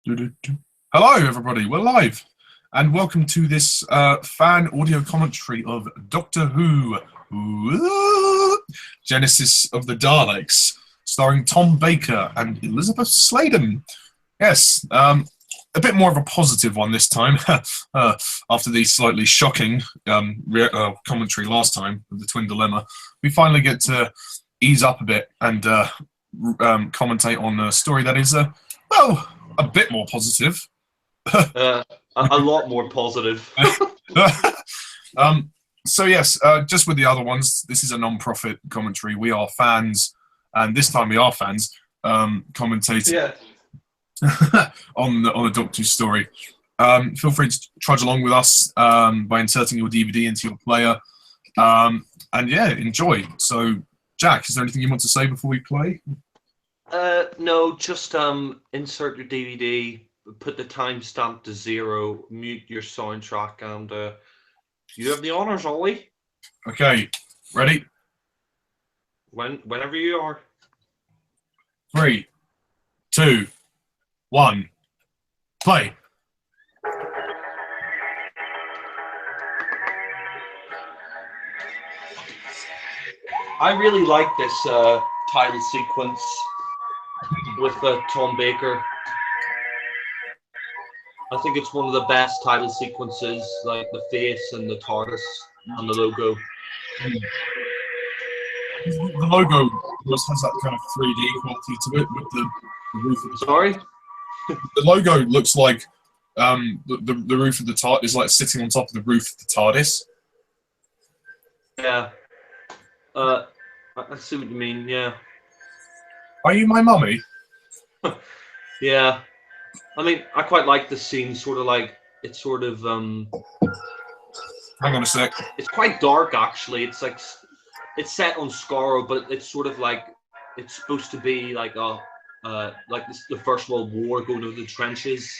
Hello, everybody. We're live, and welcome to this fan audio commentary of Doctor Who: Genesis of the Daleks, starring Tom Baker and Elizabeth Sladen. Yes, a bit more of a positive one this time, after the slightly shocking commentary last time with the Twin Dilemma. We finally get to ease up a bit and commentate on a story that is, well, a bit more positive. A lot more positive. So yes, just with the other ones, this is a non-profit commentary. We are fans, and this time we are fans, commentating on a Doctor Who story. Feel free to trudge along with us by inserting your DVD into your player, and yeah, enjoy. So, Jack, is there anything you want to say before we play? No, just insert your DVD, put the timestamp to 0, mute your soundtrack, and you have the honors, Ollie. Okay, ready? Whenever you are. 3, 2, 1, play. I really like this title sequence with Tom Baker. I think it's one of the best title sequences, like the face and the TARDIS and the logo. The logo has that kind of 3D quality to it with the roof of the Sorry? The logo looks like the roof of the TARDIS is like sitting on top of the roof of the TARDIS. Yeah. I see what you mean, yeah. Are you my mummy? Yeah. I mean, I quite like the scene, sort of like, it's sort of, Hang on a sec. it's quite dark, actually. It's like, it's set on Skaro, but it's sort of like, it's supposed to be like like the First World War, going to the trenches.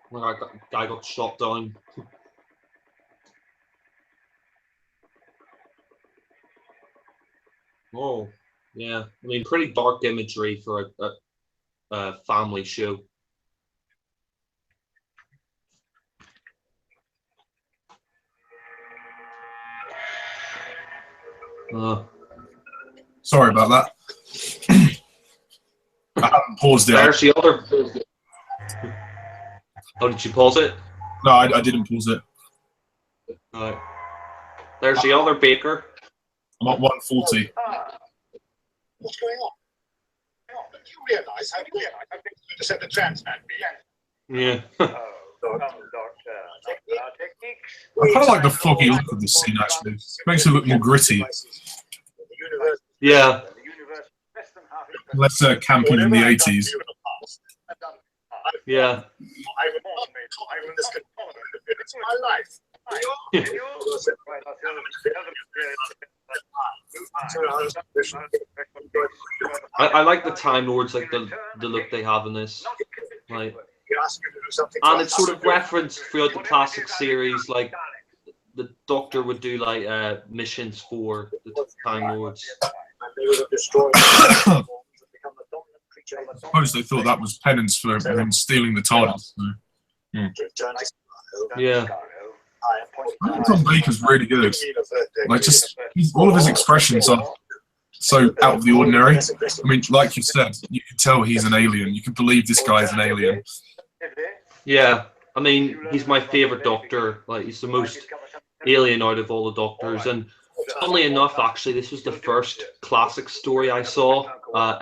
Like a guy got shot down. Oh, yeah. I mean, pretty dark imagery for a family show. Sorry about that. I haven't paused it. There's the other. Oh, did you pause it? No, I didn't pause it. There's the other Baker. I'm at 140. What's going on? Do you realise how difficult to set the transmat be? Yeah. I kind of like the foggy look of this scene, actually. It makes it look more gritty. Yeah. Less camping in the 80s. Yeah. It's my life. I like the Time Lords, like the look they have in this, like, and it's sort of referenced throughout the classic series. Like the Doctor would do like missions for the Time Lords. I suppose they thought that was penance for him stealing the TARDIS. So. Yeah. I think Tom Baker's really good. Like, just all of his expressions are so out of the ordinary. I mean, like you said, you can tell he's an alien. You can believe this guy is an alien. Yeah. I mean, he's my favorite Doctor. Like, he's the most alien out of all the Doctors. And funnily enough, actually, this was the first classic story I saw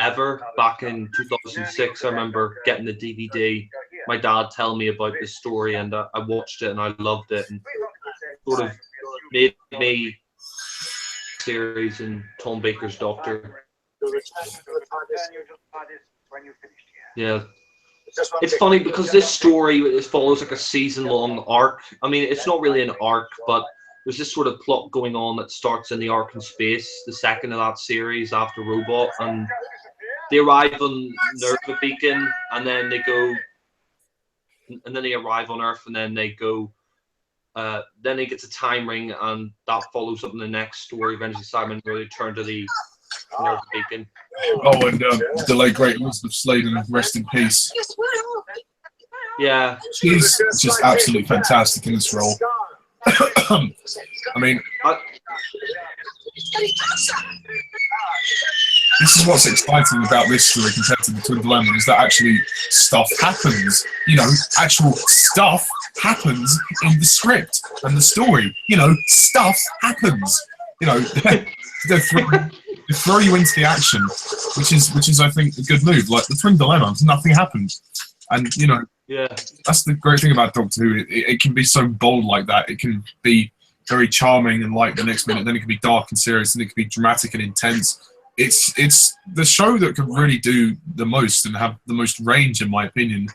ever back in 2006. I remember getting the DVD. My dad telling me about this story, and I watched it and I loved it, and sort of made me series in Tom Baker's Doctor. Yeah. It's funny because this story follows like a season-long arc. I mean, it's not really an arc, but there's this sort of plot going on that starts in the Ark in Space, the second of that series after Robot, and they arrive on Nerva Beacon, and then they go, and then they arrive on Earth, and then they go, then they get to Time Ring, and that follows up in the next story, Avengers of Cybermen, where they turn to the Nerva Beacon. Oh, and the late great Elizabeth Sladen, rest in peace. Yeah. She's just absolutely fantastic in this role. I mean, this is what's exciting about this story compared to the Twin Dilemma, is that actually stuff happens. You know, actual stuff happens in the script and the story. You know, stuff happens. You know, they throw you into the action, which is I think a good move. Like the Twin Dilemma, nothing happened, and you know, yeah, that's the great thing about Doctor Who. It can be so bold like that. It can be very charming and light the next minute, then it can be dark and serious, and it can be dramatic and intense. It's the show that can really do the most and have the most range, in my opinion,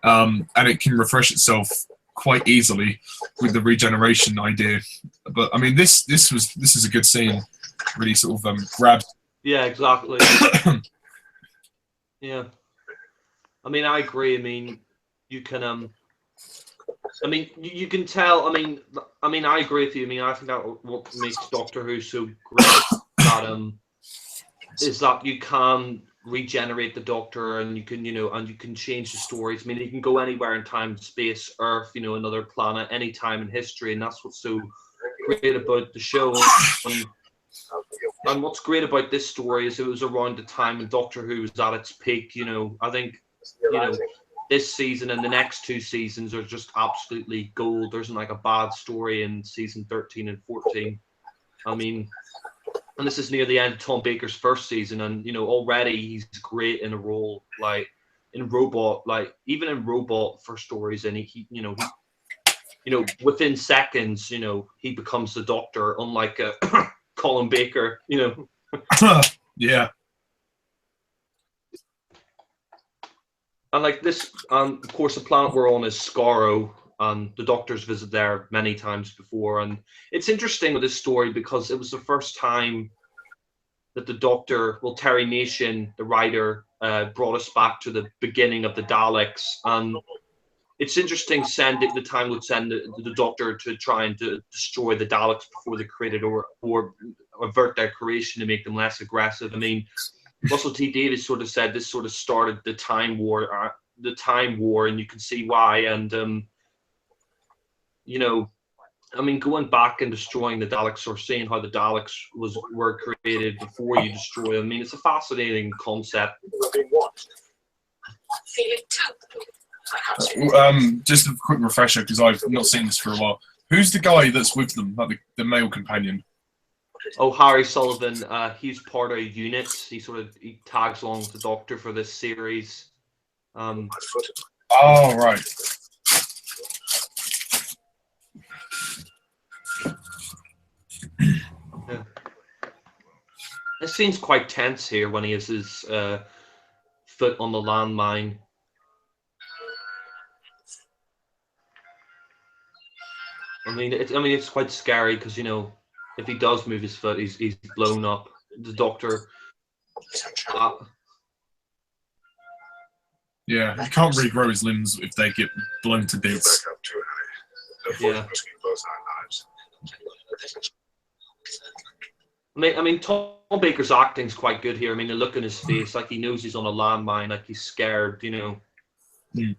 and it can refresh itself quite easily with the regeneration idea. But I mean, this is a good scene. Really sort of grabbed. Yeah, exactly. Yeah, I mean, I agree. I mean, you can I mean, you can tell. I mean, I agree with you. I mean, I think that what makes Doctor Who so great that is that you can regenerate the Doctor, and you can, you know, and you can change the stories. I mean, you can go anywhere in time, space, Earth, you know, another planet, any time in history, and that's what's so great about the show. And what's great about this story is it was around the time when Doctor Who was at its peak. You know, I think, you know, this season and the next 2 seasons are just absolutely gold. There isn't like a bad story in season 13 and 14. I mean, and this is near the end of Tom Baker's first season, and you know, already he's great in a role like in Robot, like even in Robot for stories, and he you know, within seconds, you know, he becomes the Doctor, unlike Colin Baker, you know. Yeah. And like this, of course, the planet we're on is Skaro, and the Doctor's visited there many times before. And it's interesting with this story because it was the first time that the Doctor, well, Terry Nation, the writer, brought us back to the beginning of the Daleks. And it's interesting the time would send the Doctor to try and to destroy the Daleks before they created or avert their creation to make them less aggressive. I mean, Russell T Davies sort of said this sort of started the Time War, and you can see why. And you know, I mean, going back and destroying the Daleks, or seeing how the Daleks were created before you destroy them, I mean, it's a fascinating concept. Just a quick refresher, because I've not seen this for a while. Who's the guy that's with them, like the male companion? Oh, Harry Sullivan. He's part of a unit. He tags along with the Doctor for this series. Oh, right. Yeah. This scene's quite tense here when he has his foot on the landmine. I mean, it's quite scary because, you know, if he does move his foot, he's blown up. The Doctor. Yeah, he can't regrow his limbs if they get blown to bits. Yeah. I mean, Tom Baker's acting's quite good here. I mean, the look in his face, like he knows he's on a landmine, like he's scared, you know. Mm.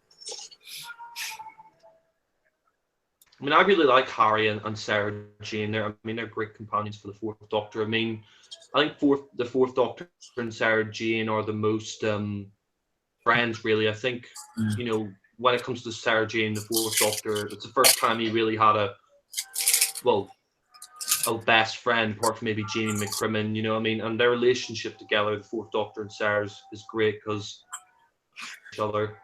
I mean, I really like Harry and Sarah Jane. They're great companions for the Fourth Doctor. I mean, I think the Fourth Doctor and Sarah Jane are the most friends, really. I think, you know, when it comes to Sarah Jane, the Fourth Doctor, it's the first time he really had a best friend, apart from maybe Jamie McCrimmon, you know what I mean? And their relationship together, the Fourth Doctor and Sarah's, is great because each other.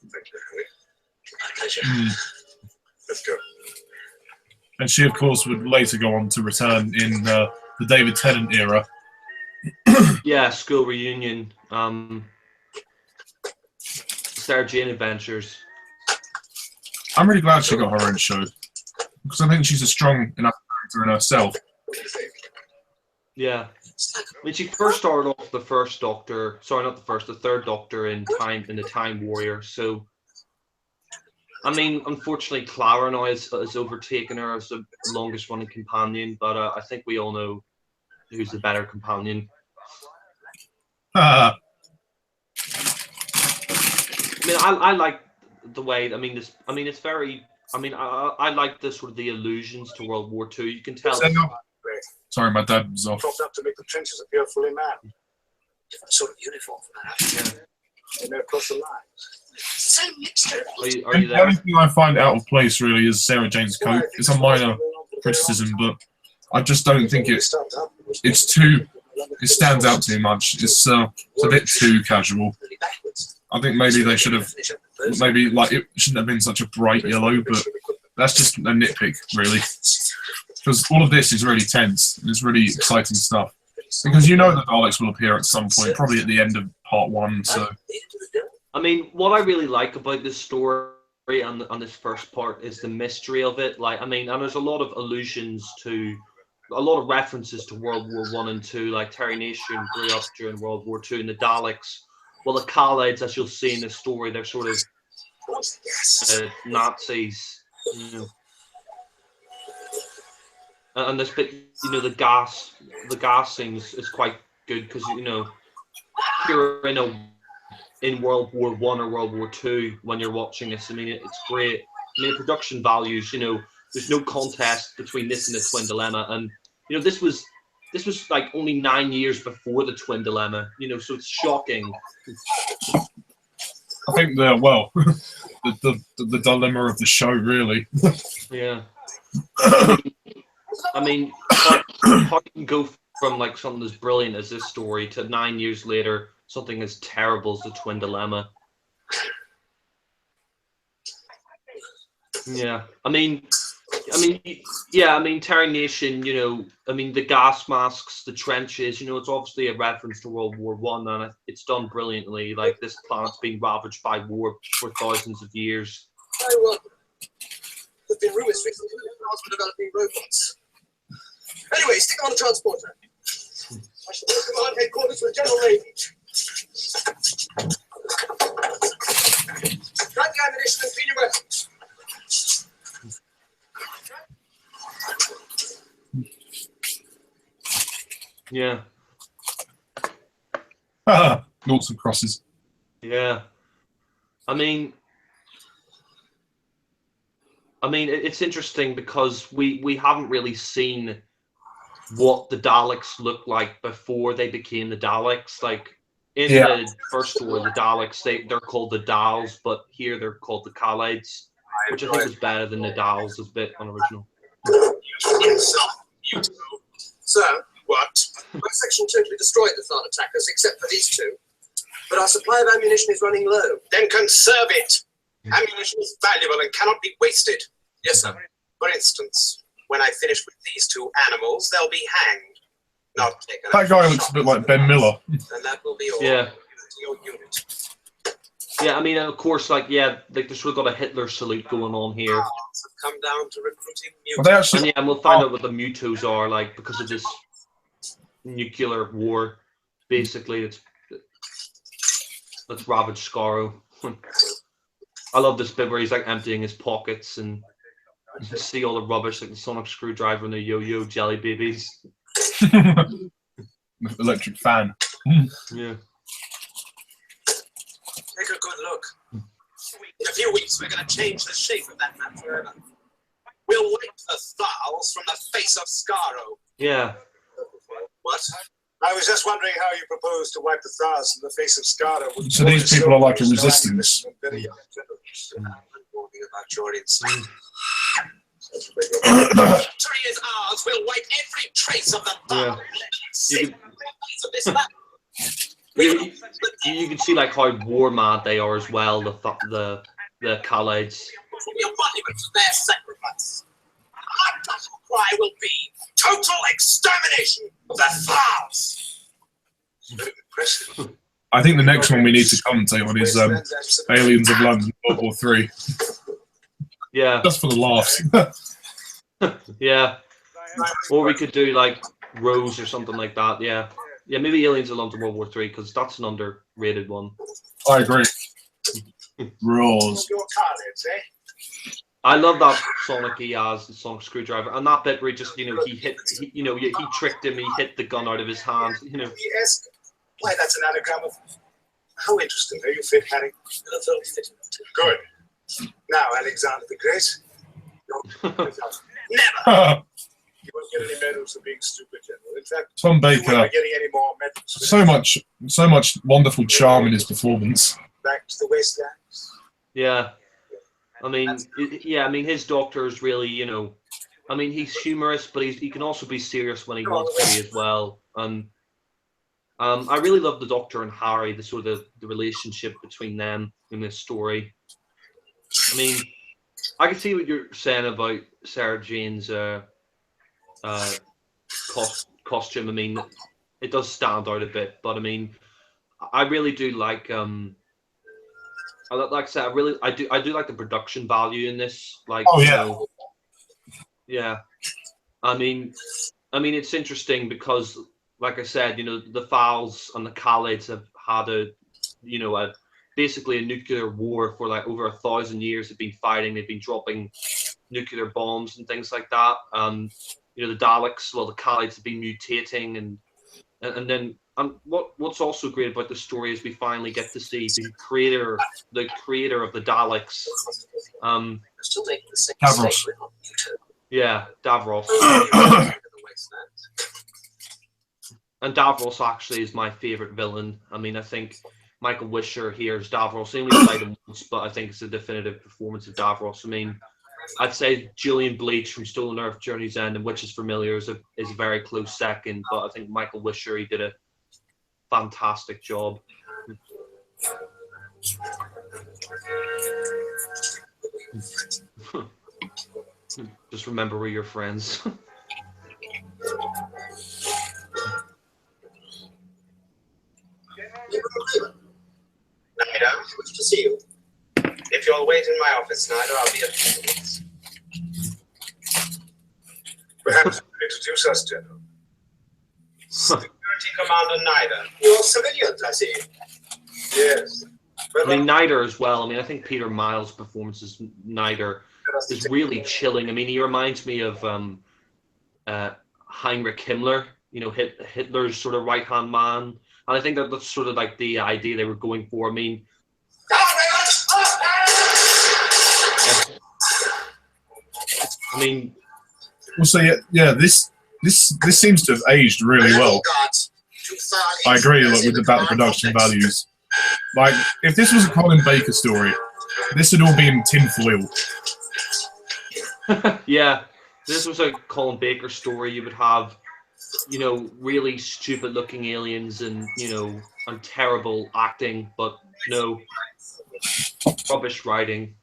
Thank you, Harry. My pleasure. Let's go. And she, of course, would later go on to return in the David Tennant era. Yeah, School Reunion. Sarah Jane Adventures. I'm really glad she got her own show, because I think she's a strong enough character in herself. Yeah. I mean, she first started off the first Doctor, sorry, not the first, the third Doctor in the Time Warrior. So, I mean, unfortunately, Clara now has overtaken her as the longest running companion, but I think we all know who's the better companion. I mean, I like the way. I mean, this. I mean, it's very. I mean, I like the sort of the allusions to World War II. You can tell. Sorry, my dad was off. Propped up to make the trenches appear fully manned. Different sort of uniform for that. Yeah. And they're across the lines. So mixed. Are you The there? only thing I find out of place really is Sarah Jane's coat. It's a minor criticism, but I just don't think it stands out too much. It's a bit too casual. I think maybe they should have, maybe like it shouldn't have been such a bright yellow, but that's just a nitpick really. Because all of this is really tense and it's really exciting stuff. Because you know the Daleks will appear at some point, probably at the end of part 1. So I mean, what I really like about this story and this first part is the mystery of it. Like, I mean, and there's a lot of allusions to, a lot of references to World War I and II. Like Terry Nation grew up during World War II, and the Daleks. Well, the Khalids, as you'll see in the story, they're sort of Nazis. You know. And this bit, you know, the gas scenes is quite good because, you know, you're in World War I or World War II when you're watching this. I mean, it's great. I mean, production values, you know, there's no contest between this and the Twin Dilemma. And, you know, this was like only 9 years before the Twin Dilemma, you know, so it's shocking. I think the dilemma of the show, really. Yeah. I mean, how you can go from like something as brilliant as this story to 9 years later, something as terrible as the Twin Dilemma. Yeah, I mean, yeah, I mean, Terry Nation, you know, I mean, the gas masks, the trenches, you know, it's obviously a reference to World War I, and it's done brilliantly. Like, this planet's been ravaged by war for thousands of years. There's been rumors recently that for developing robots. Anyway, stick on the transporter. I shall go to command headquarters with General Lady. Grab the ammunition and clean your weapons. Yeah. Noughts and crosses. Yeah. I mean, it's interesting because we haven't really seen what the Daleks looked like before they became the Daleks. Like in the first story, the Daleks, they're called the Dals, but here they're called the Khalids, which I think is better than the Dals. It's a bit unoriginal. Sir, what? My section totally destroyed the Thal attackers, except for these two. But our supply of ammunition is running low. Then conserve it. Ammunition is valuable and cannot be wasted. Yes, sir. For instance, when I finish with these two animals, they'll be hanged. Not taken. That guy looks a bit like Ben Miller. And that will be all. Yeah. To your unit. Yeah, I mean, of course, like, yeah, like, there's sort of got a Hitler salute going on here. Have come down to recruiting Well, they actually, And yeah, and we'll find out what the Mutos are, like, because of this nuclear war. Basically, let's ravage Skaro. I love this bit where he's like emptying his pockets and you can see all the rubbish, like the sonic screwdriver and the yo-yo jelly babies. electric fan. Yeah. Take a good look. In a few weeks, we're going to change the shape of that map forever. We'll wipe the Thals from the face of Skaro. Yeah. What? I was just wondering how you propose to wipe the Thals from the face of Skaro. So these people are like a resistance. Very young generals. Warning about your insight. Victory is ours. We'll wipe every trace of the Thal. You can see like how war mad they are as well. The Khalids. The monument to their sacrifice. Our battle cry will be total extermination of the Thals. Very impressive. I think the next one we need to commentate on is Aliens of London, World War III. Yeah. Just for the laughs. Yeah. Or we could do like Rose or something like that. Yeah. Yeah, maybe Aliens of London, World War III, because that's an underrated one. I agree. Rose. Your Khalids, eh? I love that Sonic he has, the Sonic screwdriver, and that bit where he just, you know, he tricked him, he hit the gun out of his hand, you know. Why, that's an anagram of... How interesting. Are you fit, Harry? You're very fit. Good. Now, Alexander the Great. No, never! You won't get any medals for being stupid, General. In fact, Tom you Baker, won't be getting any more medals. so much wonderful charm in his performance. Back to the wastelands. Yeah. I mean, yeah, I mean, his Doctor is really, you know, I mean, he's humorous, but he can also be serious when he wants to be as well. I really love the Doctor and Harry, the sort of the relationship between them in this story. I mean, I can see what you're saying about Sarah Jane's costume. I mean, it does stand out a bit, but I mean, I really do like like I said, I do like the production value in this. Like, Oh, yeah. you know, yeah. I mean, it's interesting because, like I said, you know, the Thals and the Khalids have had basically a nuclear war for like over 1,000 years. They've been fighting. They've been dropping nuclear bombs and things like that. You know, the Daleks, well, the Khalids have been mutating, and then what's also great about the story is we finally get to see the creator of the Daleks. Davros. Yeah, Davros. And Davros actually is my favorite villain. I mean, I think Michael Wisher here is Davros. I only played him once, but I think it's a definitive performance of Davros. I mean, I'd say Julian Bleach from Stolen Earth, Journey's End, and Witches Familiar is a very close second. But I think Michael Wisher, he did a fantastic job. Just remember we're your friends. Snyder, wish to see you. If you'll wait in my office, Snyder, I'll be a few minutes. Perhaps you could introduce us, General. Security Commander Snyder. You're civilians, I see. Yes. I mean, Nider as well. I mean, I think Peter Miles' performance as Nider is really chilling. I mean, he reminds me of Heinrich Himmler, you know, Hitler's sort of right-hand man. And I think that's sort of like the idea they were going for. I mean, Also, yeah, this seems to have aged really well. I agree about the production values. Like, if this was a Colin Baker story, this would all be in tinfoil. yeah, if this was a Colin Baker story, you would have, you know, really stupid-looking aliens and, you know, and terrible acting, but no, rubbish writing.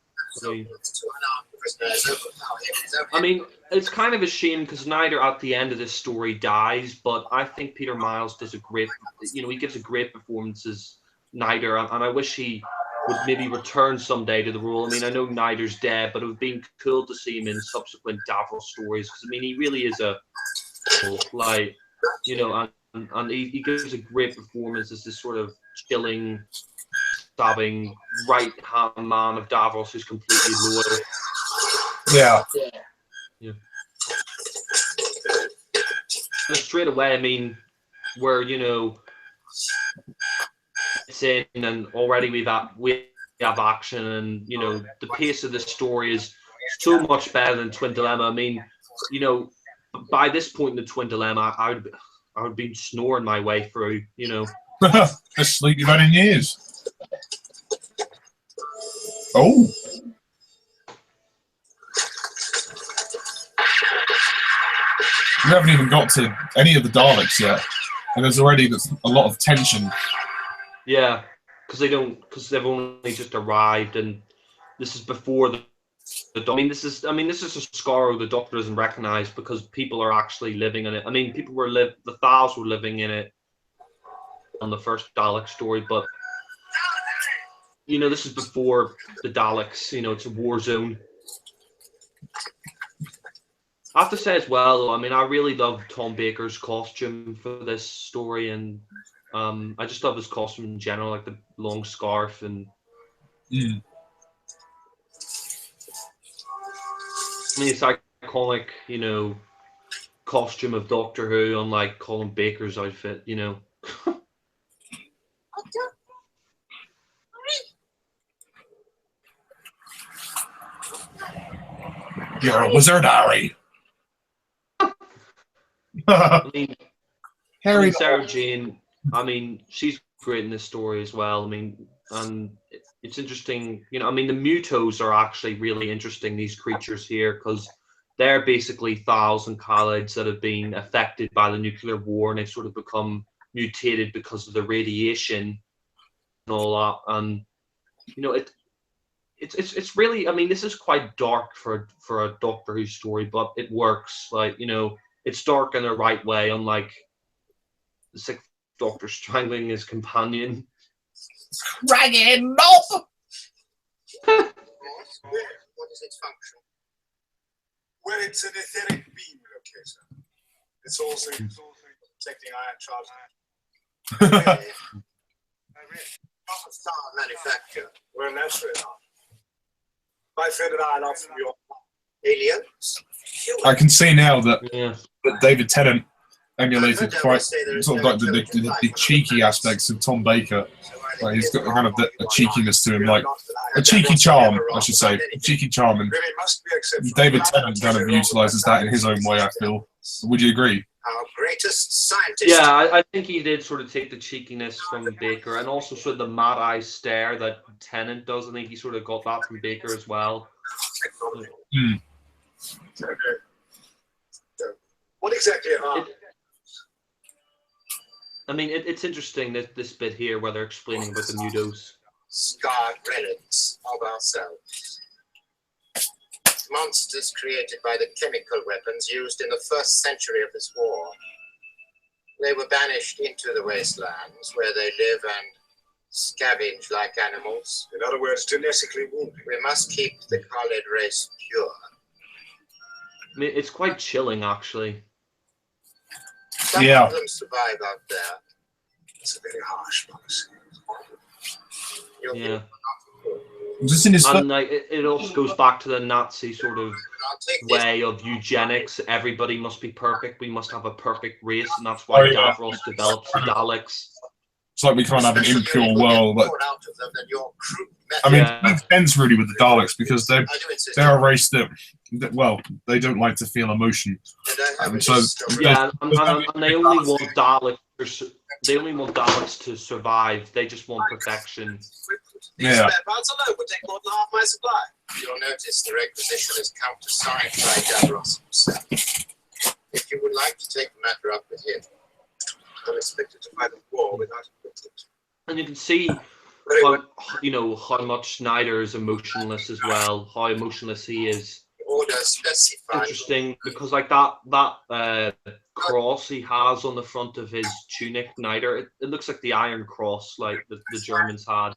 I mean, it's kind of a shame because Snyder at the end of this story dies, but I think Peter Miles does a great, you know, he gives a great performance as Snyder, and I wish he would maybe return someday to the role. I mean, I know Snyder's dead, but it would have been cool to see him in subsequent Davros stories because, I mean, he really is a, like, you know, and he gives a great performance as this sort of chilling, stabbing right-hand man of Davros who's completely loyal. Yeah. And straight away, I mean, where, you know, it's in and already we have action, and, you know, the pace of the story is so much better than Twin Dilemma. I mean, you know, by this point in the Twin Dilemma, I would be snoring my way through, you know. Best sleep you've had in years. Oh. We haven't even got to any of the Daleks yet, and there's already a lot of tension. Yeah, because they've only just arrived, and this is before the I mean, this is a scar the Doctor doesn't recognize because people are actually living in it. I mean, the Thals were living in it on the first Dalek story, but, you know, this is before the Daleks. You know, it's a war zone. I have to say as well, though, I mean, I really love Tom Baker's costume for this story, and I just love his costume in general, like the long scarf and. Mm. I mean, it's iconic, you know, costume of Doctor Who, unlike Colin Baker's outfit, you know. You're a wizard, Harry. I mean, Harry. Sarah Jane, I mean, she's great in this story as well. I mean, and it's interesting, you know, I mean, the Mutos are actually really interesting, these creatures here, because they're basically Thals and Khalids that have been affected by the nuclear war, and they've sort of become mutated because of the radiation and all that. And, you know, it's really, I mean, this is quite dark for a Doctor Who story, but it works. Like, you know, it's dark in the right way, unlike the Sixth Doctor strangling his companion. Dragon, no! What is its function? Well, it's an etheric beam locator. It's also protecting Iron Charles. Not a star manufacturer. Well, naturally not. My friend and I are not from your Aliens? I can see now that, Yeah. that David Tennant emulated quite sort of like the cheeky aspects of Tom Baker. Like he's got kind of a cheekiness to him, like a cheeky charm, I should say, a cheeky charm, and really must be accepted. David Tennant kind of utilises that in his own way. I feel. Would you agree? Our greatest scientist. Yeah, I think he did sort of take the cheekiness from Baker, and also sort of the mad eye stare that Tennant does. I think he sort of got that from Baker as well. Mm. What exactly are I mean, it's interesting that this bit here where they're explaining about the Mutos. Scarred relics of ourselves. Monsters created by the chemical weapons used in the first century of this war. They were banished into the wastelands where they live and scavenge like animals. in other words, genetically wounded? We must keep the Khalid race pure. I mean, it's quite chilling, actually. Some Yeah. of them survive out there. It's a very harsh policy. You'll Yeah. Just in his And like, it also goes back to the Nazi sort of I'll take this. way of eugenics. Everybody must be perfect. We must have a perfect race, and that's why Oh, yeah. Davros develops the Daleks. It's like we can't have an Special impure unit will get world. But, more out of them than your crude I mean, method. Yeah. it makes sense really with the Daleks because I do insist. they're a race that well, they don't like to feel emotion. And I have a so- list of Yeah, and they only want Daleks. They only want Daleks to survive. They just want perfection. These Yeah. spare parts alone would take more than half my supply. You'll notice the requisition is countersigned by Davros himself. If you would like to take the matter up with him, I'm expected to fight a war without equipment. And you can see, very well. you know, how much Snyder is emotionless as well. How emotionless he is. Order specified. Interesting because like that cross he has on the front of his tunic, Snyder. It looks like the Iron Cross, like the Germans had.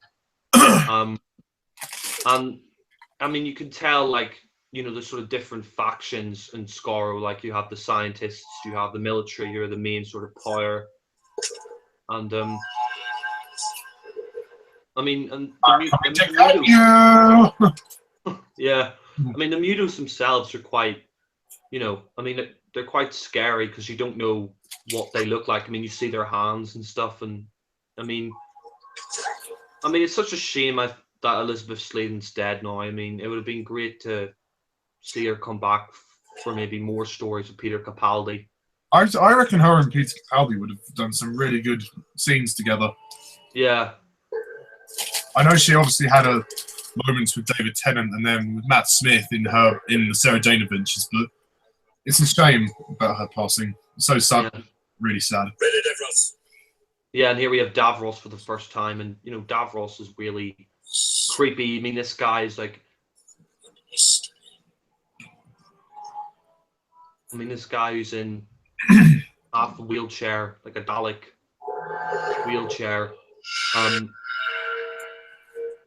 And I mean, you can tell, like, you know, the sort of different factions in Skaro. Like, you have the scientists, you have the military, who are the main sort of power. And I mean, and the yeah, I mean, the Mutos themselves are quite, you know, I mean, they're quite scary because you don't know what they look like. I mean, you see their hands and stuff, and I mean, it's such a shame that Elizabeth Sladen's dead now. I mean, it would have been great to see her come back for maybe more stories with Peter Capaldi. I reckon her and Peter Capaldi would have done some really good scenes together. Yeah, I know she obviously had a moments with David Tennant and then with Matt Smith in the Sarah Jane Adventures, but it's a shame about her passing. It's so sad, yeah. really sad. Ready, Davros? Yeah, and here we have Davros for the first time, and you know, Davros is really creepy. I mean, this guy is like, I mean, this guy who's in half a wheelchair, like a Dalek wheelchair, and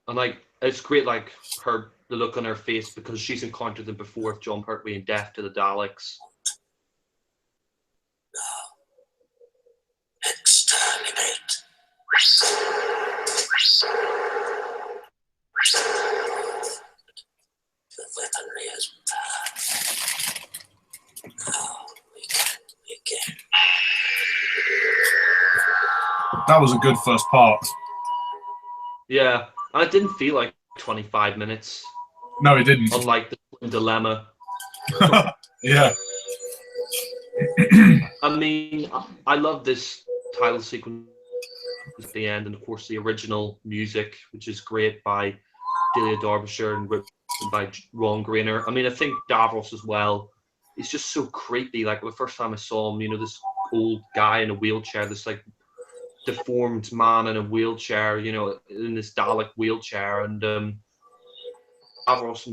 like, it's great, like the look on her face because she's encountered them before, John Pertwee and Death to the Daleks. Exterminate. The weaponry is bad. Now we can begin. That was a good first part. Yeah, and it didn't feel like 25 minutes, No, it didn't. unlike the Dilemma. Yeah. I mean, I love this title sequence at the end, and of course the original music, which is great by Delia Derbyshire and written by Ron Grainer. I mean, I think Davros as well. He's just so creepy. Like the first time I saw him, this old guy in a wheelchair, this like deformed man in a wheelchair, in this Dalek wheelchair, and Davros,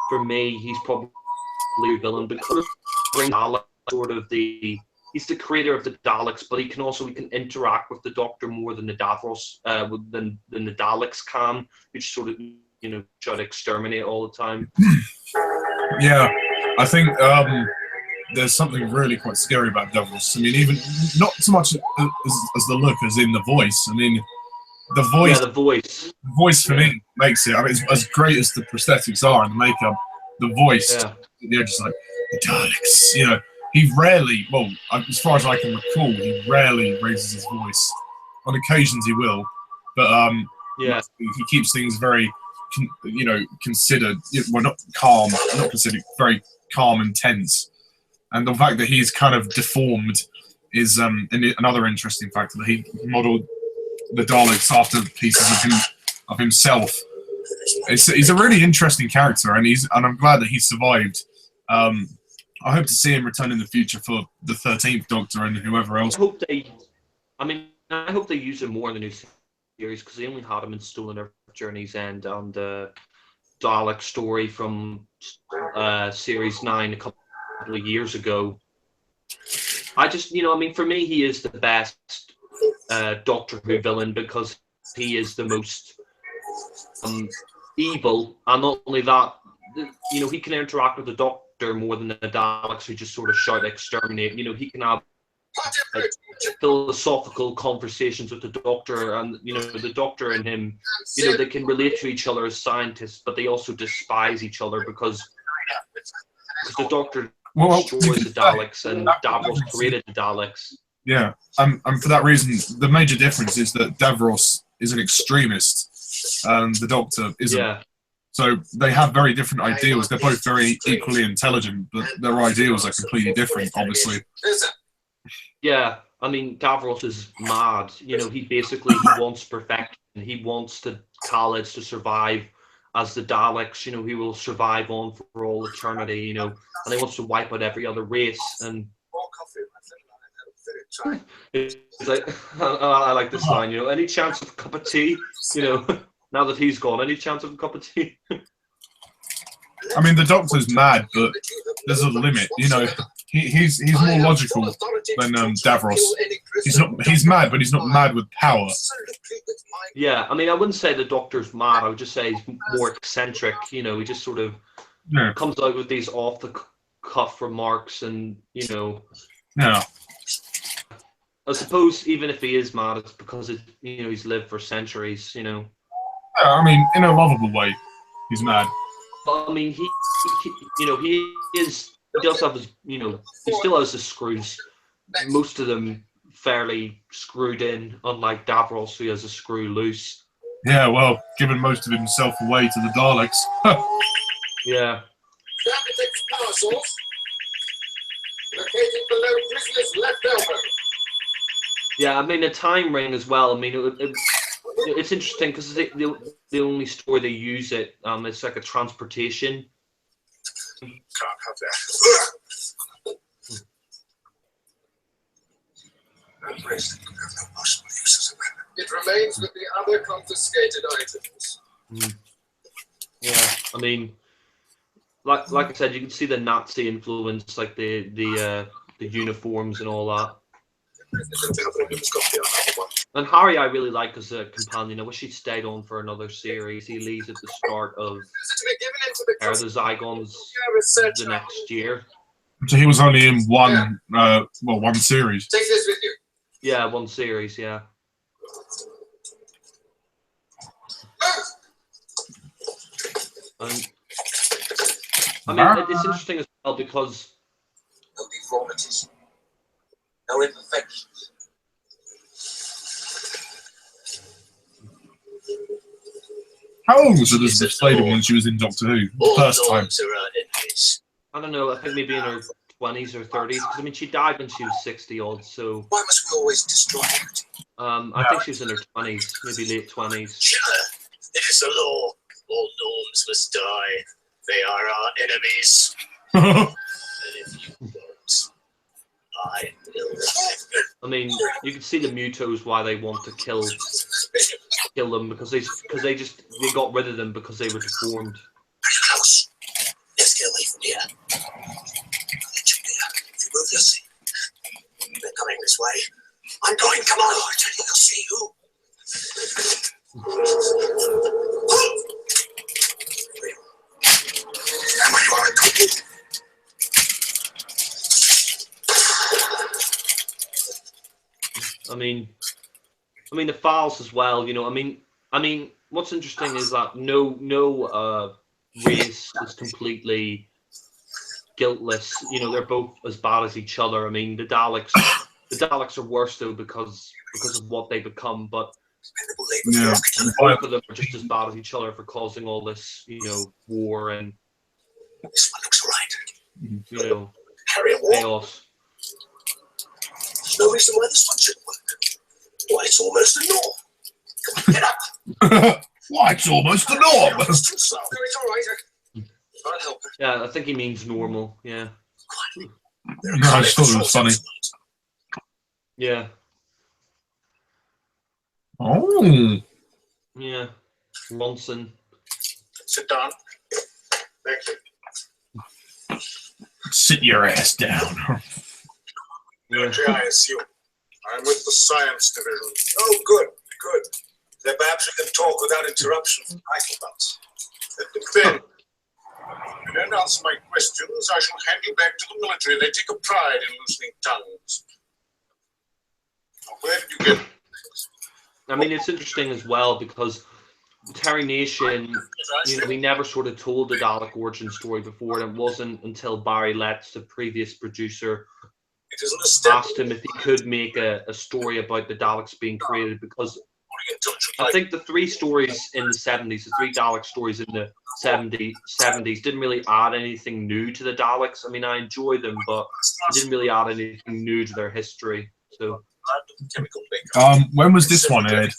for me, he's probably a villain because Dalek sort of he's the creator of the Daleks, but he can interact with the Doctor more than the Davros than the Daleks can, which sort of try to exterminate all the time. Yeah, I think there's something really quite scary about Davros. I mean, even not so much as the look as in the voice. I mean, the voice. Yeah, the voice. The voice for me makes it. I mean, as great as the prosthetics are and the makeup, the voice. They're just like the Daleks. He rarely, well, as far as I can recall, he rarely raises his voice. On occasions he will, but he keeps things very, considered. Well, not calm, not considered, very calm and tense. And the fact that he's kind of deformed is another interesting factor. That he modelled the Daleks after pieces of himself. He's a really interesting character, and I'm glad that he survived. I hope to see him return in the future for the 13th Doctor and whoever else. I hope they use him more in the new series, because they only had him in Stolen Earth Journey's End and the Dalek story from Series 9 a couple of years ago. I just, for me, he is the best Doctor Who villain, because he is the most evil, and not only that, he can interact with the Doctor more than the Daleks, who just sort of shout exterminate. He can have philosophical conversations with the Doctor, and the Doctor and him, they can relate to each other as scientists, but they also despise each other because the Doctor destroys the Daleks, and Davros created the Daleks. Yeah, and for that reason, the major difference is that Davros is an extremist, and the Doctor isn't. Yeah. So they have very different ideals. They're both very equally intelligent, but their ideals are completely different, obviously. Yeah, Davros is mad. He wants perfection. He wants the Daleks to survive as the Daleks. He will survive on for all eternity. And he wants to wipe out every other race. And it's like, I like this line. Any chance of a cup of tea? Now that he's gone, any chance of a cup of tea? The Doctor's mad, but there's a limit. He's more logical than Davros. He's mad, but he's not mad with power. Yeah, I wouldn't say the Doctor's mad. I would just say he's more eccentric. He just sort of comes out with these off-the-cuff remarks, and Yeah. I suppose even if he is mad, it's because he's lived for centuries. Yeah, in a lovable way, he's mad. But he does have his, he still has his screws. Most of them fairly screwed in, unlike Davros, who has a screw loose. Yeah, well, giving most of himself away to the Daleks. Yeah. Power source located below prisoner's left elbow. Yeah, a time ring as well. It's interesting because the only story they use it, it's like a transportation. Can't have that. That bracelet could have no possible use as a weapon. It remains with the other confiscated items. Yeah, like I said, you can see the Nazi influence, like the uniforms and all that. And Harry, I really like as a companion. I wish he'd stayed on for another series. He leaves at the start of the Zygons the next year. So he was only in one series. Take this with you. Yeah, one series. Yeah. It's interesting as well because No deformities, no imperfections. How old was Elizabeth Sladen when she was in Doctor Who the first time? I don't know. I think maybe in her 20s or 30s. Because I mean, she died when she was 60 odd. So Why must we always destroy it? I think she was in her 20s, maybe late 20s. It is the law. All norms must die. They are our enemies. And if you don't, I will. I mean, you can see the Mutos why they want to kill them because they got rid of them because they were deformed. Close. Let's get away from here. If you move your seat, they're coming this way. I'm going. Come on, I tell you, you'll see who. And when you are cooking. I mean, the files as well. You know, I mean, what's interesting is that no race is completely guiltless. You know, they're both as bad as each other. I mean, the Daleks are worse though because of what they become, but Yeah. both of them are just as bad as each other for causing all this, you know, war and This one looks right. you know Carry a war. chaos. There's no reason why this one shouldn't work. Why, it's almost a norm. Come on, get up. Why, it's almost the norm. It's all right. I'll help her. Yeah, I think he means normal. Yeah, No, I just thought it was funny. yeah, Oh. yeah. Ronson. Sit down. Thank you. Sit your ass down. Military, I assume. I'm with the science division. Oh, good, good. Then perhaps we can talk without interruption from microphones. Then, if you don't answer my questions, I shall hand you back to the military. They take a pride in loosening tongues. Now, where did you get? I mean, it's interesting as well because Terry Nation, you know, he never sort of told the Dalek origin story before, and it wasn't until Barry Letts, the previous producer, It isn't a step. asked him if he could make a story about the Daleks being created, because I think the three stories in the 70s, the three Dalek stories in the 70s didn't really add anything new to the Daleks. I mean, I enjoy them, but it didn't really add anything new to their history. So, When was this one aired?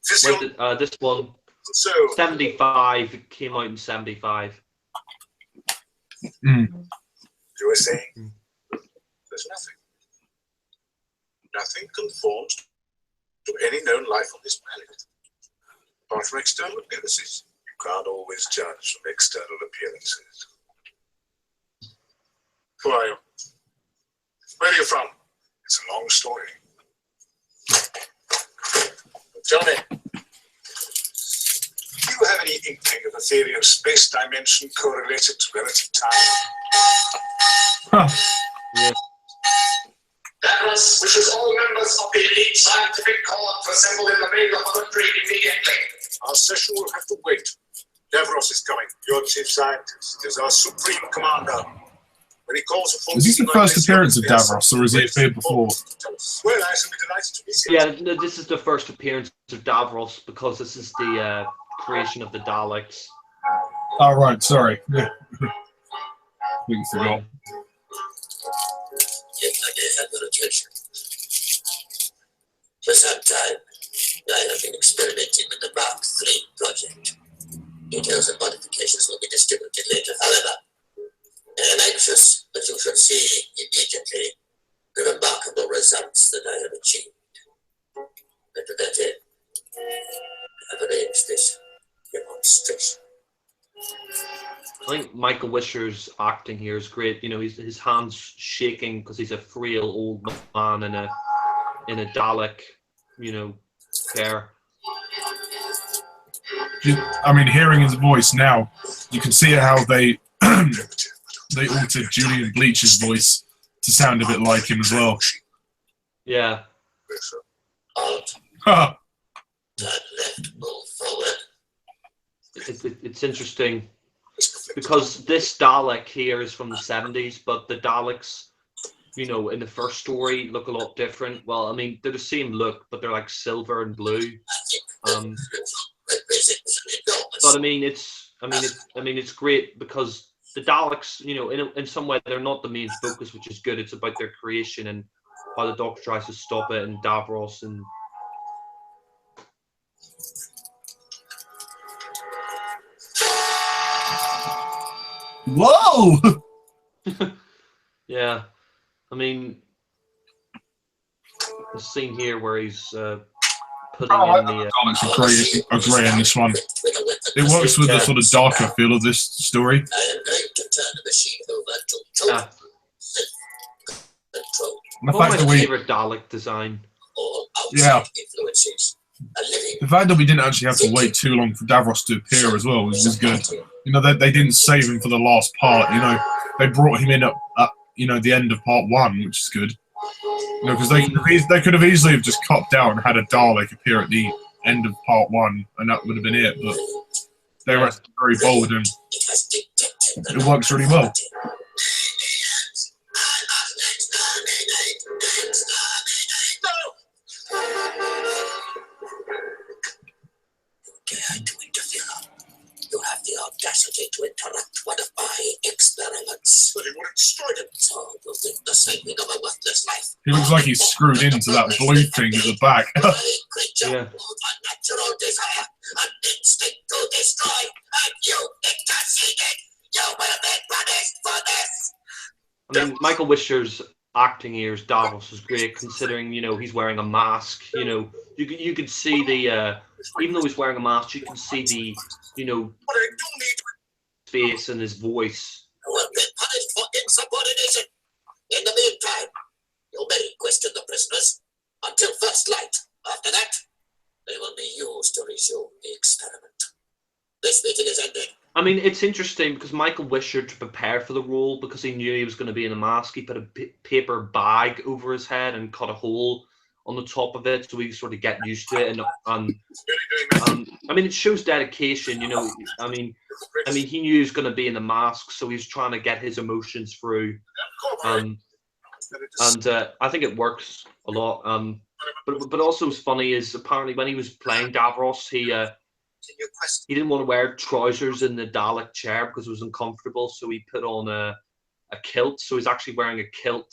this one, So, 75, it came out in 75. Mm. you were saying there's nothing. Nothing conforms to any known life on this planet. Apart from external appearances. You can't always judge from external appearances. Who are you? Where are you from? It's a long story. Tell me, do you have any inkling of a theory of space dimension correlated to relative time? Huh. Yeah. Dallas wishes all members of the elite scientific corps to assemble in the neighborhood immediately. Our session will have to wait. Davros is coming. Your chief scientist is our supreme commander. When he calls for Is this the first appearance of Davros, or has he appeared before? Well, I shall be delighted to meet you. Yeah, no, this is the first appearance of Davros because this is the creation of the Daleks. Oh, right, sorry. Yeah. We forgot. Yes, I did have little attention. For some time, I have been experimenting with the Mark III project. Details and modifications will be distributed later, however. I am anxious that you should see immediately the remarkable results that I have achieved. And to that end, I have arranged this demonstration. I think Michael Wisher's acting here is great. You know, his hands shaking because he's a frail old man in a Dalek, you know, hair. I mean, hearing his voice now, you can see how they they altered Julian Bleach's voice to sound a bit like him as well. Yeah. Alt, Ha! turn left, move forward. It's interesting because this Dalek here is from the 70s, but the Daleks, you know, in the first story look a lot different. Well, I mean, they're the same look, but they're like silver and blue. I think that But I mean, it's great because the Daleks, you know, in some way they're not the main focus, which is good. It's about their creation and how the Doctor tries to stop it, and Davros and. Whoa! Yeah, I mean, the scene here where he's putting in the. Daleks are great in this one. It works with the sort of darker feel of this story. I am going to turn the machine over to total control. The One fact of that my we, favorite Dalek design. All outside influences are living. the fact that we didn't actually have to wait too long for Davros to appear as well was good. You know, they didn't save him for the last part. You know, they brought him in at you know, the end of part 1, which is good. You know, because they could have easily have just copped out and had a Dalek appear at the end of part 1, and that would have been it. But they were very bold, and it works really well. You have the audacity to interrupt one of my experiments. But it wouldn't destroy them. So you think the saving of a worthless life. He looks like he's screwed into that blue thing at the back. Creature, Yeah. unnatural desire, an instinct to destroy, and you interceded. You will be punished for this. I mean, Michael Wisher's acting here as Davros is great, considering, you know, he's wearing a mask. You know, you could see the even though he's wearing a mask, you can see the, you know, But I do need to face and his voice. will be punished for insubordination. In the meantime, you may question the prisoners until first light. After that, they will be used to resume the experiment. This meeting is ended. I mean, it's interesting because Michael Wisher, to prepare for the role, because he knew he was going to be in a mask, he put a paper bag over his head and cut a hole on the top of it so he could sort of get used to it. And I mean, it shows dedication, you know. I mean, he knew he was going to be in a mask, so he's trying to get his emotions through. And I think it works a lot. But also what's funny is apparently when he was playing Davros, he didn't want to wear trousers in the Dalek chair because it was uncomfortable, so he put on a kilt. So he's actually wearing a kilt,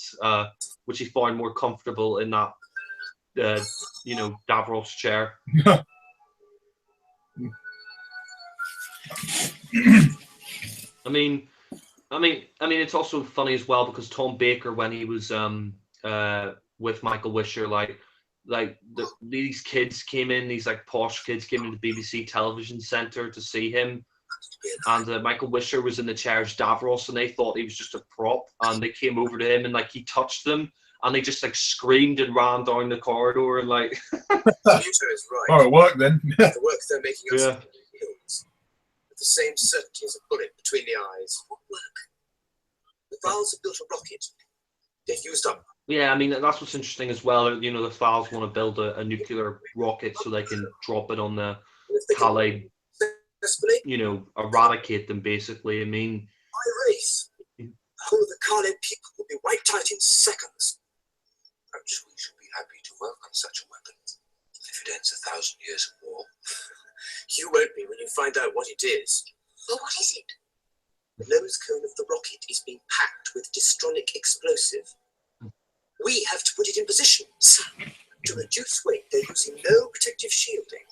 which he found more comfortable in that, you know, Davros chair. I mean, it's also funny as well because Tom Baker, when he was with Michael Wisher, these kids came in, these like posh kids came into the BBC television centre to see him, and Michael Wisher was in the chair as Davros, and they thought he was just a prop, and they came over to him and like he touched them, and they just like screamed and ran down the corridor and like. The future is right. Oh, it worked then. The work they're making us Yeah. with the same certainty as a bullet between the eyes. What work? The Vals have built a rocket. They've used up. Yeah, I mean, that's what's interesting as well. You know, the Thals want to build a nuclear rocket so they can drop it on the If they can Calais, successfully, you know, eradicate them basically. I mean, my race, the whole of the Calais people will be wiped out in seconds. Perhaps we should be happy to work on such a weapon. If it ends 1,000 years of war, you won't be when you find out what it is. Well, what is it? The nose cone of the rocket is being packed with distronic explosive. We have to put it in position. To reduce weight, they're using no protective shielding.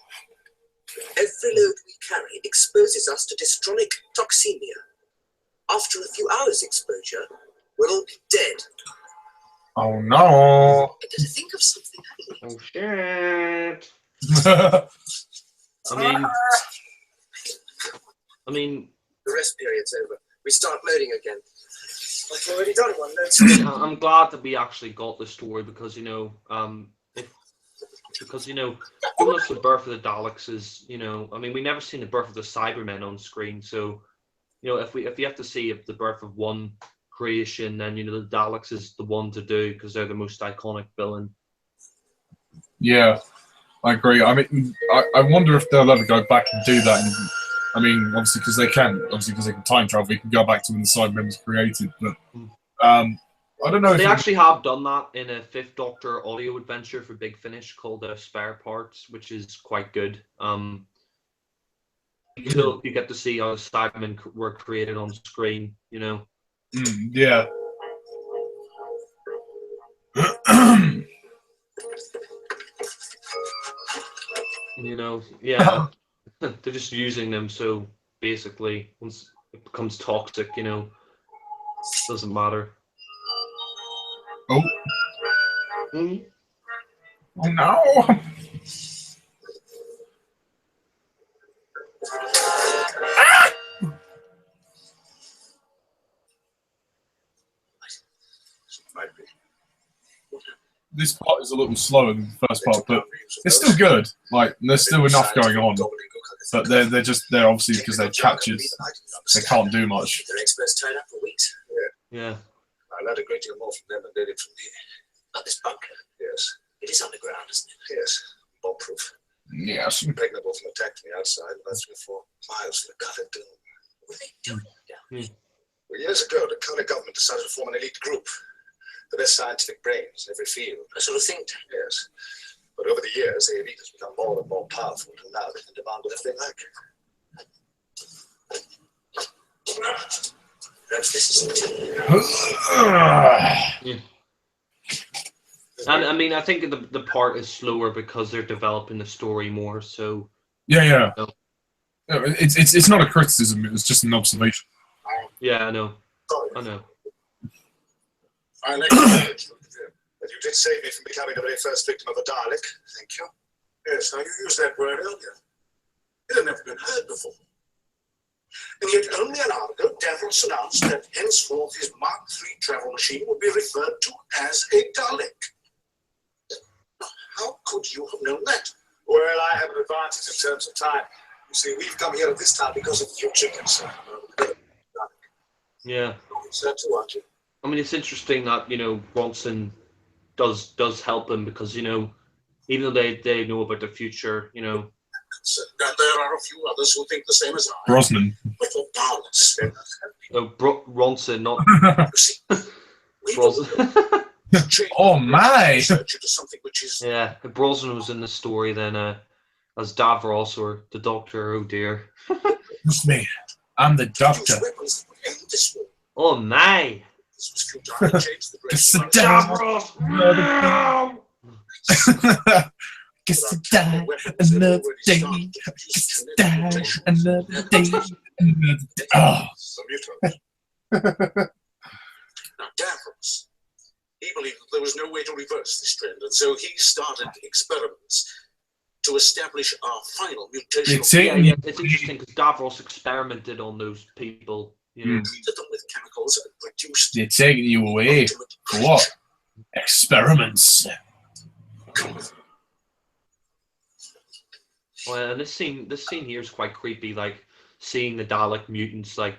Every load we carry exposes us to distronic toxemia. After a few hours exposure, we'll all be dead. Oh no! I better think of something, oh shit. I mean, The rest period's over. We start loading again. I've already done one. Let's I'm glad that we actually got this story because, you know, giving us the birth of the Daleks is, you know, I mean, we never seen the birth of the Cybermen on screen, so, you know, if we have to see the birth of one creation, then, you know, the Daleks is the one to do because they're the most iconic villain. Yeah, I agree. I mean, I wonder if they'll ever go back and do that. And, I mean, obviously because they can time travel, we can go back to when the Cybermen was created. But I don't know. They actually have done that in a Fifth Doctor audio adventure for Big Finish called Spare Parts, which is quite good. cool. You get to see how Cybermen were created on screen. You know. Yeah. You know, yeah, they're just using them. So basically, once it becomes toxic, you know, it doesn't matter. Oh. Mm. Oh no. Might be. This part is a little slower than the first part, but it's still good. Like, there's still enough going on. But they're obviously, because they're catchers, they can't do much. Their experts tied up for weeks. Yeah. I learned a great deal more from them than they did from me. Not this bunker. Yes. It is underground, isn't it? Yes. Bomb-proof. Yes. Impregnable from attack from the outside, about 3 or 4 miles from the Carter Dune. What are they doing down there? Well, years ago, the county government decided to form an elite group. The best scientific brains in every field. A sort of think tank. Yes. But over the years, the elite has become more and more powerful, and now they can demand whatever they like. Perhaps this is Yeah. And I mean, I think the part is slower because they're developing the story more. So Yeah. No. No, it's not a criticism. It's just an observation. yeah, I know. I know. I like that you did save me from becoming the very first victim of a Dalek. Thank you. Yes, now you used that word earlier. It had never been heard before. And yet only an hour ago, Davros announced that henceforth his Mark III travel machine would be referred to as a Dalek. How could you have known that? Well, I have an advantage in terms of time. You see, we've come here at this time because of future concern. Yeah. So too, aren't you? I mean, it's interesting that, you know, Bronson does help them because, you know, even though they know about the future, you know. And there are a few others who think the same as I. Brosnan. But for Daleks, Ronson, not you see, we will Brosnan. change Oh my! research into something which is Yeah, if Brosnan was in the story, then as Davros or the Doctor, oh dear. It's me. I'm the doctor. use weapons that would end this war. Oh my! This was futile. Change the Just direction. sit down. Davros! No! Guess to die another day. Guess to die another day. Another day. Oh. The mutants. Now, Davros, he believed that there was no way to reverse this trend, and so he started experiments to establish our final mutation. It's it. Yeah, it's interesting because Davros experimented on those people, you know. Treated them with chemicals and produced They're taking you away. ultimate For what? Experiments. Well, and this scene here is quite creepy, like seeing the Dalek mutants like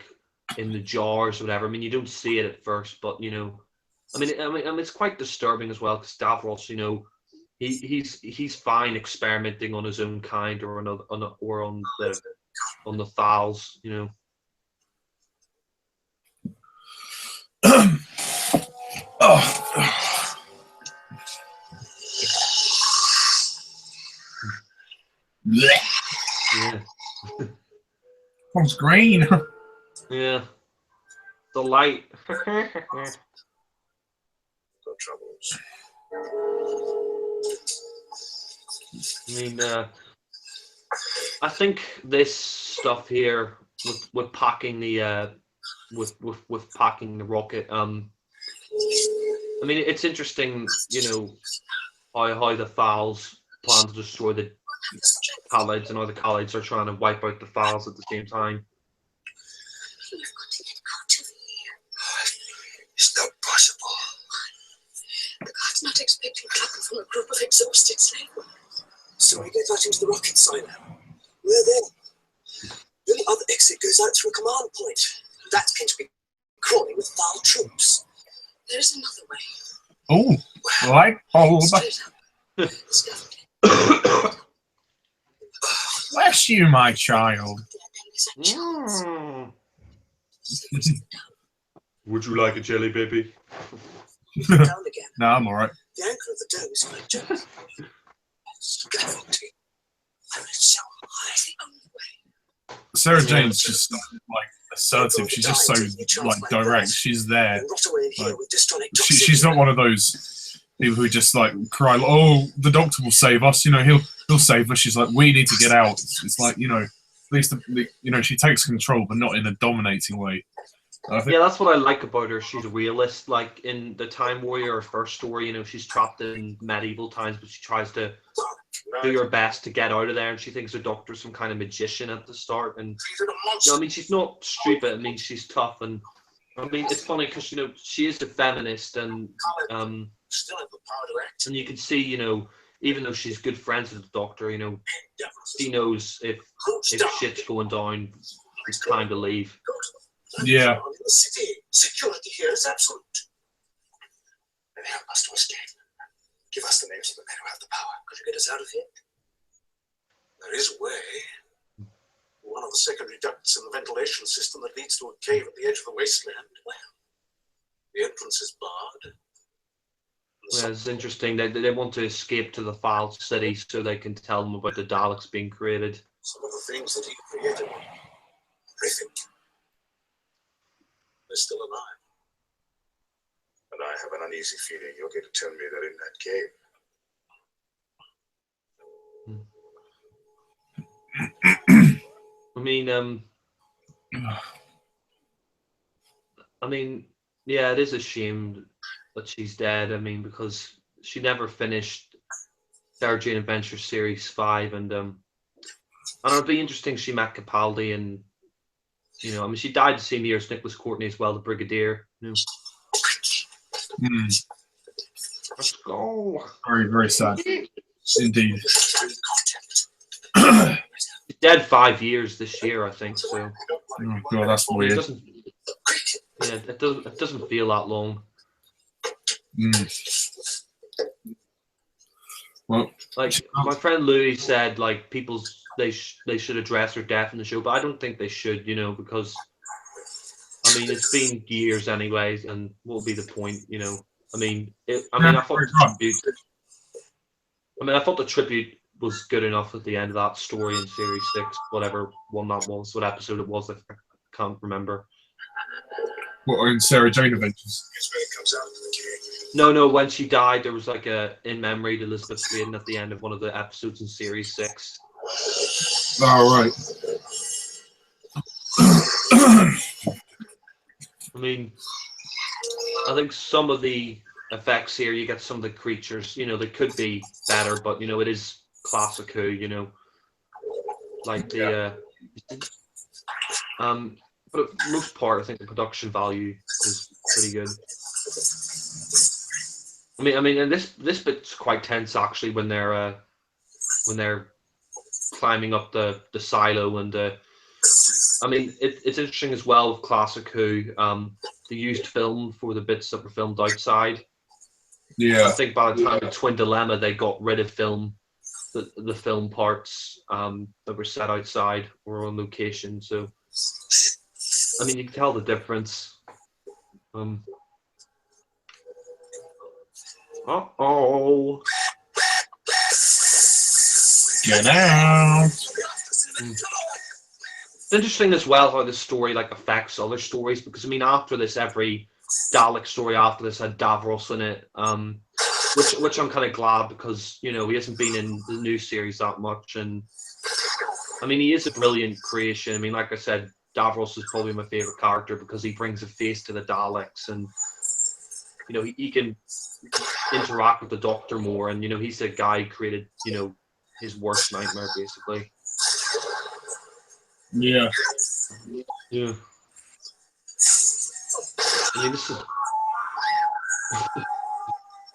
in the jars or whatever. I mean, you don't see it at first, but you know, I mean, it's quite disturbing as well because Davros, you know, he's fine experimenting on his own kind or on the Thals, you know. Oh. Yeah. Comes green. Yeah. The light. no troubles. I mean, I think this stuff here with packing the with packing the rocket. I mean, it's interesting, you know, how the Thals plan to destroy the Khalids and how the Khalids are trying to wipe out the Thals at the same time. It's not possible. The guard's not expecting trouble from a group of exhausted slavemen. So we get out into the rocket silo. We're there. The only other exit goes out through a command point. That's going to be crawling with Thal troops. There's another way. Oh, light bulb. Straight up. It's definitely. Bless you, my child. Would you like a jelly baby? Down again. No, I'm alright. The anchor of the dome is quite gentle. Scaffolding. And it's so high, the only way. Sarah Jane's just like assertive. She's just so like direct. She's there. Like, she's not one of those people who just like cry, like, "Oh, the doctor will save us." You know, he'll save us. She's like, "We need to get out." It's like, you know, at least you know, she takes control, but not in a dominating way. Yeah, that's what I like about her. She's a realist. Like in the Time Warrior first story, you know, she's trapped in medieval times, but she tries to do her best to get out of there, and she thinks her doctor's some kind of magician at the start. And you know, I mean, she's not stupid. I mean, she's tough, and I mean, it's funny because, you know, she is a feminist, and you can see, you know, even though she's good friends with the doctor, you know, she knows if shit's going down, it's time to leave. Yeah. In the city, security here is absolute. Then help us to escape. Give us the names of the men who have the power. Could you get us out of here? There is a way. One of the secondary ducts in the ventilation system that leads to a cave at the edge of the wasteland. Well, the entrance is barred. Yeah, it's interesting. They want to escape to the Foul City so they can tell them about the Daleks being created. Some of the things that he created, everything, they're still alive. And I have an uneasy feeling you're going to tell me they're in that cave. I mean, yeah, it is a shame that she's dead. I mean, because she never finished Sarah Jane Adventures Series 5, and it'd be interesting she met Capaldi, and you know, I mean, she died the same year as Nicholas Courtney as well, the Brigadier. You know. Let's go. Very, very sad. Indeed. She's dead 5 years this year, I think. So. Oh god, that's weird. It doesn't feel that long. Well, like my friend Louis said, like they should address her death in the show, but I don't think they should, you know, because I mean it's been years anyways, and what will be the point, you know? I thought the tribute was good enough at the end of that story in Series 6, whatever one that was, what episode it was, I can't remember. What, in Sarah Jane Adventures? No, when she died, there was like a in memory to Elizabeth Sladen at the end of one of the episodes in Series 6. Oh, right. I mean, I think some of the effects here, you get some of the creatures, you know, they could be better, but, you know, it is classic Who, you know. Like the... but for the most part, I think the production value is pretty good. I mean, and this bit's quite tense actually when they're climbing up the silo, and I mean it's interesting as well with classic Who. They used film for the bits that were filmed outside. Yeah. I think by the time of Twin Dilemma, they got rid of film, the film parts that were set outside or on location. So. I mean, you can tell the difference. Uh-oh. Get out. It's interesting as well how this story like affects other stories, because I mean, after this, every Dalek story after this had Davros in it, which I'm kind of glad, because you know he hasn't been in the new series that much, and I mean he is a brilliant creation. I mean, like I said, Davros is probably my favorite character because he brings a face to the Daleks, and you know he can interact with the Doctor more, and you know he's the guy who created, you know, his worst nightmare basically. Yeah. Yeah. I mean, this is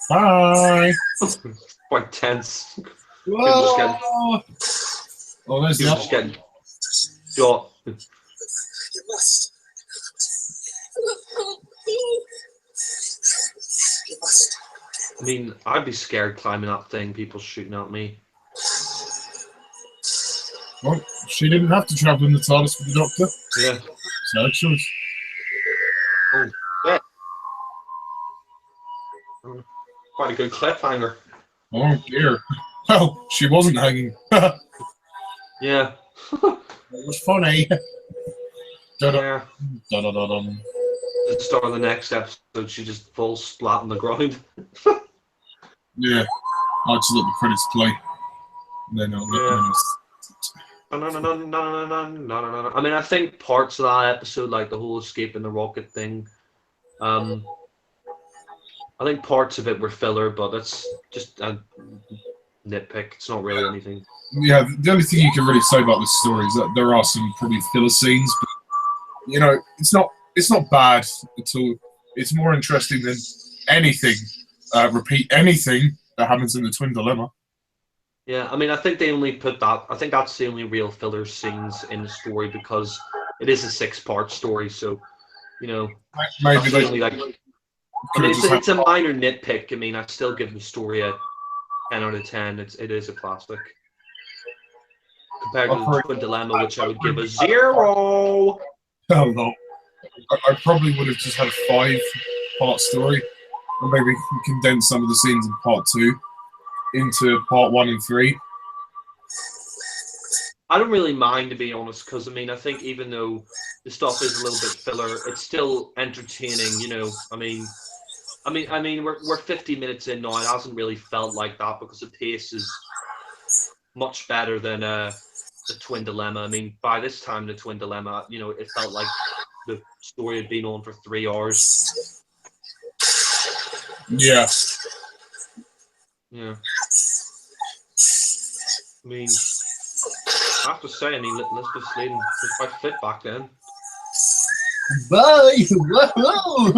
Bye. quite tense. Whoa. Oh, there's the Just getting shot. You must. You must. I mean, I'd be scared climbing that thing, people shooting at me. Well, she didn't have to travel in the TARDIS with the Doctor. Yeah. So it shows. Oh, yeah. Quite a good cliffhanger. Oh dear. Oh, she wasn't hanging. Yeah. It was funny. Yeah. Dun-dun-dun-dun. At the start of the next episode, she just falls flat on the ground. Yeah. I just let the credits play. They're not Yeah. I mean, I think parts of that episode, like the whole escaping the rocket thing, I think parts of it were filler, but that's just a nitpick. It's not really anything. Yeah, the only thing you can really say about this story is that there are some probably filler scenes, but you know, it's not bad at all. It's more interesting than anything. Repeat anything that happens in the Twin Dilemma. Yeah, I mean, I think they only put that. I think that's the only real filler scenes in the story because it is a 6-part story. So, you know, Maybe they only, like, I could mean, have just it's a minor nitpick. I mean, I still give the story a 10 out of 10. It is a classic compared to the Twin Dilemma, which I would give a 0. Oh no, I probably would have just had a 5-part story, or maybe condense some of the scenes in part 2 into part 1 and 3. I don't really mind, to be honest, because I mean, I think even though the stuff is a little bit filler, it's still entertaining. You know, I mean, we're 50 minutes in now. It hasn't really felt like that because the pace is much better than the Twin Dilemma. I mean, by this time, the Twin Dilemma, you know, it felt like the story had been on for 3 hours. Yeah. Yeah. I mean, I have to say, I mean, Elizabeth Sladen was quite fit back then. Bye. Whoa.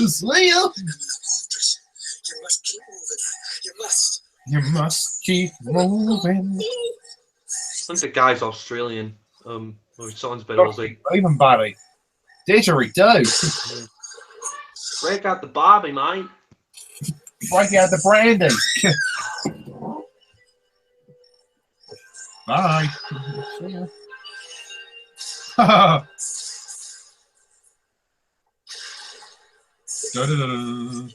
See ya. You must keep moving. You must. You must keep moving. I think the guy's Australian. Or he sounds a bit Aussie. Even Barry. Didgeridoo. Break out the Barbie, mate. Break out the brandy. Bye. See ya. Da-da-da-da.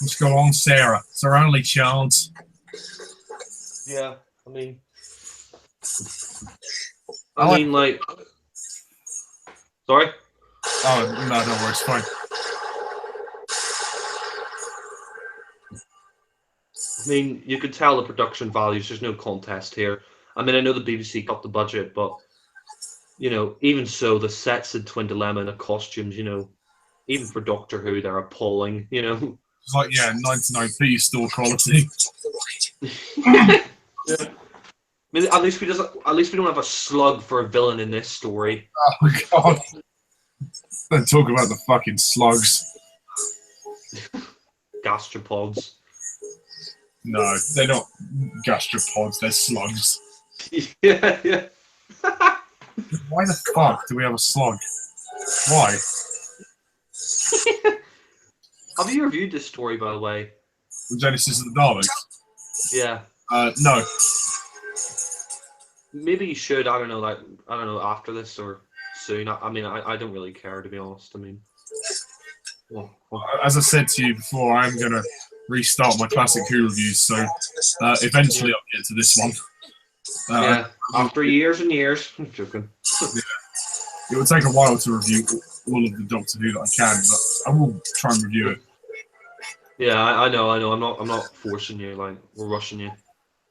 Let's go on, Sarah. It's our only chance. Yeah, I mean, like, sorry? Oh, no, don't worry, it's fine. I mean, you could tell the production values. There's no contest here. I mean, I know the BBC got the budget, but, you know, even so, the sets in Twin Dilemma and the costumes, you know, even for Doctor Who, they're appalling, you know? It's like, yeah, 99p store quality. Yeah. I mean, at least we don't have a slug for a villain in this story. Oh, God. Don't talk about the fucking slugs. Gastropods. No, they're not gastropods, they're slugs. Yeah, yeah. Why the fuck do we have a slug? Why? Have you reviewed this story, by the way? The Genesis of the Daleks? Yeah. No. Maybe you should. I don't know. Like, I don't know, after this or soon. I mean, I don't really care, to be honest. I mean, well, As I said to you before, I'm gonna restart my classic Who reviews, so eventually I'll get to this one. yeah. After years and years. I'm joking. Yeah. It will take a while to review all of the Doctor Who that I can, but I will try and review it. Yeah, I know. I'm not forcing you. Like, we're rushing you.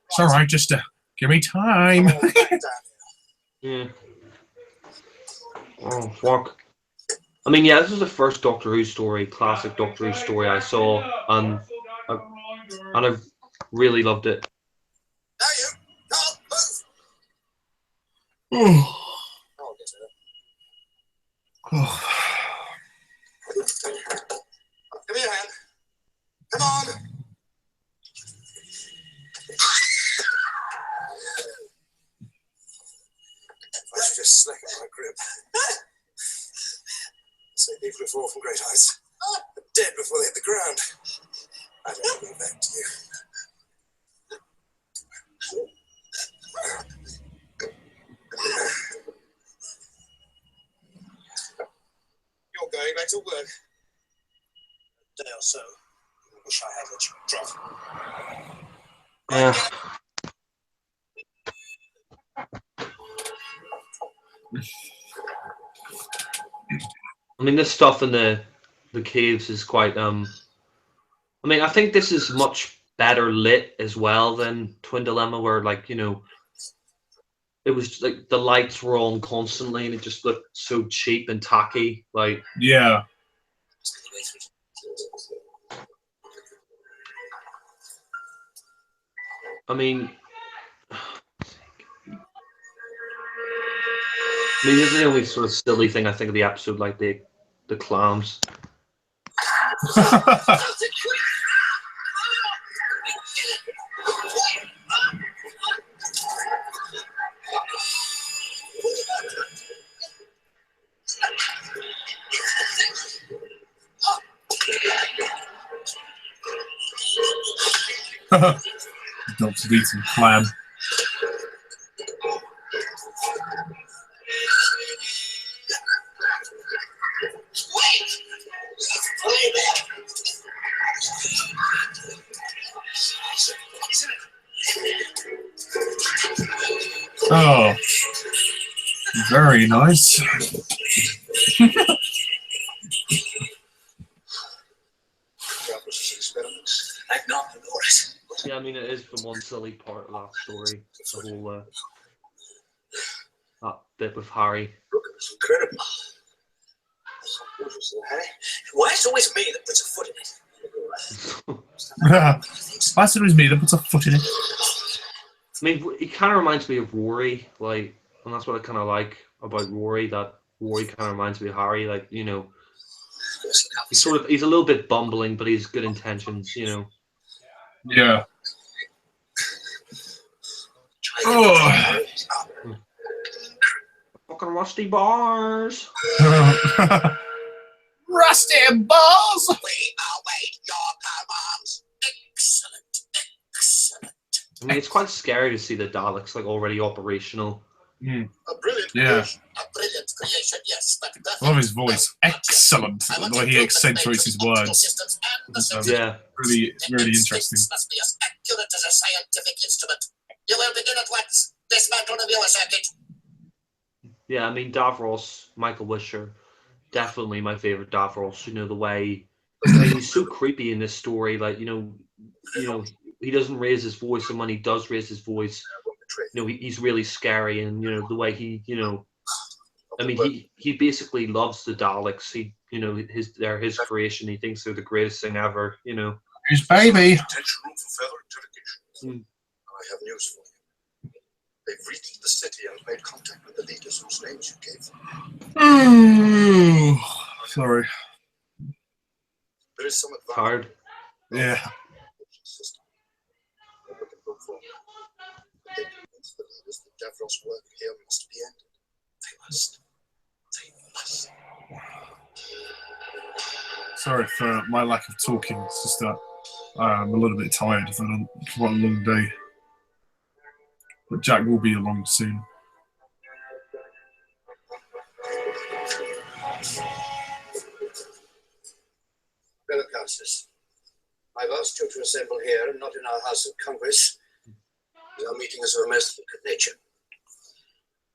It's all right. Just give me time. Yeah. Oh fuck. I mean, yeah, this is the first Doctor Who story, classic Doctor Who story I saw, and I really loved it. Oh. Give me your hand. Come on. I should just slacken my grip. So people who fall from great heights are dead before they hit the ground. I don't go back to you. back to work. A day or so. I wish I had let you drop. Yeah. I mean, this stuff in the caves is quite I mean, I think this is much better lit as well than Twin Dilemma, where, like, you know, it was like the lights were on constantly and it just looked so cheap and tacky. Like, Yeah. I mean, this is the only sort of silly thing I think of the episode, like the clowns. Dog's eating clam. Oh, very nice. Yeah, I mean, it is the one silly part of that story, the whole that bit with Harry. Look, it's incredible. Why is it always me that puts a foot in it? Why is it always me that puts a foot in it? I mean, he kind of reminds me of Rory, like, and that's what I kind of like about Rory. That Rory kind of reminds me of Harry, like, you know, he's a little bit bumbling, but he's good intentions, you know. Yeah. Oh. Fucking rusty bars. Rusty bars. We await your commands. Excellent, excellent. I mean, it's quite scary to see the Daleks like already operational. Mm. A brilliant Yeah. creation. A brilliant creation, yes. But I love his voice. Excellent. The way he accentuates his words. Yeah. Really, really interesting. Must be as accurate as a scientific instrument. You will begin at once. Dismantle the viewer circuit. Yeah, I mean, Davros, Michael Wisher, definitely my favorite Davros. You know, the way he's so creepy in this story. Like, you know, he doesn't raise his voice, and when he does raise his voice, you know, he's really scary. And you know, the way he, you know, I mean, he basically loves the Daleks. He, you know, they're his creation. He thinks they're the greatest thing ever. You know, His baby. Attention room for further interrogation. I have news for you. They've reached the city and made contact with the leaders whose names you gave them. Oh, sorry. There is some advantage. hard. Yeah. System. What we can look for. They convince the leaders that Davros' work here must be ended. They must. They must. Sorry for my lack of talking. It's just that I'm a little bit tired. It's quite a long day. But Jack will be along soon. Fellow councillors, I've asked you to assemble here and not in our House of Congress. Our meeting is of a most delicate nature.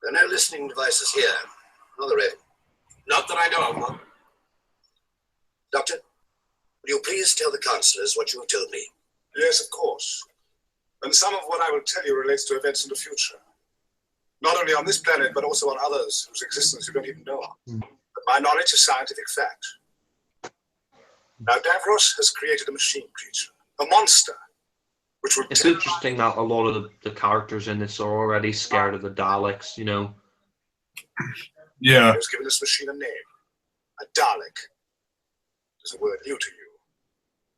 There are no listening devices here, are there, Ed? Not that I know of, Mum. Doctor, will you please tell the councillors what you have told me? Yes, of course. And some of what I will tell you relates to events in the future. Not only on this planet, but also on others whose existence you don't even know of. But my knowledge is scientific fact. Now, Davros has created a machine creature, a monster, which will It's interesting that a lot of the characters in this are already scared of the Daleks. You know. Yeah. He has given this machine a name, a Dalek. It's a word new to you.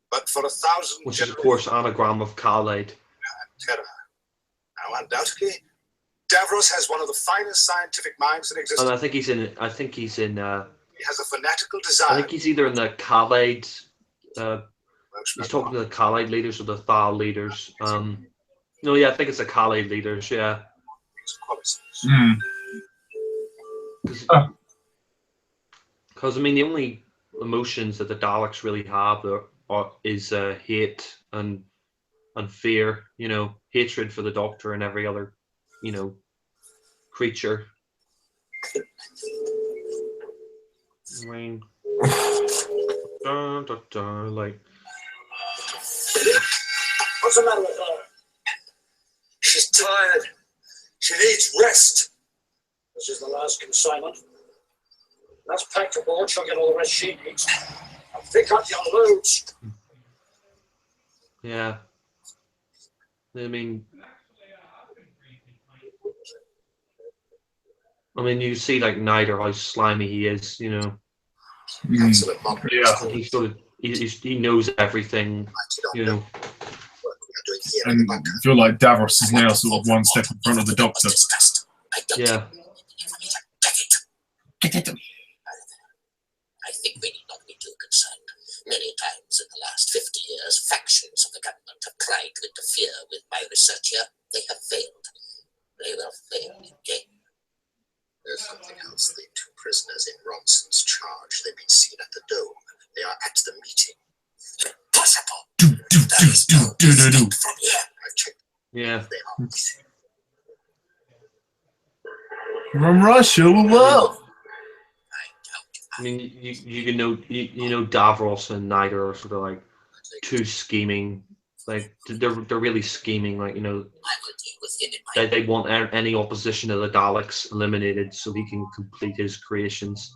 But for 1,000 Which is, of course, anagram of Khaled. terror. Now, undoubtedly, Davros has one of the finest scientific minds in existence. And I think he's in. He has a fanatical I desire. think he's either in the Khaled. He's talking to the Khaled leaders or the Thal leaders. No, yeah, I think it's the Khaled leaders. Yeah. Mm. Because I mean, the only emotions that the Daleks really have is hate and fear. You know, hatred for the Doctor and every other, you know, creature. I mean, like. What's the matter with her? She's tired. She needs rest. This is the last consignment. Let's pack the board. She'll get all the rest she needs. I'll pick up your loads. Yeah. I mean, you see, like, Nider, how slimy he is, you know. Yeah. And he sort of, he knows everything, you know. And I feel like Davros is now sort of one step in front of the Doctor. Yeah. I think we need not be too concerned. Many times in the last 50 years, factions of the government have tried to interfere with my research here. They have failed. They will fail again. There's something else. The 2 prisoners in Ronson's charge. They've been seen at the dome. They are at the meeting. Impossible. From here. I've checked. Yeah. They are. From Russia, well. I mean, you know Davros and Nider are sort of like 2 scheming, like they're really scheming, like, you know, they want any opposition to the Daleks eliminated so he can complete his creations.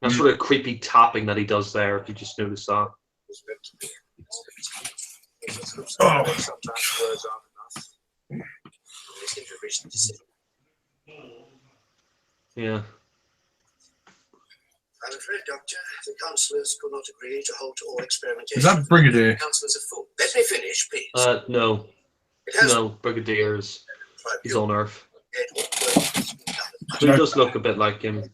That sort of creepy tapping that he does there, if you just notice that. Oh. Yeah. I'm afraid, Doctor, the councillors could not agree to halt all experimentation. Is that Brigadier? Councillors are full. Let me finish, please. No. No, Brigadier's. He's on Earth. He does look a bit like him.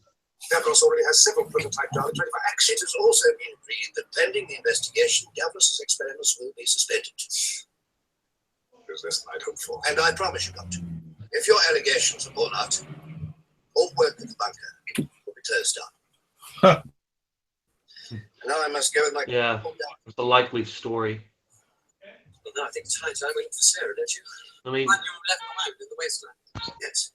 Davros already has several prototype Dalek 25 actions. It has also been agreed that pending the investigation, Davros's experiments will be suspended. There's less than I'd hoped for. And I promise you, Doctor, if your allegations are borne out, all work at the bunker will be closed down. Huh. Now I must go with my... Yeah, it's a likely story. Well, now I think it's high time we look for Sarah, don't you? I mean... You left behind in the wasteland. Yes.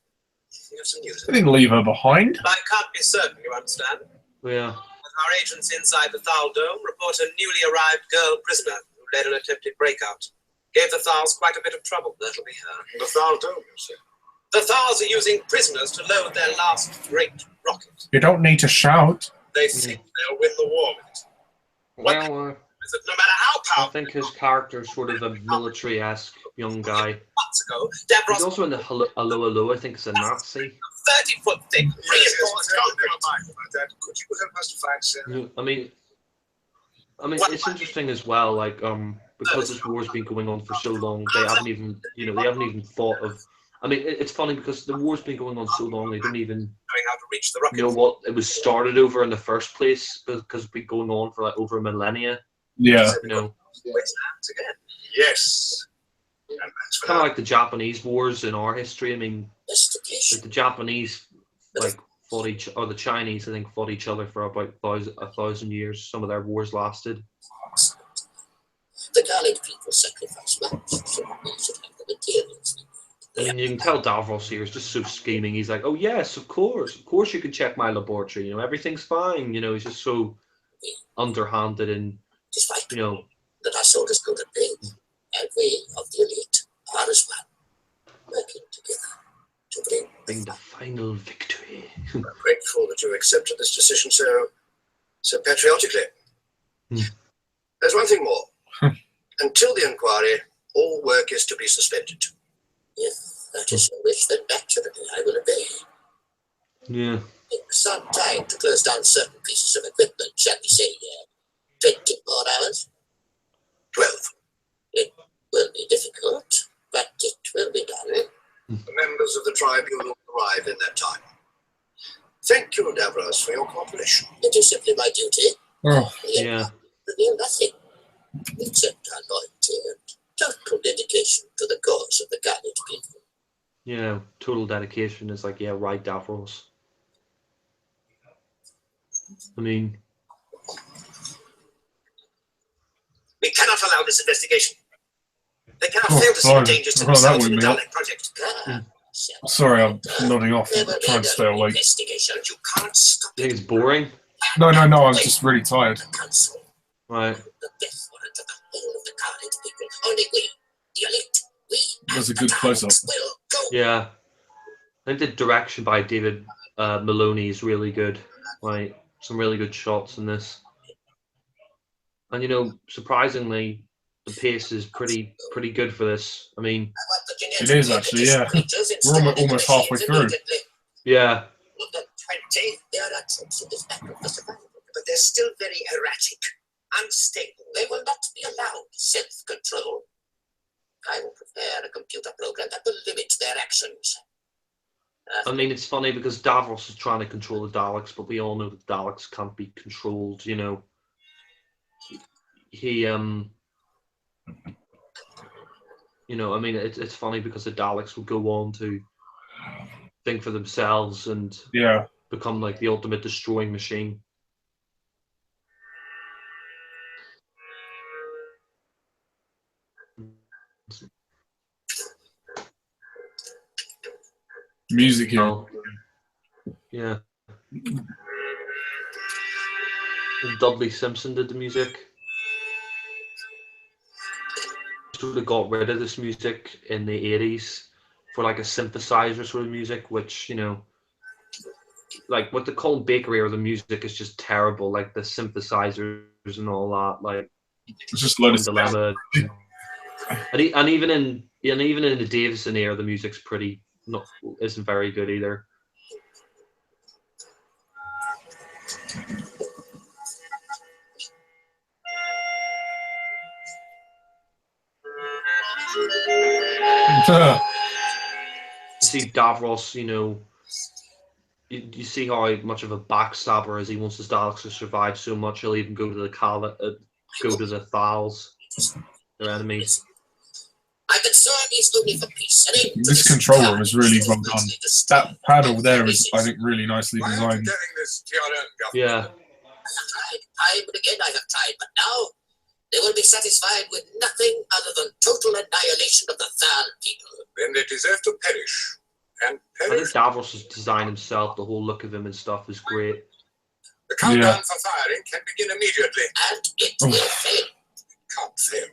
You have some news. I didn't leave her behind. I can't be certain, you understand. Yeah. Our agents inside the Thal Dome report a newly arrived girl prisoner who led an attempted breakout. Gave the Thals quite a bit of trouble. That'll be her. The Thal Dome, you say? The Thals are using prisoners to load their last great rocket. You don't need to shout. They think they'll win the war with it. Well, Is that no matter how I powerful... think his character's sort of a military-esque young guy. Months ago, He's Davros, also in the Hello, I think it's a Nazi. 30-foot thick, reinforced Could you help us to find Sarah? I mean, it's interesting as well. Like, because this war's been going on for so long, they haven't even thought of. I mean, it's funny because the war's been going on so long, they don't even knowing how to reach the rocket. know what it was started over in the first place, because it's been going on for like over a millennia. Yeah. You know, Again. Yes. And that's kind of like the Japanese wars in our history. I mean, like the Japanese fought the Chinese, I think, fought each other for about 1,000 years. Some of their wars lasted. The Dalek people sacrifice much, so we should have the materials. I mean, you can tell Davros here is just so scheming. He's like, oh yes, of course you can check my laboratory. You know, everything's fine. You know, he's just so underhanded and, you know. That our soldiers go to bed, and we of the elite are as one, working together to bring the final victory. I'm grateful that you accepted this decision so patriotically. There's one thing more. Until the inquiry, all work is to be suspended. If that is your wish, then naturally I will obey. Yeah. Take some time to close down certain pieces of equipment, shall we say 20 more hours? 12. It will be difficult, but it will be done. The members of the tribunal will arrive in that time. Thank you, Davros, for your cooperation. It is simply my duty. Oh. Yeah. Reveal nothing except our loyalty and total dedication to the cause of the Gallic people. Yeah, total dedication is like, yeah, right, Davros. I mean, not allow this investigation. They cannot Oh, fail to see sorry. the dangers to Oh, that themselves in the would be Dalek project. Sorry, I'm nodding off. I'm Never trying to stay awake. investigation. You can't stop You think it. it's boring? No, I'm just really tired. The council, Right. the death warrant of the whole of the Carlet people. Only we, the elite, we That's a and good the close-up. Daleks will go. Yeah. I think the direction by David Maloney is really good. Like, some really good shots in this. And, you know, surprisingly, the pace is pretty good for this. I mean, It is actually, yeah. We're almost halfway through. yeah. Of the 20, there are troops in this battle for survival, but they're still very erratic, unstable. They will not be allowed self-control. I will prepare a computer program that will limit their actions. I mean, it's funny because Davros is trying to control the Daleks, but we all know that Daleks can't be controlled, you know. He, you know, I mean, it's funny because the Daleks will go on to think for themselves and Yeah. become like the ultimate destroying machine. Music here. Oh, yeah. Dudley Simpson did the music. Sort of got rid of this music in the 80s for like a synthesizer sort of music, which, you know, like what the Colin Baker era, the music is just terrible, like the synthesizers and all that, like It's just a load of Dilemma. And even in the Davison era, the music's isn't very good either. You see Davros, you know, you see how much of a backstabber is he. Wants his Daleks to survive so much, he'll even go to the Thals, their enemies. My concern is only for peace. This control room is really well done. That panel there is, I think, really nicely Why aren't you designed. getting this TRN, Yeah. I have tried, time and again I have tried, but now they will be satisfied with nothing other than total annihilation of the Thal people. Then they deserve to perish. And I think perish. Davros' design himself, the whole look of him and stuff is great. The countdown for firing can begin immediately. And it will fail. Can't fail.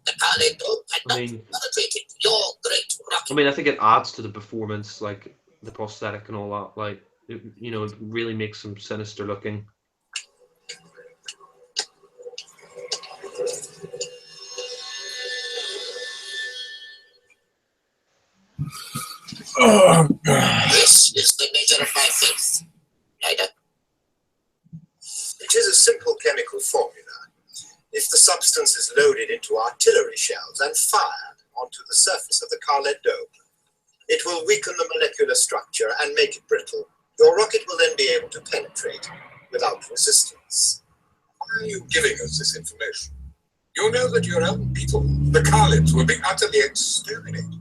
The Carlet Group had I not mean, penetrated your great rocket. I think it adds to the performance, like the prosthetic and all that. Like, you know, it really makes him sinister looking. Oh, This is the measure of my faith. Neither. It is a simple chemical formula. If the substance is loaded into artillery shells and fired onto the surface of the Carlet dome, it will weaken the molecular structure and make it brittle. Your rocket will then be able to penetrate without resistance. Why are you giving us this information? You know that your own people, the Carlets, will be utterly exterminated.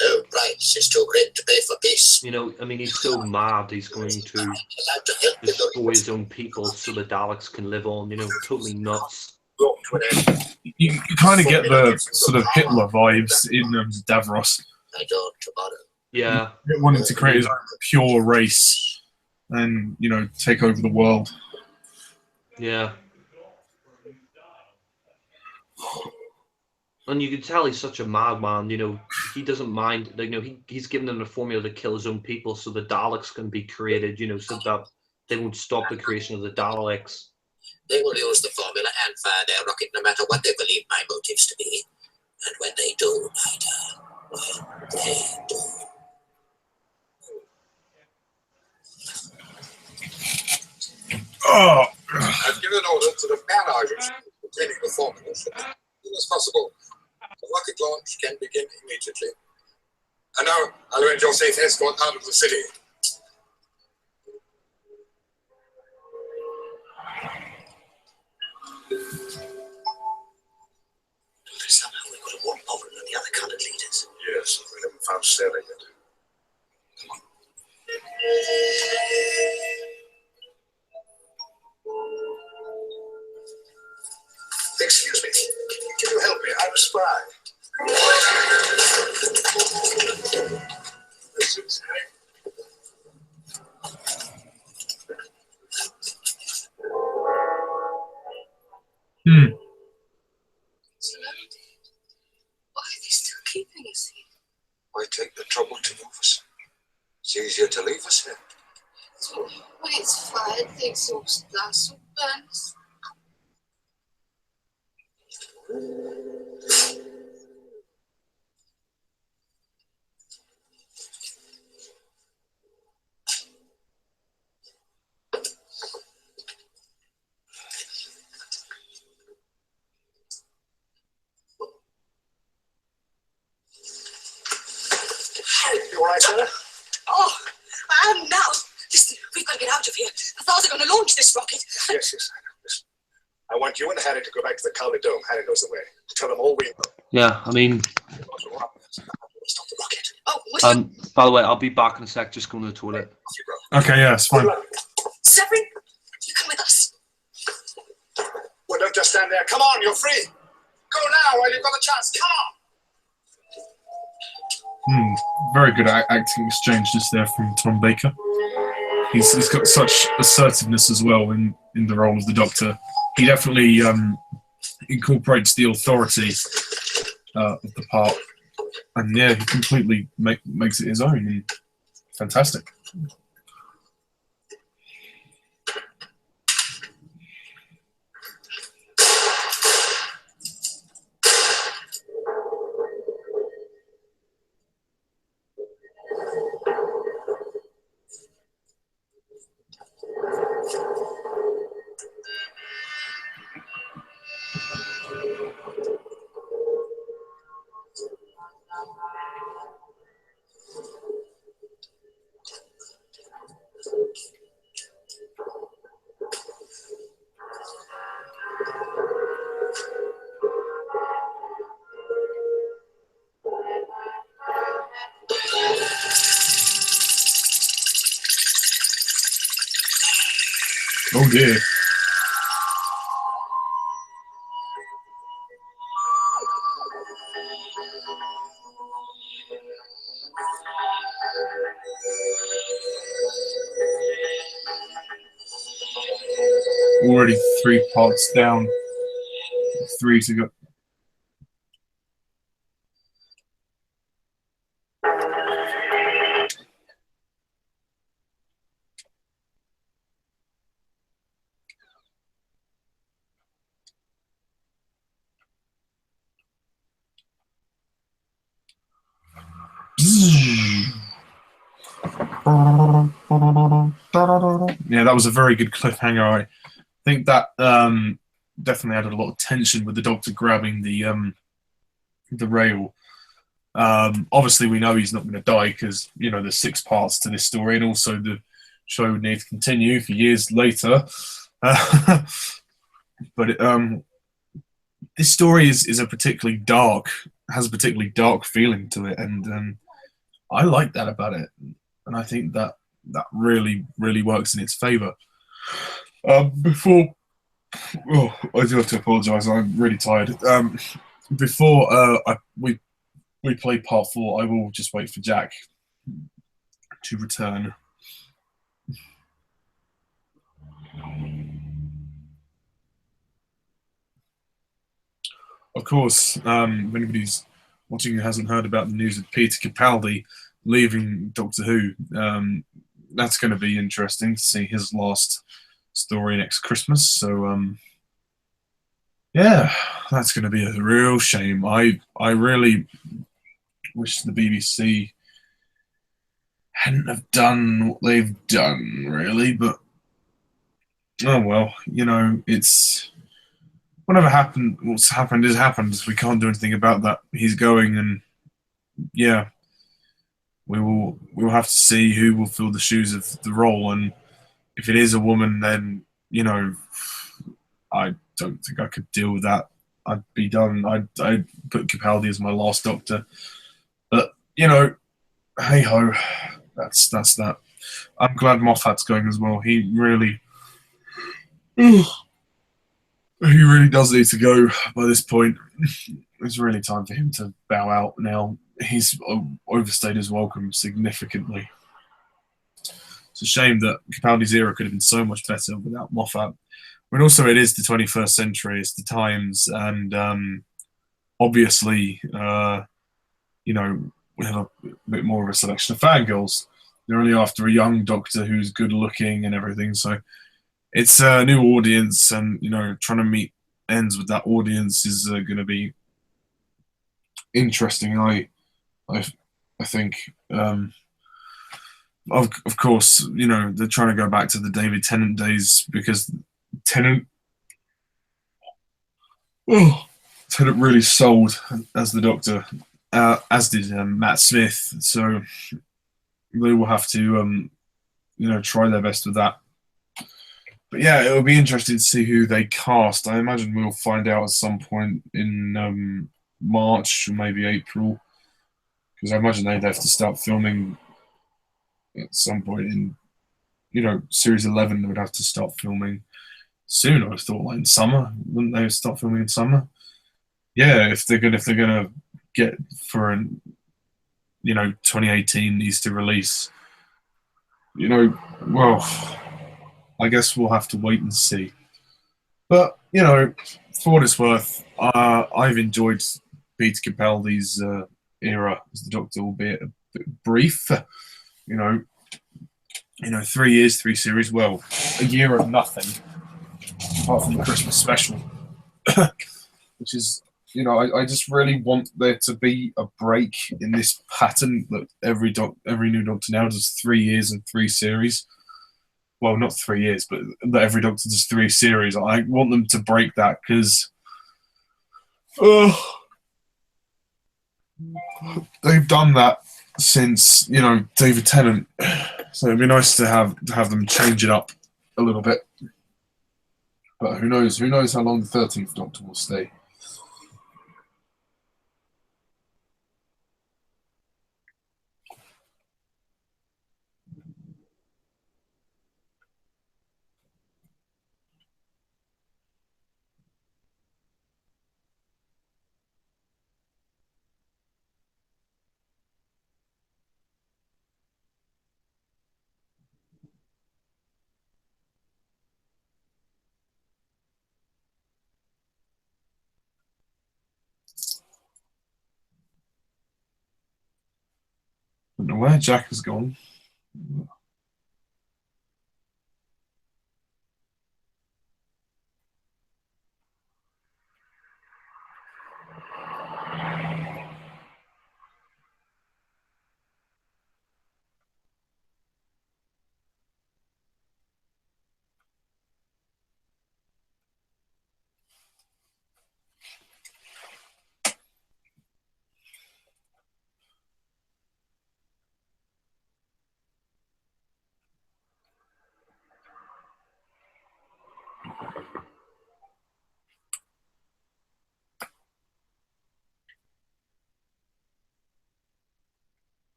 No price is too great to pay for peace. You know, I mean, he's so mad he's going to Allowed to help with destroy the his own people so the Daleks can live on. You know, totally nuts. Brought to an end. you kind of get the sort of Hitler vibes in Davros. I don't tomorrow. Yeah. Wanting to create his own pure race and, you know, take over the world. Yeah. And you can tell he's such a madman, you know, he doesn't mind, like, you know, he's given them a formula to kill his own people so the Daleks can be created, you know, so that they won't stop the creation of the Daleks. They will use the formula and fire their rocket no matter what they believe my motives to be. And when they do, when they do. Oh, I've given orders to the barrages containing the formula should be as soon as possible. The rocket launch can begin immediately. And now I'll arrange your safe escort out of the city. Somehow we got a warm over than the other colored leaders. Yes, we haven't found Sarah yet. Come on. Excuse me, can you spy. This is Sladen, why are they still keeping us here? Why take the trouble to move us? It's easier to leave us here. So when it's fired, the exhaust gas will burn us. You all right, Sarah? Oh, I am now. Listen, we've got to get out of here. I thought they were going to launch this rocket. Yes, yes, I know. Listen, I want you and Harry to go back to the Cowley Dome. Harry knows the way. Tell them all we know. Yeah, I mean, Stop the rocket. Oh, what's by the way, I'll be back in a sec, just going to the toilet. Okay, yeah, it's fine. Severin, you come with us. Well, don't just stand there. Come on, you're free. Go now while you've got the chance. Come on. Very good acting exchange just there from Tom Baker. He's got such assertiveness as well in the role of the Doctor. He definitely incorporates the authority of the part, and yeah, he completely makes it his own. And fantastic. Oh dear. Already 3 parts down. 3 to go. Yeah, that was a very good cliffhanger. I think that definitely added a lot of tension with the Doctor grabbing the rail. Obviously, we know he's not going to die because there's 6 parts to this story, and also the show would need to continue for years later. But this story has a particularly dark feeling to it, and I like that about it, and I think that really works in its favour. I do have to apologise. I'm really tired. Before we play part 4, I will just wait for Jack to return. Of course, if anybody's watching who hasn't heard about the news of Peter Capaldi leaving Doctor Who, that's going to be interesting to see his last story next Christmas. So, yeah, that's going to be a real shame. I really wish the BBC hadn't have done what they've done, really. But, oh well, it's... Whatever happened, what's happened is happened. We can't do anything about that. He's going, and yeah, we will have to see who will fill the shoes of the role. And if it is a woman, then I don't think I could deal with that. I'd be done. I'd put Capaldi as my last Doctor. But hey ho, that's that. I'm glad Moffat's going as well. He really. He really does need to go by this point. It's really time for him to bow out now. He's overstayed his welcome significantly. It's a shame that Capaldi's era could have been so much better without Moffat. But also, it is the 21st century, it's the times, and obviously, we have a bit more of a selection of fangirls. They're only after a young Doctor who's good looking and everything, so it's a new audience, and trying to meet ends with that audience is going to be interesting. I think. Of course, they're trying to go back to the David Tennant days because Tennant really sold as the Doctor, as did Matt Smith. So they will have to, try their best with that. But yeah, it'll be interesting to see who they cast. I imagine we'll find out at some point in March or maybe April, because I imagine they'd have to start filming at some point in, series 11 would have to start filming soon. I thought like in summer, wouldn't they start filming in summer? Yeah, if they're gonna get for an 2018 Easter release, well, I guess we'll have to wait and see. But for what it's worth, I've enjoyed Peter Capaldi's era as the Doctor, albeit a bit brief. 3 years, 3 series. Well, a year of nothing, apart from the Christmas special, which is, I just really want there to be a break in this pattern that every new Doctor now does 3 years and 3 series. Well, not 3 years, but that every Doctor does 3 series. I want them to break that because they've done that since David Tennant. So it'd be nice to have them change it up a little bit. But who knows? Who knows how long the 13th Doctor will stay? I don't know where Jack has gone.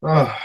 Ah.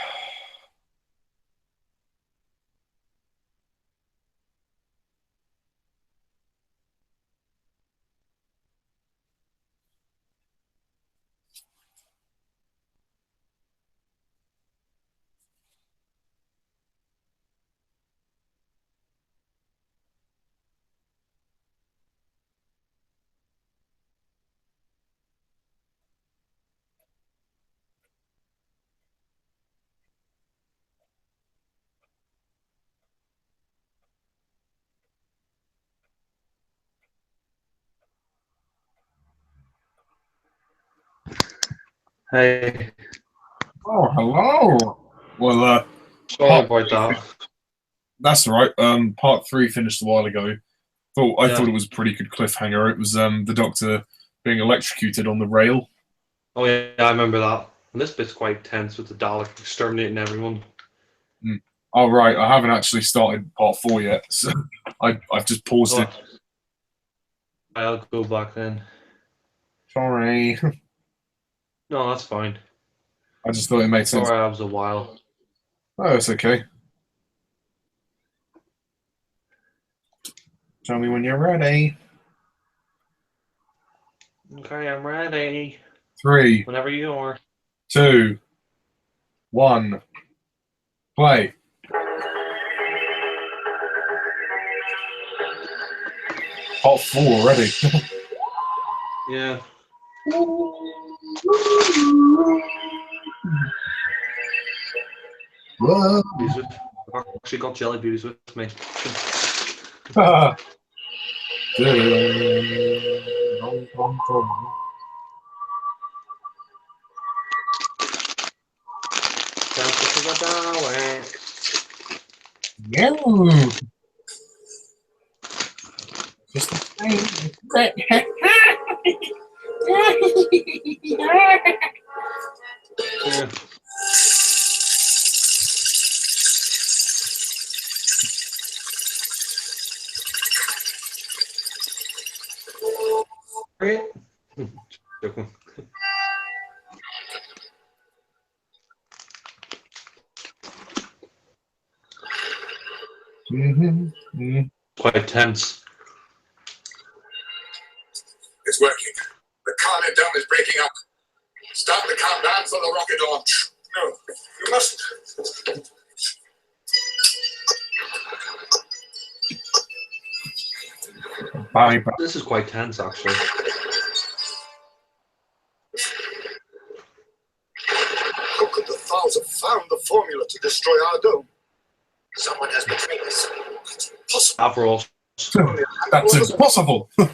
Hey, Oh, hello. Well, sorry about that. that's all right. Part 3 finished a while ago. I Yeah. thought it was a pretty good cliffhanger. It was the Doctor being electrocuted on the rail. Oh yeah, I remember that. And this bit's quite tense with the Dalek exterminating everyone. Oh right, I haven't actually started part 4 yet, so I've just paused Oh, it. I'll go back then. Sorry, No, that's fine. I just thought it made sense. Sorry, I was a while. Oh, it's okay. Tell me when you're ready. Okay, I'm ready. 3, Whenever you are. 2, 1, play. Part 4 already. Yeah. Whoa. I've actually got jelly bees with me. Down to the Dalek. Yeah. Just the same. Yeah. Right? Joking. Quite tense. It's working. The Carnet Dome is breaking up. Start the countdown for the rocket launch. No, you mustn't. Bye bye. This is quite tense, actually. How could the Thals have found the formula to destroy our dome? Someone has betrayed us. It's impossible. After all, That's impossible. No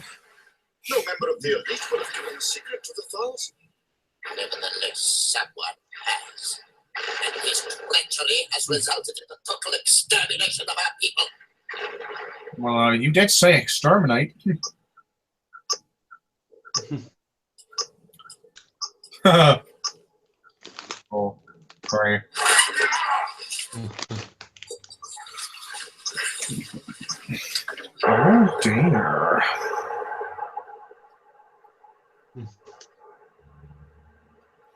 member of the elite would have given the secret to the Thals. Nevertheless, someone has. And this treachery has resulted in the total extermination of our people. Well, you did say exterminate. Oh, pray. Oh dear.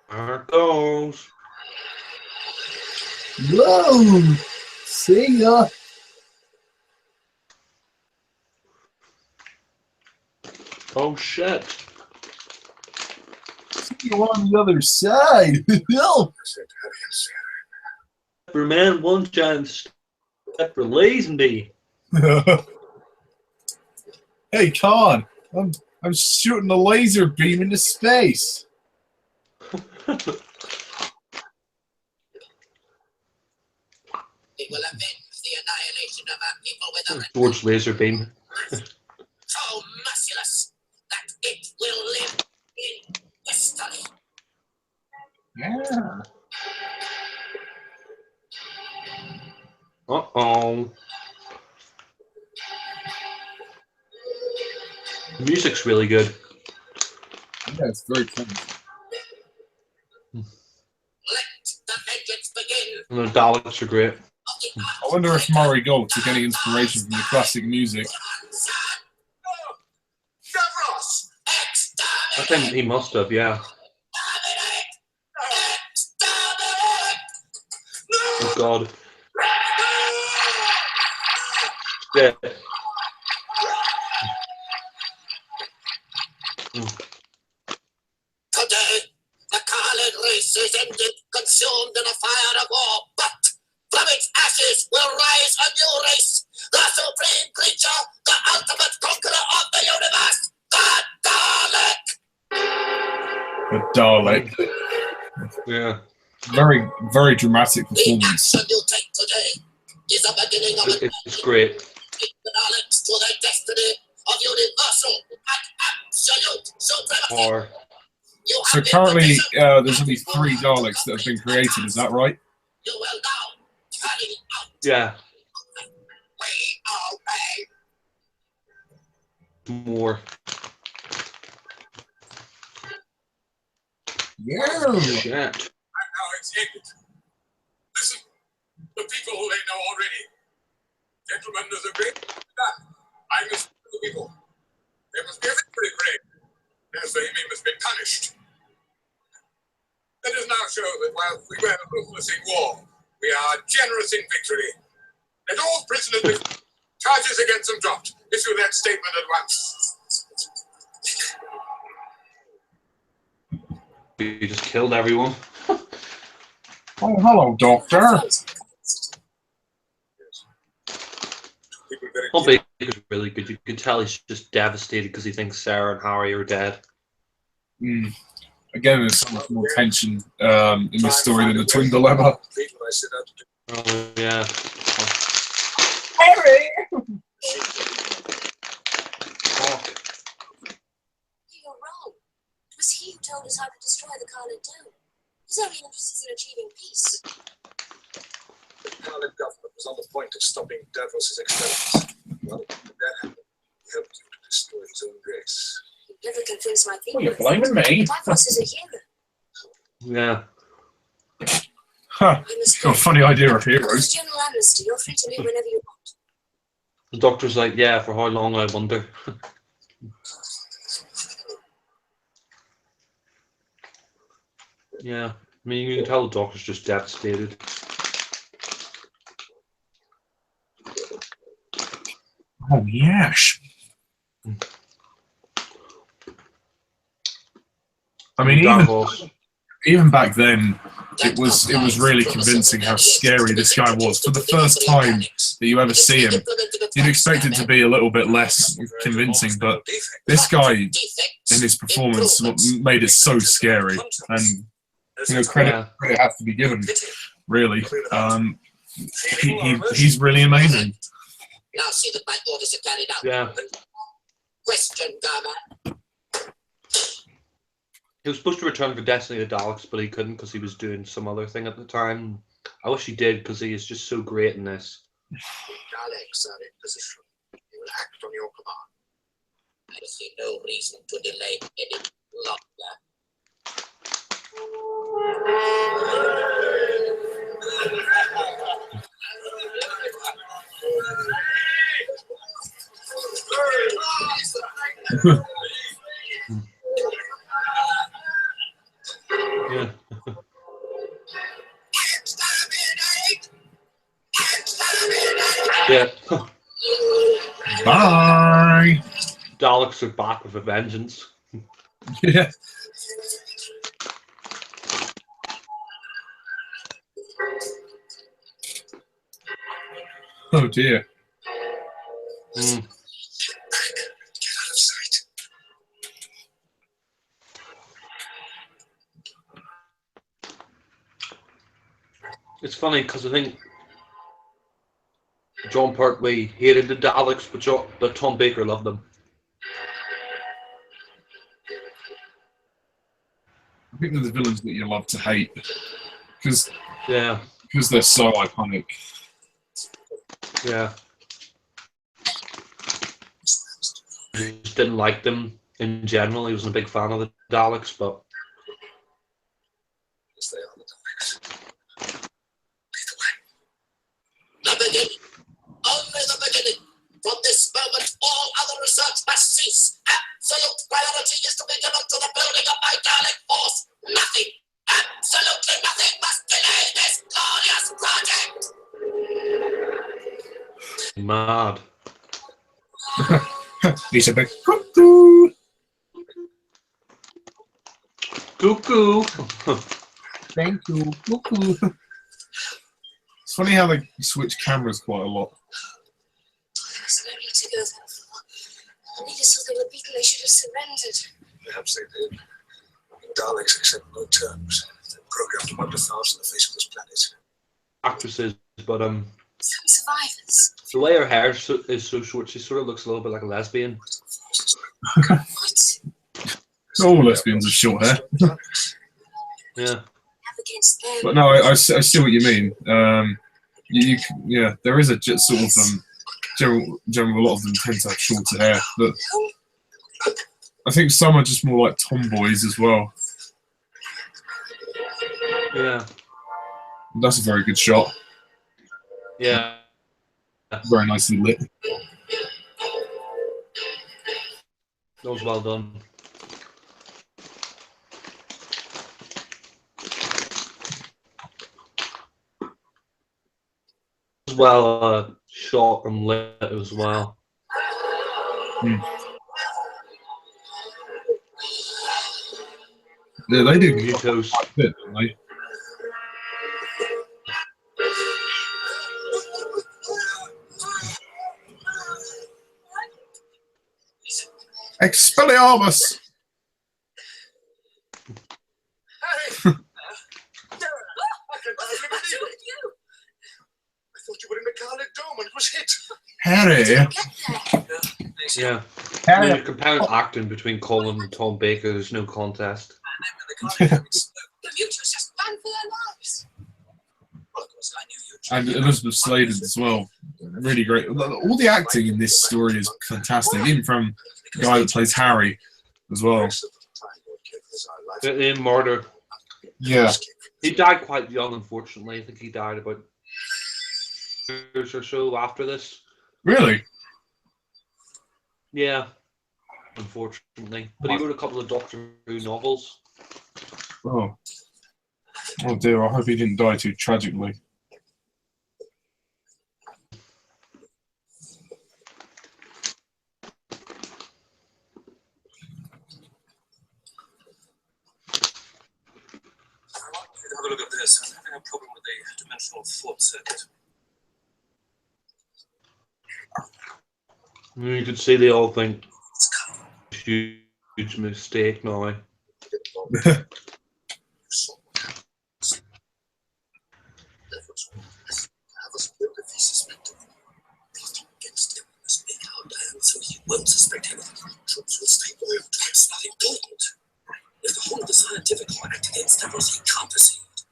there it goes. Whoa! See ya. Oh shit. See you on the other side. Help! For man, one giant step for Lazenby. Hey, Khan. I'm shooting a laser beam into space. It will avenge the annihilation of our people with a George Laserbeam. so merciless that it will live in history. Yeah. Uh-oh. The music's really good. Yeah, it's very cool. Let the vengeance begin. And the Daleks are great. I wonder if Murray Gold took any inspiration from the classic music. Davros! I think he must have, yeah. Oh god. Yeah. Today, the Khalid race is ended, consumed in a fire of war, but from its ashes will rise a new race, the supreme creature, the ultimate conqueror of the universe, the Dalek! The Dalek. Yeah. Very, very dramatic The performance. action you take today is the beginning of a It's great. take the Daleks to their destiny of universal and absolute supremacy. Or So currently, there's only 3 Daleks that have been created. Is that right? Yeah. More. Yeah. Yeah. Now it's ended. Listen, the people they know already. Gentlemen, there's a great I must the people. There must be a victory parade. As the enemy must be punished. Let us now show that while we were ruthless in war, we are generous in victory. Let all prisoners be charges against them dropped. Issue that statement at once. You just killed everyone. Oh, hello, Doctor. Tom Baker's really good. You can tell he's just devastated because he thinks Sarah and Harry are dead. Again, there's so much more tension in this story than the Twin Dilemma. Oh, yeah. Harry! You're wrong. It was he who told us how to destroy the Carlet Dome. He's only interested in achieving peace. The Carlet government was on the point of stopping Davos's experiments. Well, when that happened, he helped him to destroy his own race. You never convinced my people. Oh, you're blaming me? Davos is a hero. Yeah. Huh. Got a funny idea of There's heroes. general amnesty. You're free to leave whenever you want. The Doctor's like, yeah, for how long, I wonder. Yeah. I mean, you can tell the Doctor's just devastated. Oh, yes. I mean, even back then, it was really convincing how scary this guy was. For the first time that you ever see him, you'd expect it to be a little bit less convincing, but this guy, in his performance, made it so scary. And you know, credit has to be given. Really, he's really amazing. Now see that my orders are carried out. Yeah. Question, Garman. He was supposed to return for Destiny of the Daleks, but he couldn't because he was doing some other thing at the time. I wish he did because he is just so great in this. Daleks are in position. They will act on your command. I see no reason to delay any longer. Yeah. Yeah. Bye. Daleks are back with a vengeance. Yeah. Oh dear. Mm. Get out of sight. It's funny because I think John Pertwee hated the Daleks, but Tom Baker loved them. I think they're the villains that you love to hate because Yeah. they're so iconic. Yeah. He just didn't like them in general. He wasn't a big fan of the Daleks, but Yes, they are the Daleks. Lead the way. The beginning. Only the beginning. From this moment, all other research must cease. Absolute priority is to be given to the building of my Dalek force. Nothing, absolutely nothing must delay this glorious project. mad. He's a big cuckoo. Cuckoo. Thank you, cuckoo. It's funny how they switch cameras quite a lot. There's no need to go that far. The leaders thought they were beaten. They should have surrendered. Perhaps they did. The Daleks accept no terms. They're programmed to want to thoughts on the face of this planet. Actresses, but Some survivors. the way her hair is so short, she sort of looks a little bit like a lesbian. What? All lesbians have short hair. Yeah. Have against them. But no, I see what you mean. Yeah, there is a sort of general. A lot of them tend to have shorter hair, but I think some are just more like tomboys as well. Yeah. That's a very good shot. Yeah. Very nicely lit. That was well done. Well shot and lit as well. Yeah, they do Mutos. quite a bit, don't they? Expelliarmus! Harry! I can hardly believe it. I thought you were in the Carlet Dome and it was hit. Harry! Yeah. Harry! When you're comparing acting between Colin and Tom Baker, there's no contest. The mutants just ran for their lives. Well, of course, I knew you. And Elizabeth Sladen as well. Really great. All the acting in this story is fantastic, even from the guy that plays Harry as well. In Murder. Yeah. He died quite young, unfortunately. I think he died about years or so after this. Really? Yeah. Unfortunately. But he wrote a couple of Doctor Who novels. Oh. Oh dear, I hope he didn't die too tragically. Have a look at this. I'm having a problem with the dimensional thought circuit. You can see they all think it's a huge mistake now. So he won't suspect him. Troops will stay loyal to him. It's not important. If the whole of the scientific core act against Davros, he can't perceive it.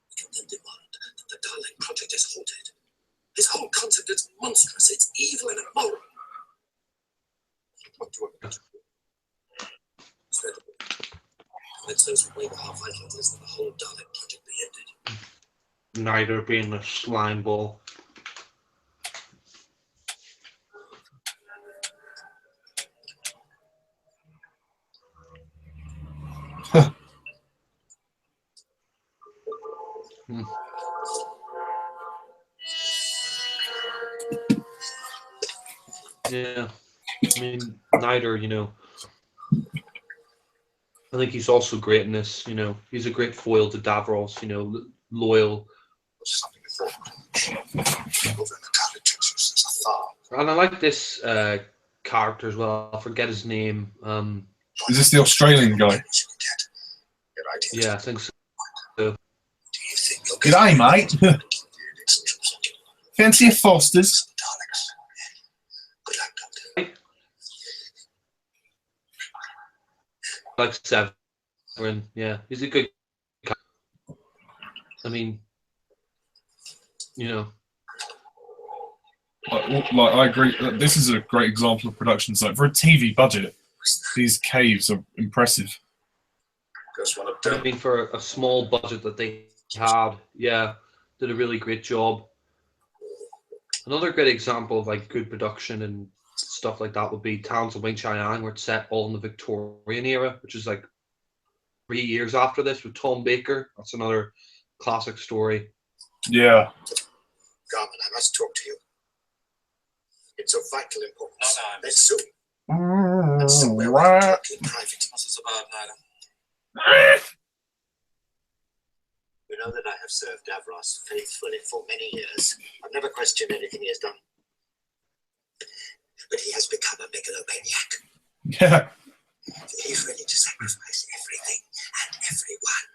We can then demand that the Dalek project is halted. His whole concept is monstrous. It's evil and immoral. What do you want me to do? Spread the word. Convince those who wave our vital is that the whole Dalek project be ended. Neither being a slime ball. Yeah, I mean, neither, you know. I think he's also great in this, you know. He's a great foil to Davros, you know, loyal. And I like this character as well. I forget his name. Is this the Australian guy? Yeah, I think so. G'day, mate. Fancy a Foster's? Like Severin, yeah, he's a good. I mean, you know, like I agree. This is a great example of production site for a TV budget. These caves are impressive. I mean, for a small budget that they had, yeah, did a really great job. Another great example of like good production and stuff like that would be Towns of Wing Chai-Ang, where it's set all in the Victorian era, which is like 3 years after this with Tom Baker. That's another classic story. Yeah. Garmin, I must talk to you. It's of vital importance. Very soon. And somewhere we'll talk in private. What's this about, Nyla? You know that I have served Davros faithfully for many years. I've never questioned anything he has done. But he has become a megalomaniac. Yeah. He's ready to sacrifice everything and everyone,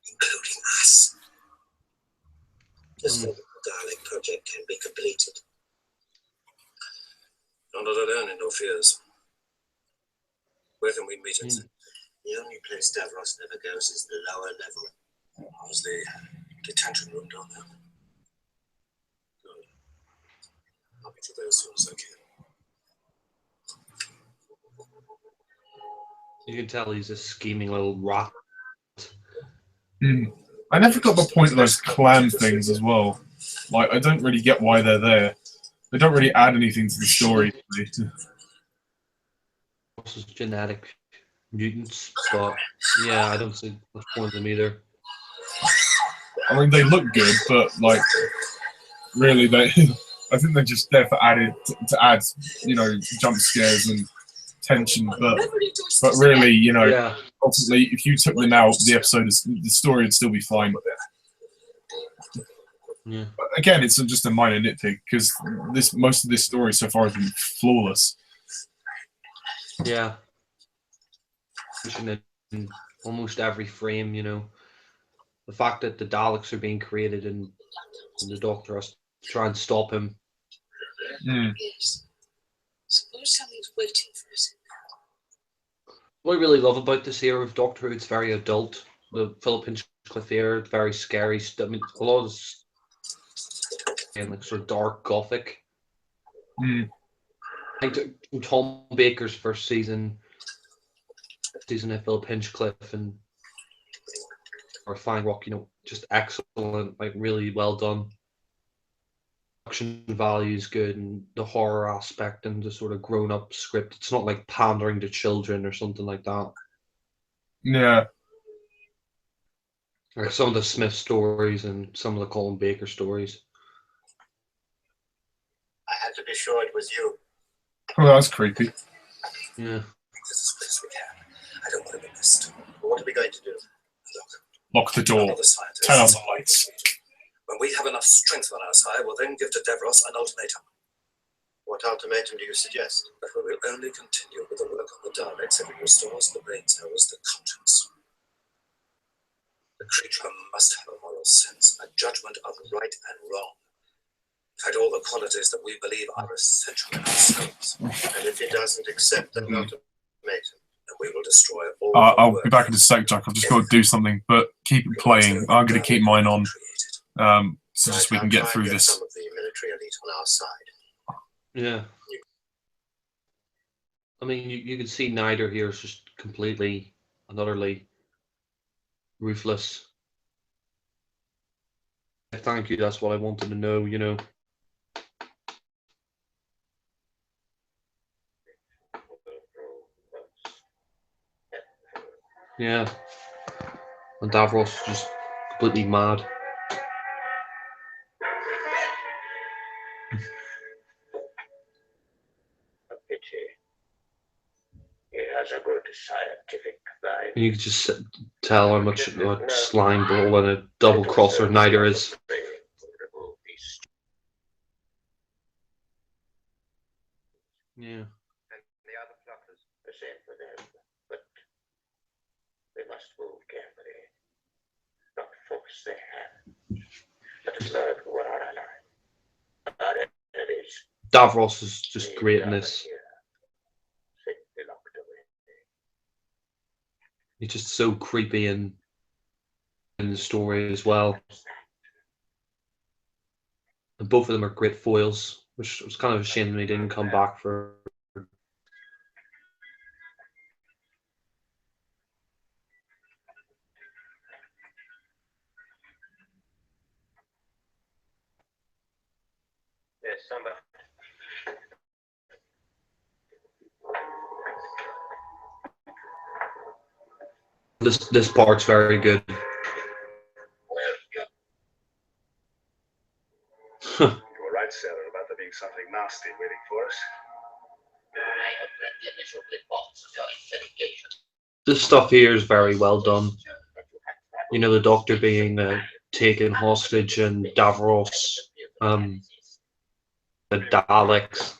including us, just so that the Dalek project can be completed. Not alone in no fears. Where can we meet him? The only place Davros never goes is the lower level. How's the detention room down there? Good. I'll be to there as soon as I can. You can tell he's a scheming little rat. I never got the point of those clan things as well. Like, I don't really get why they're there. They don't really add anything to the story. Versus genetic mutants, but yeah, I don't see much point in them either. I mean, they look good, but like, really, they. I think they're just there for to add, you know, jump scares and tension. But really, you know, Yeah. ultimately, if you took them out, the story would still be fine. Yeah. But again, it's just a minor nitpick because most of this story so far has been flawless. Yeah. In almost every frame, you know, the fact that the Daleks are being created and the Doctor has to try and stop him. Yes. Suppose something's waiting for us in there. What I really love about this era of Doctor Who, it's very adult. The Philip Hinchcliffe era, very scary. I mean, a lot of and like sort of dark gothic. I think Tom Baker's first season of Philip Hinchcliffe and Flying Rock, you know, just excellent, like really well done. Production value is good, and the horror aspect and the sort of grown-up script. It's not like pandering to children or something like that. Yeah. Like some of the Smith stories and some of the Colin Baker stories. I had to be sure it was you. Oh, that's creepy. Yeah. This is the best we can. I don't want to be missed. What are we going to do? Lock the door. Turn on the lights. When we have enough strength on our side, we'll then give to Davros an ultimatum. What ultimatum do you suggest? That we will only continue with the work on the Daleks if it restores the brain cells to conscience. The creature must have a moral sense, a judgment of right and wrong. It had all the qualities that we believe are essential in ourselves. And if he doesn't accept that ultimatum, then we will destroy all I'll be back in a sec, Jack. I've just got to do something, but keep it playing. I'm going to keep mine on, so just we can get through this. Some of the military elite on our side. Yeah. I mean, you can see Nider here is just completely and utterly ruthless. Thank you, that's what I wanted to know, you know. Yeah. And Davros is just completely mad. A pity. He has a good scientific mind. And you can just tell how much slime ball and a double crosser Nider is. Yeah. And the other plotters, the same for them. But they must move carefully, not force their hand. Let us learn who are our allies. Our enemies. Davros is just great in this. Safely locked away. He's just so creepy in the story as well. And both of them are great foils, which was kind of a shame that he didn't come back for. There's somebody. This part's very good. You were right, Sarah, about there being something nasty waiting for us. I have read the initial reports of your investigation. This stuff here is very well done. You know, the Doctor being taken hostage and Davros, the Daleks.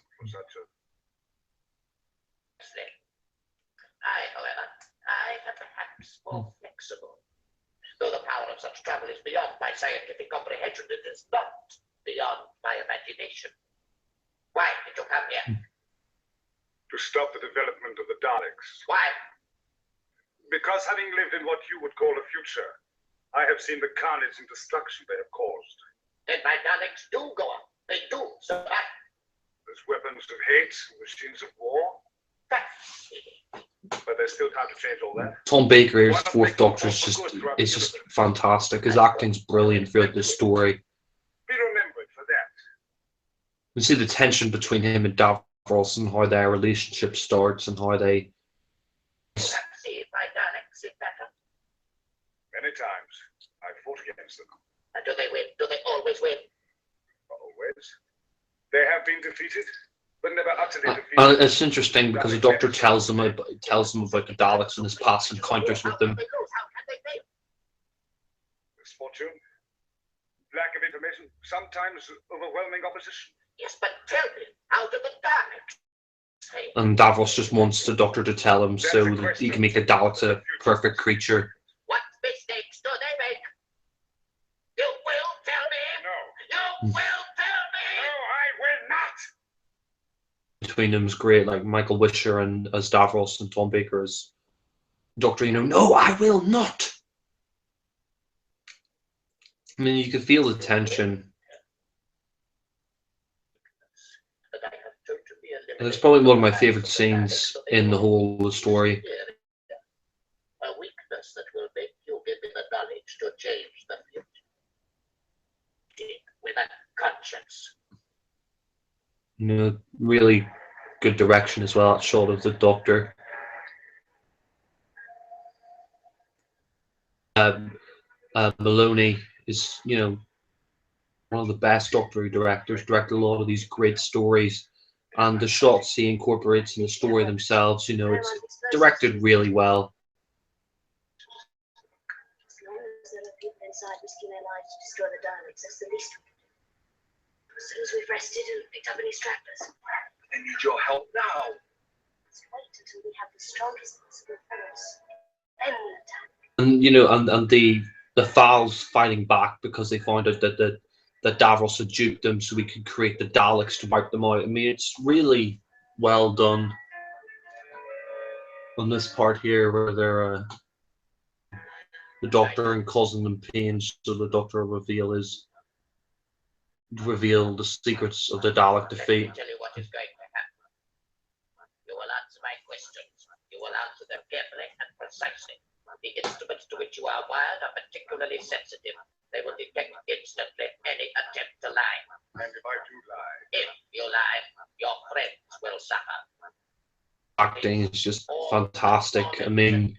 I, however, am perhaps more flexible. Though the power of such travel is beyond my scientific comprehension, it is not beyond my imagination. Why did you come here? to stop the development of the Daleks. Why? Because having lived in what you would call a future, I have seen the carnage and destruction they have caused. Then my Daleks do go on. They do survive. There's weapons of hate, machines of war, but there's still time to change all that. Tom Baker, his fourth Doctor, is just fantastic. His acting's brilliant throughout this story. Be remembered for that. We see the tension between him and Davros and how their relationship starts and how they. See if my Daleks is better. Many times I've fought against them. And do they win? Do they always win? Always. They have been defeated, but never utterly defeated. And it's interesting because the Doctor tells them about the Daleks and his past encounters with them. How can they fail? Misfortune, lack of information, sometimes overwhelming opposition. Yes, but tell me, how do the Daleks fail? And Davros just wants the Doctor to tell him so that he can make the Daleks a perfect creature. What mistakes do they make? You will tell me? No. You will tell me? No, I will not! Between them is great, like Michael Wisher and as Davros and Tom Baker as Doctor, no, I will not. I mean, you can feel the tension. But I have turned to be a And it's probably one of my favourite scenes in the whole story. A weakness that will make you give me the knowledge to change the future. With a conscience. Really good direction as well. That shot of the Doctor. Maloney is, one of the best Doctor Who directors. Directed a lot of these great stories, and the shots he incorporates in the story themselves, it's directed really well. As long as there are people inside risking their lives to destroy the Daleks, that's the least we can do. As soon as we've rested and picked up any stragglers, I need your help now. let's wait until we have the strongest possible force. Then we'll attack. And the Thals fighting back because they found out that Davros had duped them, so we could create the Daleks to wipe them out. I mean, it's really well done. On this part here, where they're the Doctor and causing them pain, so the Doctor will reveal the secrets of the Dalek defeat. Let me tell you what is going to happen. You will answer my questions. You will answer them carefully and precisely. The instruments to which you are wired are particularly sensitive. They will detect instantly any attempt to lie. And if I do lie, If you lie, your friends will suffer. Acting is just fantastic. I mean,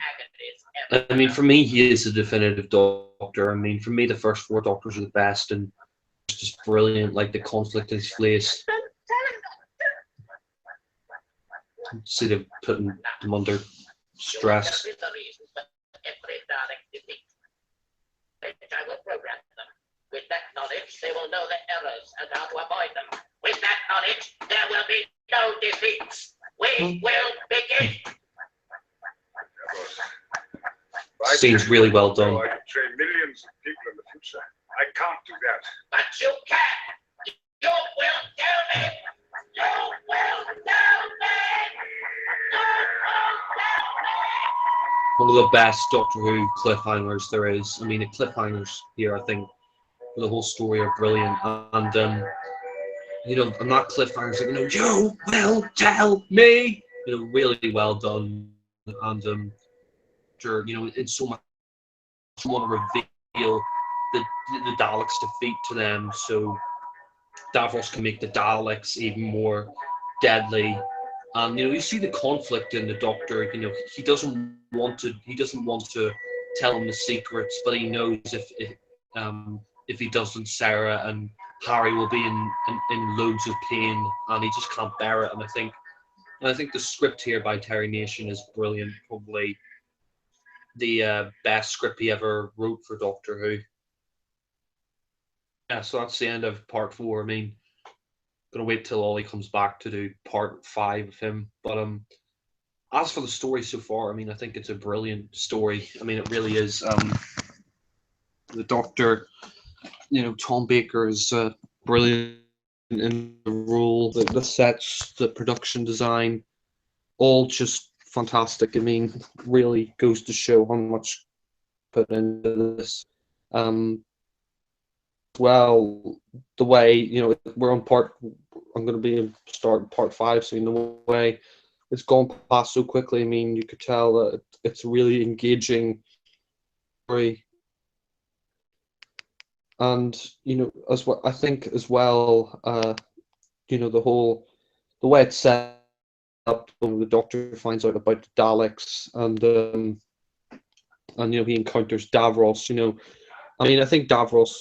Agonies for me, he is the definitive Doctor. I mean, for me, the first four Doctors are the best, and it's just brilliant. Like the conflict in his face. See them putting them under stress. There is a reason for every Dalek defeat. And I will program them. With that knowledge, they will know the errors and how to avoid them. With that knowledge, there will be no defeats. We will begin. Scene's really well done. I could train millions of people in the future. I can't do that. But you can. You will tell me. You will tell me. You will tell me. One of the best Doctor Who cliffhangers there is. I mean, the cliffhangers here, I think, for the whole story are brilliant. And and that cliffhanger's like, you will tell me. Really well done. And sure, it's so much want to reveal the Daleks' defeat to them, so Davros can make the Daleks even more deadly. And you see the conflict in the Doctor. He doesn't want to tell him the secrets, but he knows if he doesn't, Sarah and Harry will be in loads of pain, and he just can't bear it. And I think the script here by Terry Nation is brilliant. Probably the best script he ever wrote for Doctor Who. Yeah, so that's the end of part 4. I mean, gonna wait till Ollie comes back to do part 5 of him. But as for the story so far, I mean, I think it's a brilliant story. I mean, it really is. The Doctor, Tom Baker is brilliant in the role, the sets, the production design. all just fantastic. I mean, really goes to show how much put into this. Well, the way, you know, we're on part, I'm going to be starting part 5, so the way it's gone past so quickly. I mean, you could tell that it's really engaging story. And, you know, as well, I think as well, you know, the way it's set up, when the Doctor finds out about the Daleks, and you know, he encounters Davros. You know, I mean, I think Davros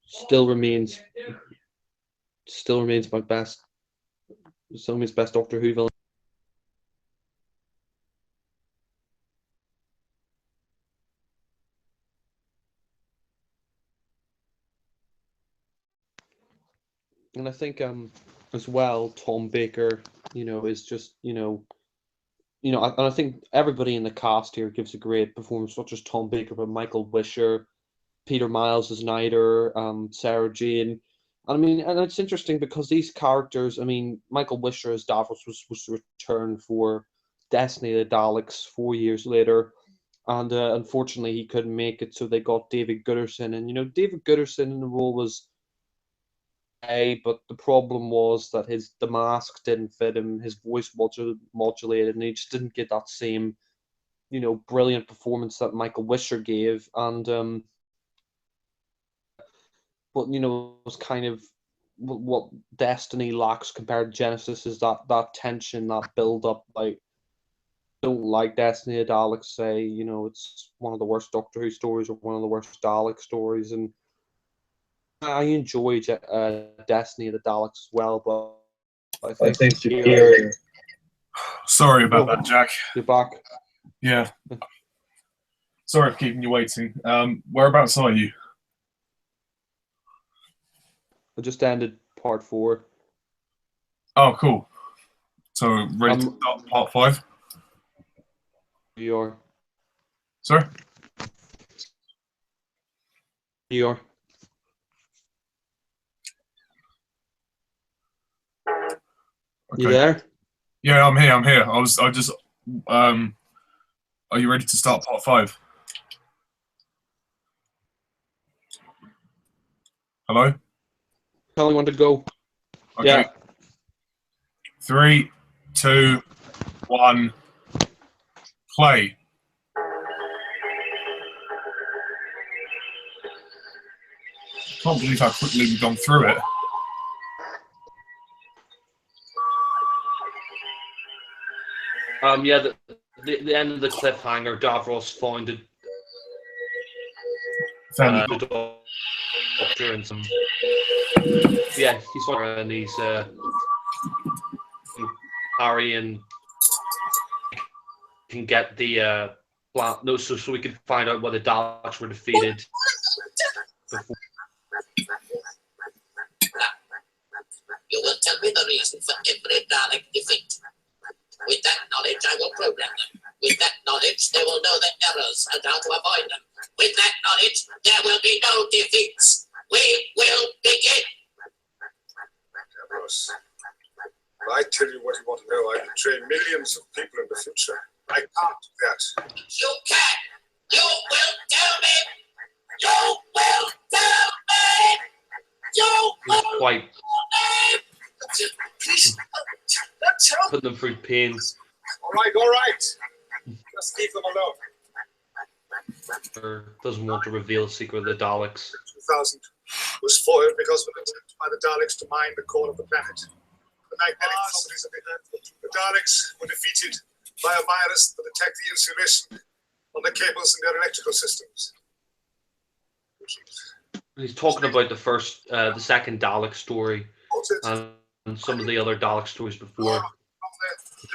still remains my best, still remains best Doctor Who villain. And I think as well, Tom Baker, you know, is just, and I think everybody in the cast here gives a great performance, not just Tom Baker, but Michael Wisher, Peter Miles as Nider, Sarah Jane. I mean, and it's interesting because these characters, I mean, Michael Wisher as Davros was supposed to return for Destiny of the Daleks 4 years later, and unfortunately he couldn't make it, so they got David Gooderson. And, you know, David Gooderson in the role was but the problem was that the mask didn't fit him, his voice modulated, and he just didn't get that same, you know, brilliant performance that Michael Wisher gave. And but, you know, it was kind of what Destiny lacks compared to Genesis, is that tension, that build up. Like, don't like Destiny of Daleks, say, you know, it's one of the worst Doctor Who stories or one of the worst Dalek stories. And I enjoy Destiny of the Daleks as well, but I think here, Sorry about that, Jack. you're back. Yeah. Sorry for keeping you waiting. Whereabouts are you? I just ended part 4. Oh, cool. So, ready to start part 5? You are. Sorry? You are. Okay. You there? Yeah, I'm here. Are you ready to start part 5? Hello? Tell me when to go. Okay. Yeah. 3, 2, 1, play. Can't believe how quickly we've gone through it. Yeah, the end of the cliffhanger, Davros founded the Doctor and some. Yeah, he's and he's Harry and can get the plant. No, so we can find out why the Daleks were defeated before. You will tell me the reason for every Dalek defeat. With that knowledge, I will program them. With that knowledge, they will know their errors and how to avoid them. With that knowledge, there will be no defeats. We will begin. Davros, if I tell you what you want to know, I betray millions of people in the future. I can't do that. You can. You will tell me. You will tell me. You will He's quite tell me. Please, don't tell me. putting them through pain. All right. Just leave them alone. Or doesn't want to reveal the secret of the Daleks. 2000 was foiled because of an attempt by the Daleks to mine the core of the planet. The magnetic properties of the Earth. The Daleks were defeated by a virus that attacked the insulation on the cables in their electrical systems. He's talking about the second Dalek story and some of the other Dalek stories before.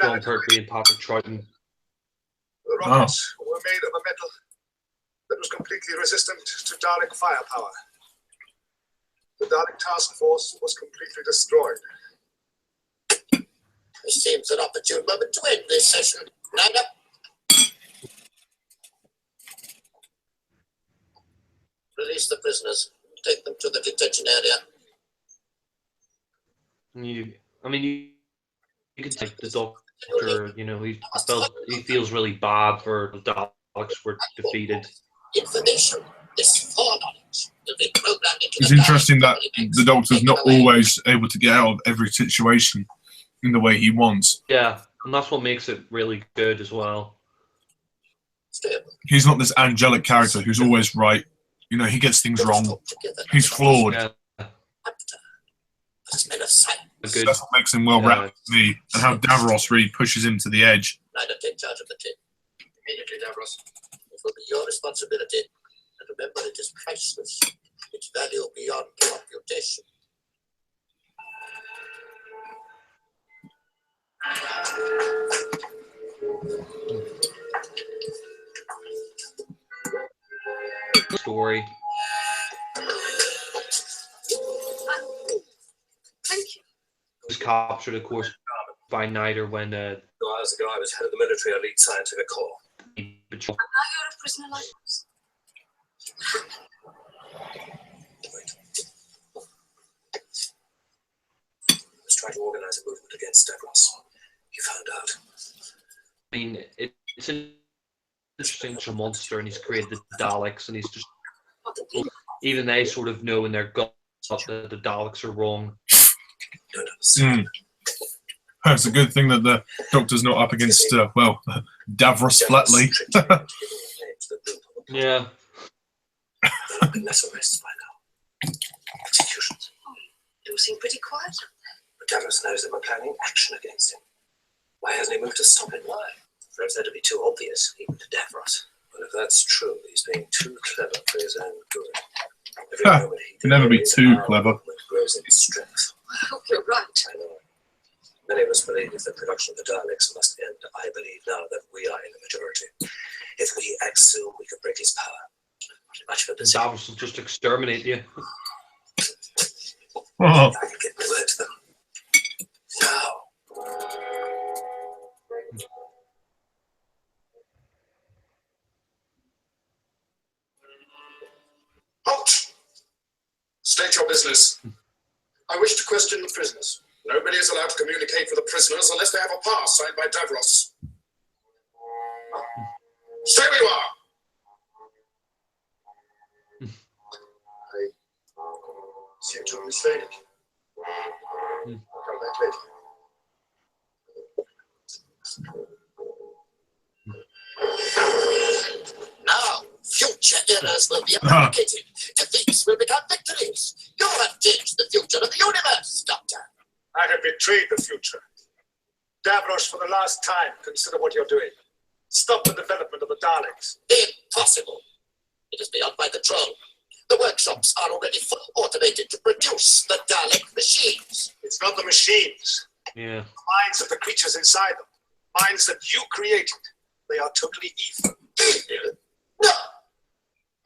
John Pertwee and Patrick Troughton. The rockets were made of a metal that was completely resistant to Dalek firepower. The Dalek task force was completely destroyed. It seems an opportune moment to end this session. Line up. Release the prisoners. Take them to the detention area. You can take the Doctor Doctor, you know, he feels really bad for the Daleks were defeated. Information, this foreknowledge, will be programmed into It's the interesting that Daleks' the Doctor's not away. always able to get out of every situation in the way he wants. Yeah, and that's what makes it really good as well. Still, He's not this angelic character who's always right. You know, he gets things wrong. He's flawed. Yeah, as men of science, a good. That's what makes him well rounded to me, and how Davros really pushes him to the edge. neither take charge of the tin. Immediately, Davros. It will be your responsibility. And remember, it is priceless. Its value beyond computation. Story. Thank you. Was captured, of course, by Nider when I was the guy who was head of the military elite scientific corps. he betrayed. And now you're a prisoner like us. I was trying to organize a movement against Davros. You found out. I mean, it's an interesting monster, and he's created the Daleks, and he's just even they sort of know in their gut that the Daleks are wrong. Don't understand. It's a good thing that the Doctor's not up against, Davros flatly. Yeah, There have been less arrests by now. Executions. You all seem pretty quiet. But Davros knows that we're planning action against him. Why hasn't he moved to stop it? Why? Perhaps that'd be too obvious, even to Davros. Well, if that's true, he's being too clever for his own good. Every moment he Can never be delays, too our clever. movement grows in strength. I hope you're right. I know. Many of us believe if the production of the Daleks must end, I believe now that we are in the majority. If we act soon, we could break his power. Not much of a the position. Daleks will just exterminate you. Oh, I can get my word to them. Now. Halt! State your business. I wish to question the prisoners. Nobody is allowed to communicate with the prisoners unless they have a pass signed by Davros. Stay where you are! I seem to have mislaid it. I'll come back later. Now, future eras will be eradicated. Defeats will become victories. You have changed the future of the universe, Doctor. I have betrayed the future. Davros, for the last time, consider what you're doing. Stop the development of the Daleks. Impossible. It is beyond my control. The workshops are already fully automated to produce the Dalek machines. It's not the machines. Yeah. The minds of the creatures inside them. Minds that you created. They are totally evil. Evil? No.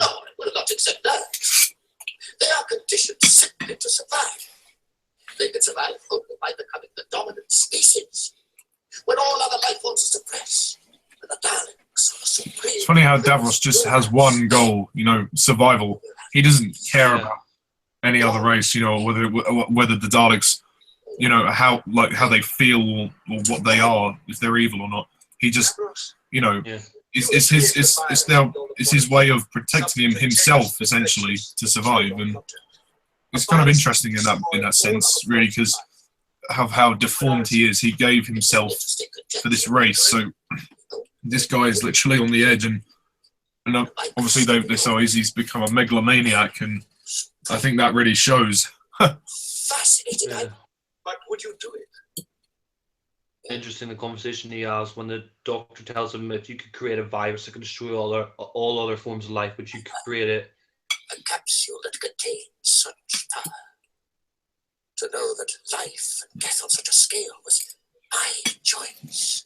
No, I will not accept that. They are conditioned simply to survive. They can survive only by becoming the dominant species. When all other life forms are suppressed, and the Daleks are supreme. it's funny how Davros just has one goal, survival. He doesn't care about any other race, whether the Daleks, how they feel or what they are, if they're evil or not. He just, Yeah. it's his way of protecting himself essentially to survive, and it's kind of interesting in that sense, really, because of how deformed he is. He gave himself for this race, so this guy is literally on the edge, and obviously they say he's become a megalomaniac, and I think that really shows. Fascinating. Yeah. But would you do it? Interesting the conversation he has when the Doctor tells him if you could create a virus that could destroy all other forms of life, but you could create it. A capsule that contains such power. To know that life and death on such a scale was my choice.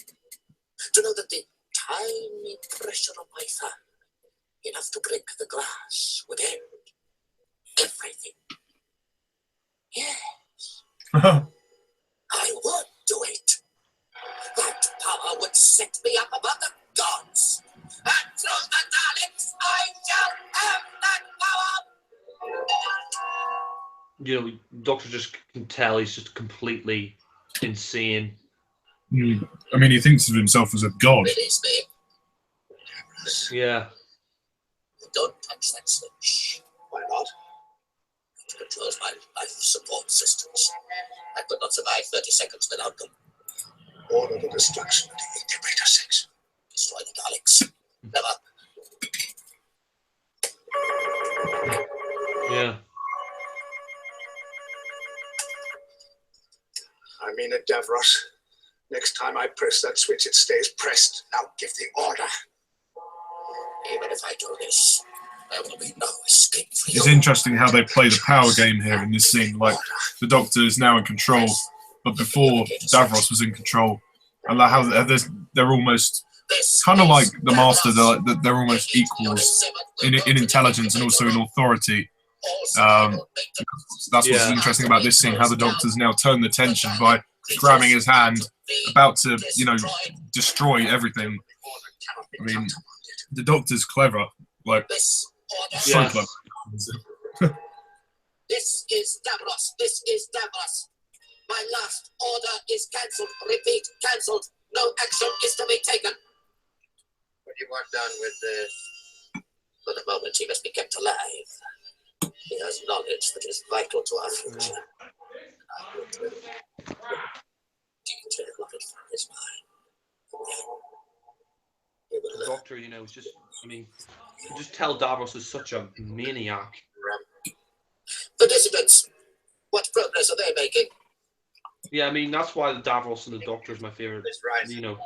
To know that the tiny pressure of my thumb, enough to break the glass, would end everything. Yes, I would do it. That power would set me up above the gods. And through the Daleks, I shall have that power. Doctor just can tell he's just completely insane. I mean, he thinks of himself as a god. Release me. Yeah. Don't touch that switch. Why not? It controls my life support systems. I could not survive 30 seconds without them. Order the destruction of the Integrator 6. Destroy the Daleks. Never. Yeah. I mean it, Davros. Next time I press that switch, it stays pressed. Now give the order. Even if I do this, there will be no escape for you. It's interesting how they play the power game here in this scene. Like, the Doctor is now in control, but before Davros was in control. And like how they're almost kind of like the Master. They're almost equals in intelligence and also in authority. That's what's interesting about this scene. How the Doctor's now turned the tension by grabbing his hand, about to, you know, destroy everything. I mean, the Doctor's clever, like so clever. This is Davros. This is Davros. My last order is cancelled. Repeat, cancelled. No action is to be taken. When you are done with this, for the moment he must be kept alive. He has knowledge that is vital to our future. I will tell detail of it from his mind. He will The learn. Doctor, you know, is just, I mean, you just tell Davros is such a maniac. The dissidents, what progress are they making? Yeah, I mean, that's why the Davros and the Doctor is my favorite. You know,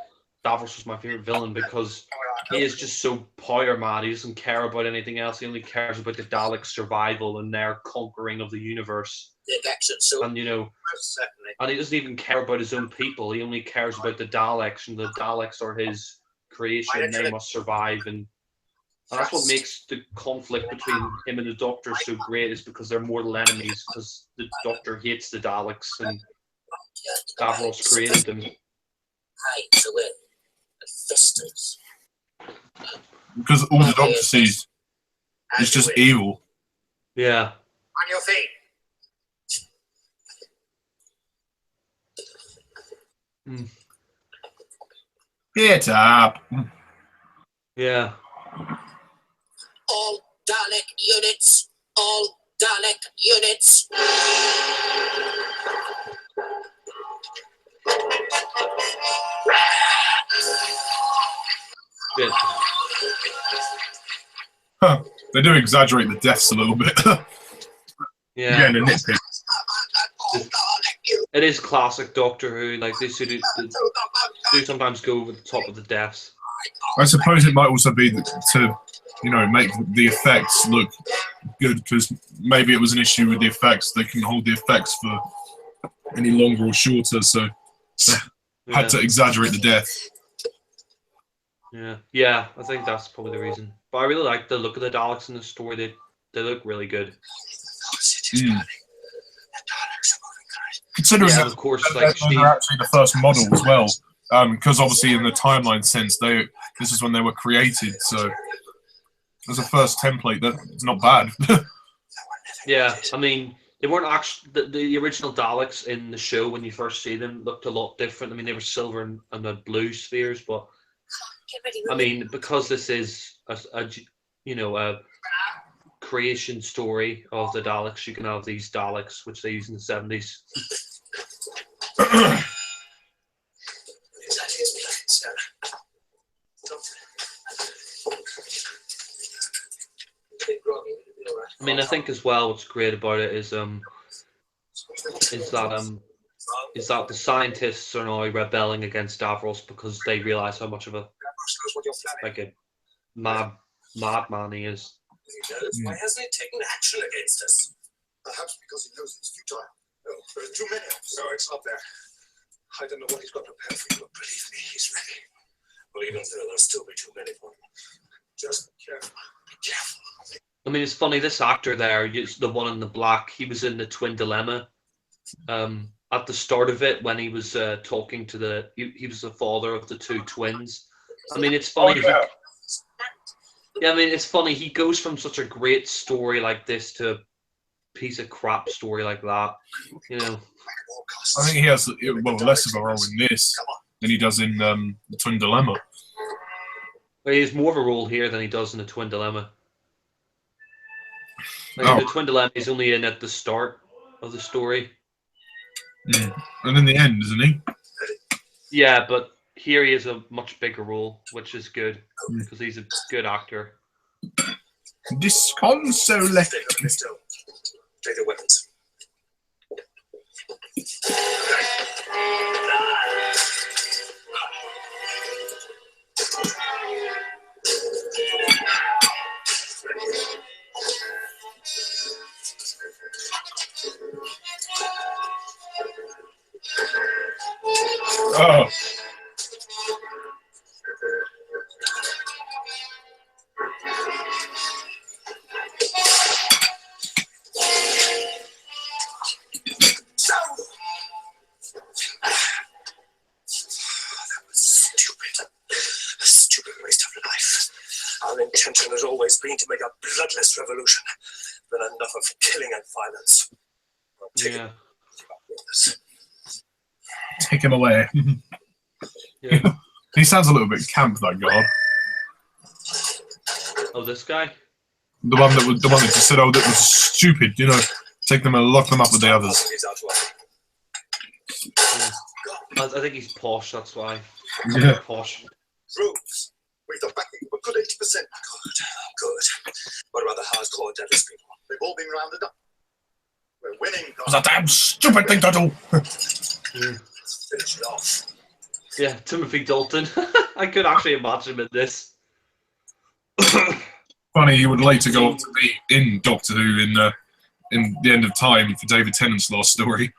Davros was my favorite villain because he is just so power mad. He doesn't care about anything else. He only cares about the Daleks' survival and their conquering of the universe. Take action soon. And, you know, Certainly. and he doesn't even care about his own people. He only cares about the Daleks, and the Daleks are his creation, and they must survive. And that's what makes the conflict between him and the Doctor so great, is because they're mortal enemies, because the Doctor hates the Daleks, and Davros created them. Hides away and festers. Because all the Doctor sees is just evil. Yeah. On your feet. Get up. Yeah. All Dalek units. All Dalek units. Good. Huh. They do exaggerate the deaths a little bit. Yeah. Again, a nitpick. It is classic Doctor Who. Like, they do sometimes go over the top of the deaths. I suppose it might also be to, you know, make the effects look good, because maybe it was an issue with the effects. They can hold the effects for any longer or shorter, so they had to exaggerate the death. Yeah. Yeah, I think that's probably the reason. But I really like the look of the Daleks in the story. They look really good. Considering Yeah, that, of course, they're like Steve. actually the first model as well, because obviously in the timeline sense, this is when they were created. So as a first template, that's not bad. Yeah, I mean, they weren't actually the original Daleks in the show. When you first see them, looked a lot different. I mean, they were silver and the blue spheres, but I mean, because this is a creation story of the Daleks, you can have these Daleks, which they used in the 70s. I mean, I think as well, what's great about it is that the scientists are now rebelling against Davros because they realize how much of a madman he is. Why hasn't he taken action against us? Perhaps because he knows it's futile. Oh, there are too many. So it's not there. I don't know what he's got prepared for you, but believe me, he's ready. Well, even so, there'll still be too many for him. Just be careful. Be careful. I mean, it's funny, this actor there, the one in the black, he was in the Twin Dilemma. At the start of it, when he was talking to he was the father of the two twins. I mean, it's funny. I mean, it's funny. He goes from such a great story like this to a piece of crap story like that. You know. I think he has less of a role in this, than he does in the Twin Dilemma. Well, he has more of a role here than he does in the Twin Dilemma. Like Oh. in the Twin Dilemma, he's only in at the start of the story. And in the end, isn't he? Yeah, but here he has a much bigger role, which is good because he's a good actor. Disconsolate. Stay perfectly still. Take the weapons. Oh. Stupid waste of life. Our intention has always been to make a bloodless revolution. Been enough of killing and violence. I'll take Yeah. it. Take him away. Yeah. He sounds a little bit camp, that god. Oh, this guy? The one that just said, "Oh, that was stupid." You know, take them and lock them up with the others. Yeah. I think he's posh, that's why. Yeah. Posh. Proves we've the backing of a good 80%. Good. What about the hardcore Daleks people? They've all been rounded up. We're winning. It was a damn stupid thing to do. Yeah. Finish it off. Yeah, Timothy Dalton. I could actually imagine him in this. Funny, he would later go on to be in Doctor Who in the End of Time for David Tennant's last story.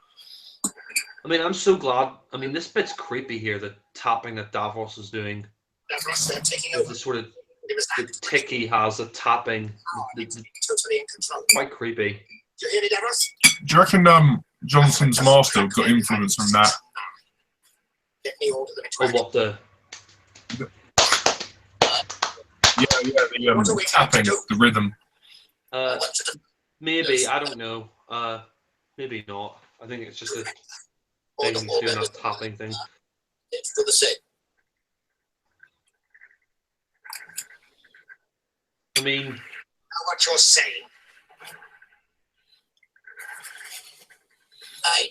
I mean, I'm so glad. I mean, this bit's creepy here, the tapping that Davros is doing. Davros, they're taking The over. sort of It was the tick he has, the tapping. totally in control. Quite creepy. Do you hear me, Davros? Do you reckon Johnson's master got influence from that? Get me all to the Or what the... Yeah, the tapping, the rhythm. Maybe, I don't know. Maybe not. I think it's just a thing doing that tapping thing. It's for the same. I mean, Now what you're saying.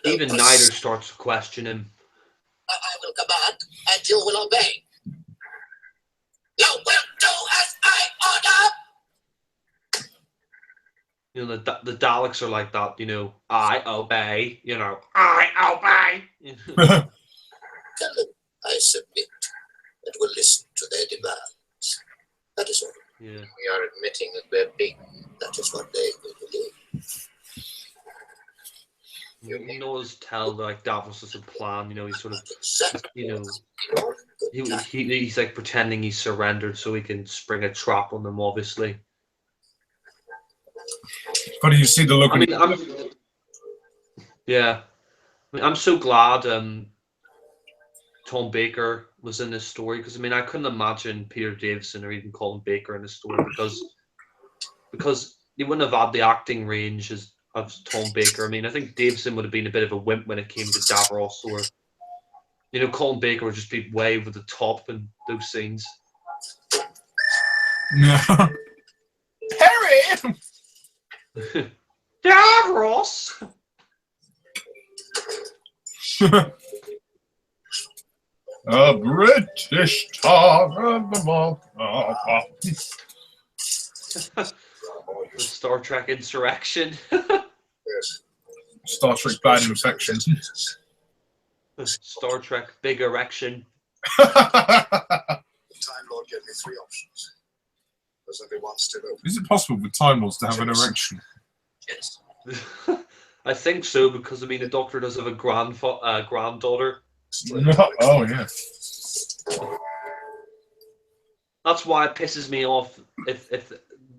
even Nider starts to question him. I will command, and you will obey. You will do as I order. You know, the Daleks are like that, you know, I obey, you know, I obey. Tell them I submit and will listen to their demands. That is all. Yeah. We are admitting that we're beaten. That is what they will believe. You can always tell, like, Davros has a plan, you know, he's sort of, you know, he's like pretending he's surrendered so he can spring a trap on them, obviously. Funny, you see the look. I mean, I'm so glad Tom Baker was in this story, because I mean, I couldn't imagine Peter Davison or even Colin Baker in this story, because he wouldn't have had the acting range of Tom Baker. I mean, I think Davison would have been a bit of a wimp when it came to Davros, or, you know, Colin Baker would just be way over the top in those scenes. Yeah. Harry! Davros! A British tar of the ball. The Star Trek Insurrection. Yes. Star Trek Bad Infection. Star Trek Big Erection. The Time Lord gave me 3 options. There's only one still open. Is it possible for Time Lords to have an erection? Yes. I think so, because I mean the Doctor does have a granddaughter. Oh yeah. That's why it pisses me off if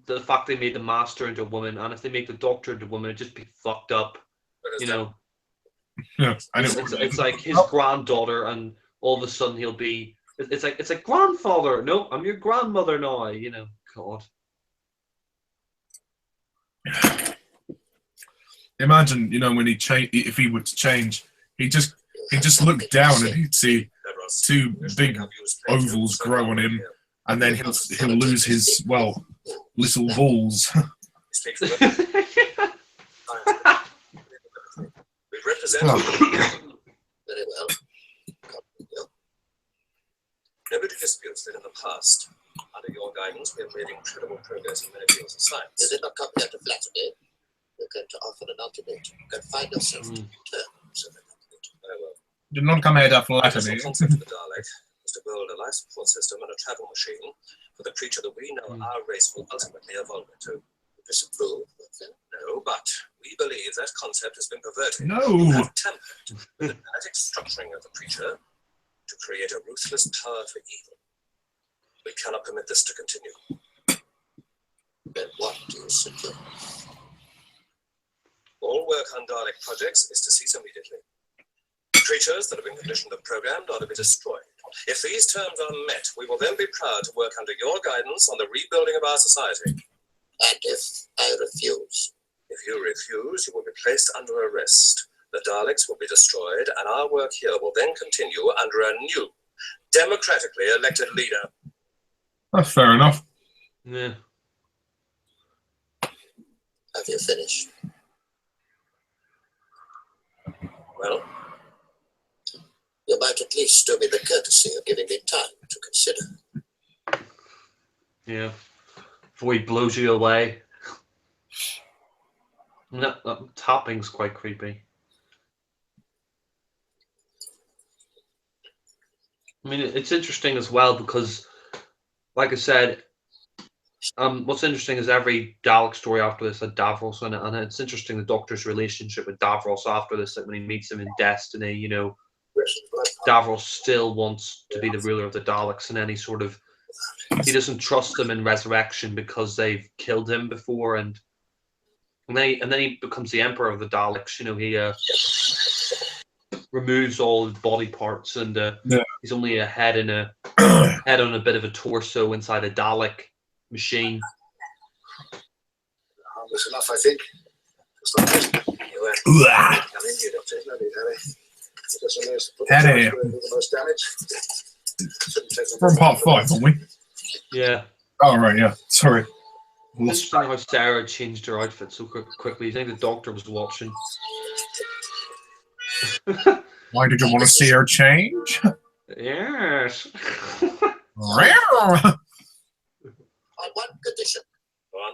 the fact they made the Master into a woman, and if they make the Doctor into a woman, it'd just be fucked up. You know. Yeah. And It's like his granddaughter, and all of a sudden he'll be. It's like grandfather. No, I'm your grandmother now. You know, God. Imagine, you know, when he if he were to change, he just look down and he'd see us. two big ovals grow on him, and then he'll lose his, well, little balls. Speak for them. We represent Very well. Nobody disputes that in the past, under your guidance, we have made incredible progress in many fields of science. You did not come here to flatter me. You're going to offer an ultimatum. Confine yourself to terms of an ultimatum. Very well. Did not come here to flatter The me. concept of the Dalek is to build a life support system and a travel machine for the creature that we know our race will ultimately evolve into. Disapprove. No, but we believe that concept has been perverted. No. We have tampered with the genetic structuring of the creature to create a ruthless power for evil. We cannot permit this to continue. Then what do you suggest? All work on Dalek projects is to cease immediately. Creatures that have been conditioned and programmed are to be destroyed. If these terms are met, we will then be proud to work under your guidance on the rebuilding of our society. And if I refuse? If you refuse, you will be placed under arrest. The Daleks will be destroyed, and our work here will then continue under a new, democratically elected leader. That's fair enough. Yeah. Have you finished? Well, You might at least do me the courtesy of giving me time to consider. Yeah. Before he blows you away. That tapping's quite creepy. I mean, it's interesting as well because, like I said, what's interesting is every Dalek story after this had Davros in it, and it's interesting the Doctor's relationship with Davros after this, like when he meets him in Destiny, you know, Davros still wants to be the ruler of the Daleks, and any sort of, he doesn't trust them in Resurrection because they've killed him before, and then he becomes the Emperor of the Daleks. You know, he removes all his body parts, and he's only a head and a head on a bit of a torso inside a Dalek machine. harmless enough, I think. Just like this. Uah. Come in, you doctor. No need, Harry. Just a nurse to put Harry. the most damage. Shouldn't take them We're on part 5, aren't we? Yeah. Oh, right, yeah. Sorry. It's interesting how Sarah changed her outfit so quickly. You think the Doctor was watching? Why did you want to see her change? Yes. On one condition. Go on.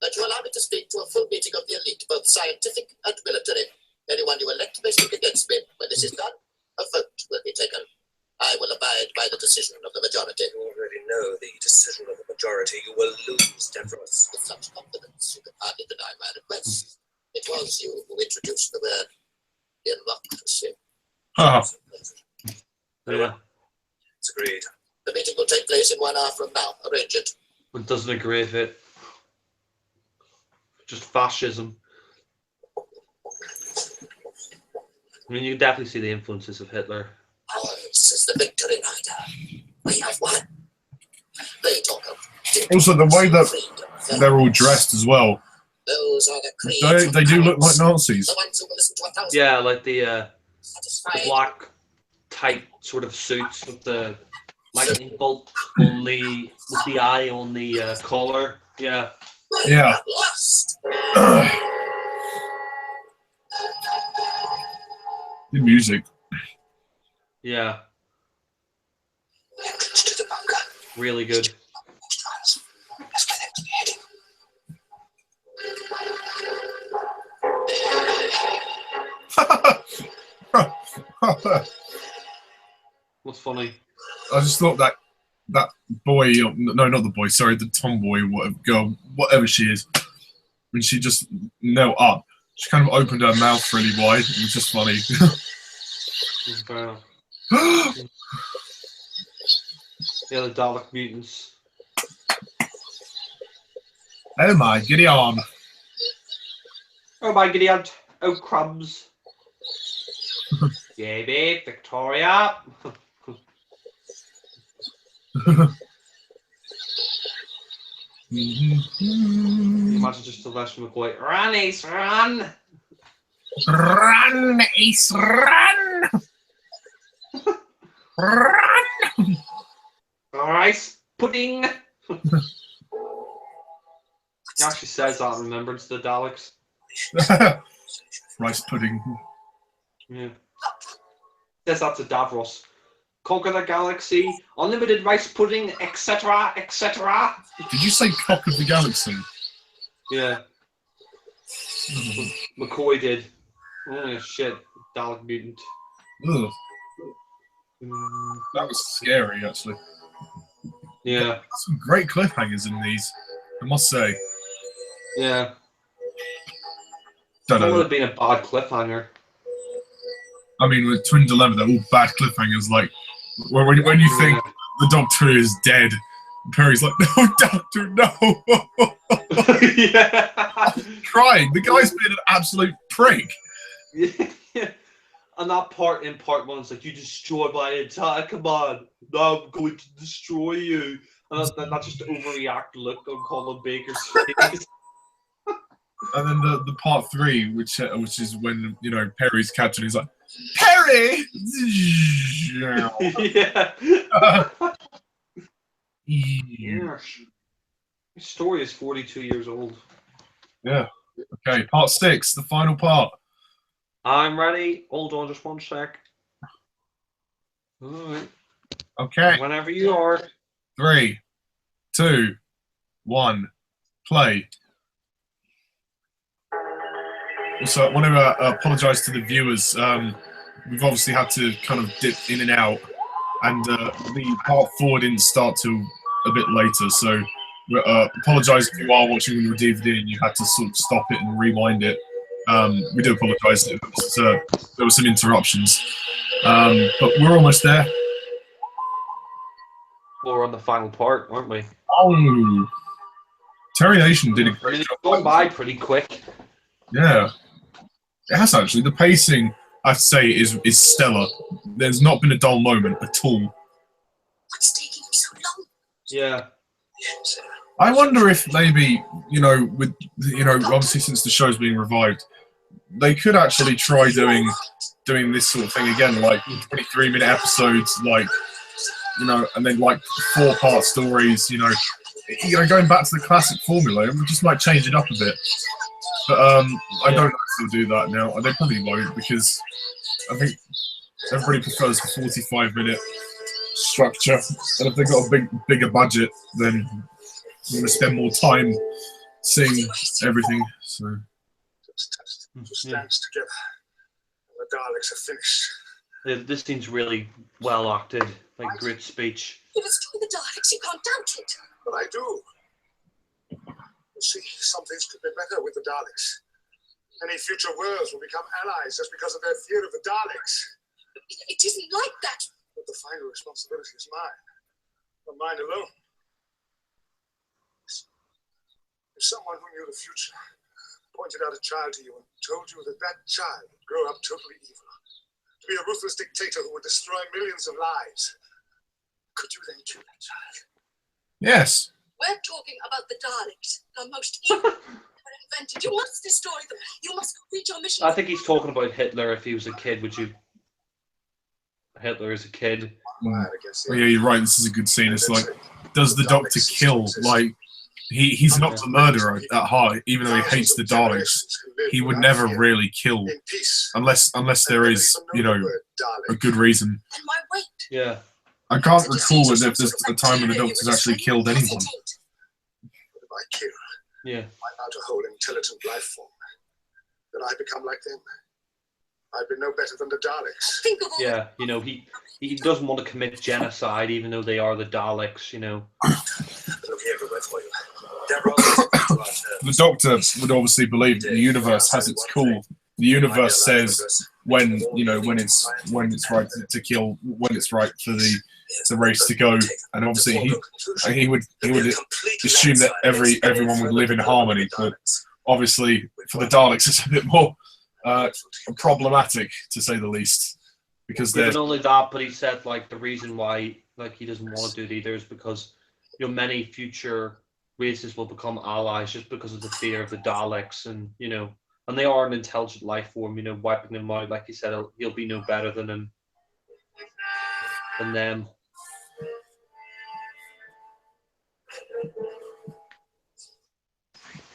That you allow me to speak to a full meeting of the elite, both scientific and military. Anyone you elect may speak against me. When this is done, a vote will be taken. I will abide by the decision of the majority. You already know the decision of the majority. You will lose, Davros. With such confidence, you can hardly deny my request. It was you who introduced the word democracy. Oh, Yeah. It's agreed. The meeting will take place in 1 hour from now. Arrange it. But doesn't agree with it. Just fascism. I mean, you can definitely see the influences of Hitler. Ours is the victory rider. We have won. They talk of also, the way that freedom. they're all dressed as well, Those are the creeds they of do look like cowards. Nazis. The ones who will listen to 1,000 Yeah, like the satisfied. black tight sort of suits with the lightning bolt on with the eye on the collar. Yeah. Yeah. Lost. The music. Yeah. Entrance to the bunker. Really good. That's where they must be heading. What's funny? I just thought that boy, no, not the boy, sorry, the tomboy, whatever, girl, whatever she is, when she just knelt up, she kind of opened her mouth really wide. It was just funny. Yeah, the Dalek mutants. Oh my, get on. Oh my Gideon. Oh crumbs. Yeah, babe, Victoria. Imagine just Sylvester McCoy. Run, Ace, run! Run, Ace, run! Rice pudding. He actually says that in remembrance to the Daleks. Rice pudding. Yeah. Says that to Davros. Conquer the galaxy, unlimited rice pudding, etc., etc. Did you say cock of the galaxy? Yeah. McCoy did. Oh shit, Dalek mutant. Ugh. That was scary, actually. Yeah. Some great cliffhangers in these, I must say. Yeah. Don't That would know. have been a bad cliffhanger. I mean, with Twin Dilemma, they're all bad cliffhangers. Like, when you think the Doctor is dead, Perry's like, no, Doctor, no! Yeah. I'm crying. The guy's been an absolute prick. Yeah. And that part in part one is like, you destroy my entire command. Now I'm going to destroy you. And that just overreact look on Colin Baker's face. And then the part 3, which is when, you know, Perry's captured, he's like, Perry! Yeah. Yeah. His story is 42 years old. Yeah. Okay, part 6, the final part. I'm ready. Hold on just one sec. Alright. Okay. Whenever you are. 3, 2, 1, play. Also, I want to apologise to the viewers. We've obviously had to kind of dip in and out, and the part 4 didn't start till a bit later, so we apologise if you are watching on your DVD and you had to sort of stop it and rewind it. We do apologise if there were some interruptions, but we're almost there. Well, we're on the final part, aren't we? Oh, Terry Nation did a great It's job. gone by pretty quick. Yeah, it has actually. The pacing, I'd say, is stellar. There's not been a dull moment at all. What's taking him so long? Yeah. I wonder if maybe, obviously since the show's being revived, they could actually try doing this sort of thing again, like 23-minute episodes, like, and then like 4-part stories, going back to the classic formula, and we just might change it up a bit. But I don't know if they'll do that now. They probably won't, because I think everybody prefers the 45-minute structure, and if they've got a bigger budget, then I'm going to spend more time seeing everything. So Just stands together. The Daleks are finished. This seems really well acted, like great speech. You destroy the Daleks, you can't doubt it. But I do. You see, some things could be better with the Daleks. Any future worlds will become allies just because of their fear of the Daleks. It isn't like that. But the final responsibility is mine. Not mine alone. If someone who knew the future pointed out a child to you and told you that that child would grow up totally evil, to be a ruthless dictator who would destroy millions of lives, could you then kill that child? yes. We're talking about the Daleks, the most evil ever invented. You must destroy them. You must complete your mission. I think he's talking about Hitler if he was a kid. Would you? Hitler is a kid. Oh, yeah, you're right. This is a good scene. It's like, does the Doctor kill? Like, he's not a murderer at heart, even though he hates the Daleks. He would never really kill, unless there is, a good reason. And my weight. Yeah. I can't recall if there's a time when the Doctor's actually killed anyone. If I kill, Yeah. wipe out a whole intelligent life form, then I become like them. I'd be no better than the Daleks. Think of all Yeah. He doesn't want to commit genocide, even though they are the Daleks. They'll be everywhere for you. The Doctor would obviously believe that the universe has its call. The universe says when it's right to kill, when it's right for the race to go, and obviously he would assume that everyone would live in harmony. But obviously for the Daleks, it's a bit more problematic, to say the least, because Not they're only that, but he said like the reason why he doesn't want to do it either is because many future races will become allies just because of the fear of the Daleks, and and they are an intelligent life form. Wiping them out, like he said, he'll be no better than them. than them.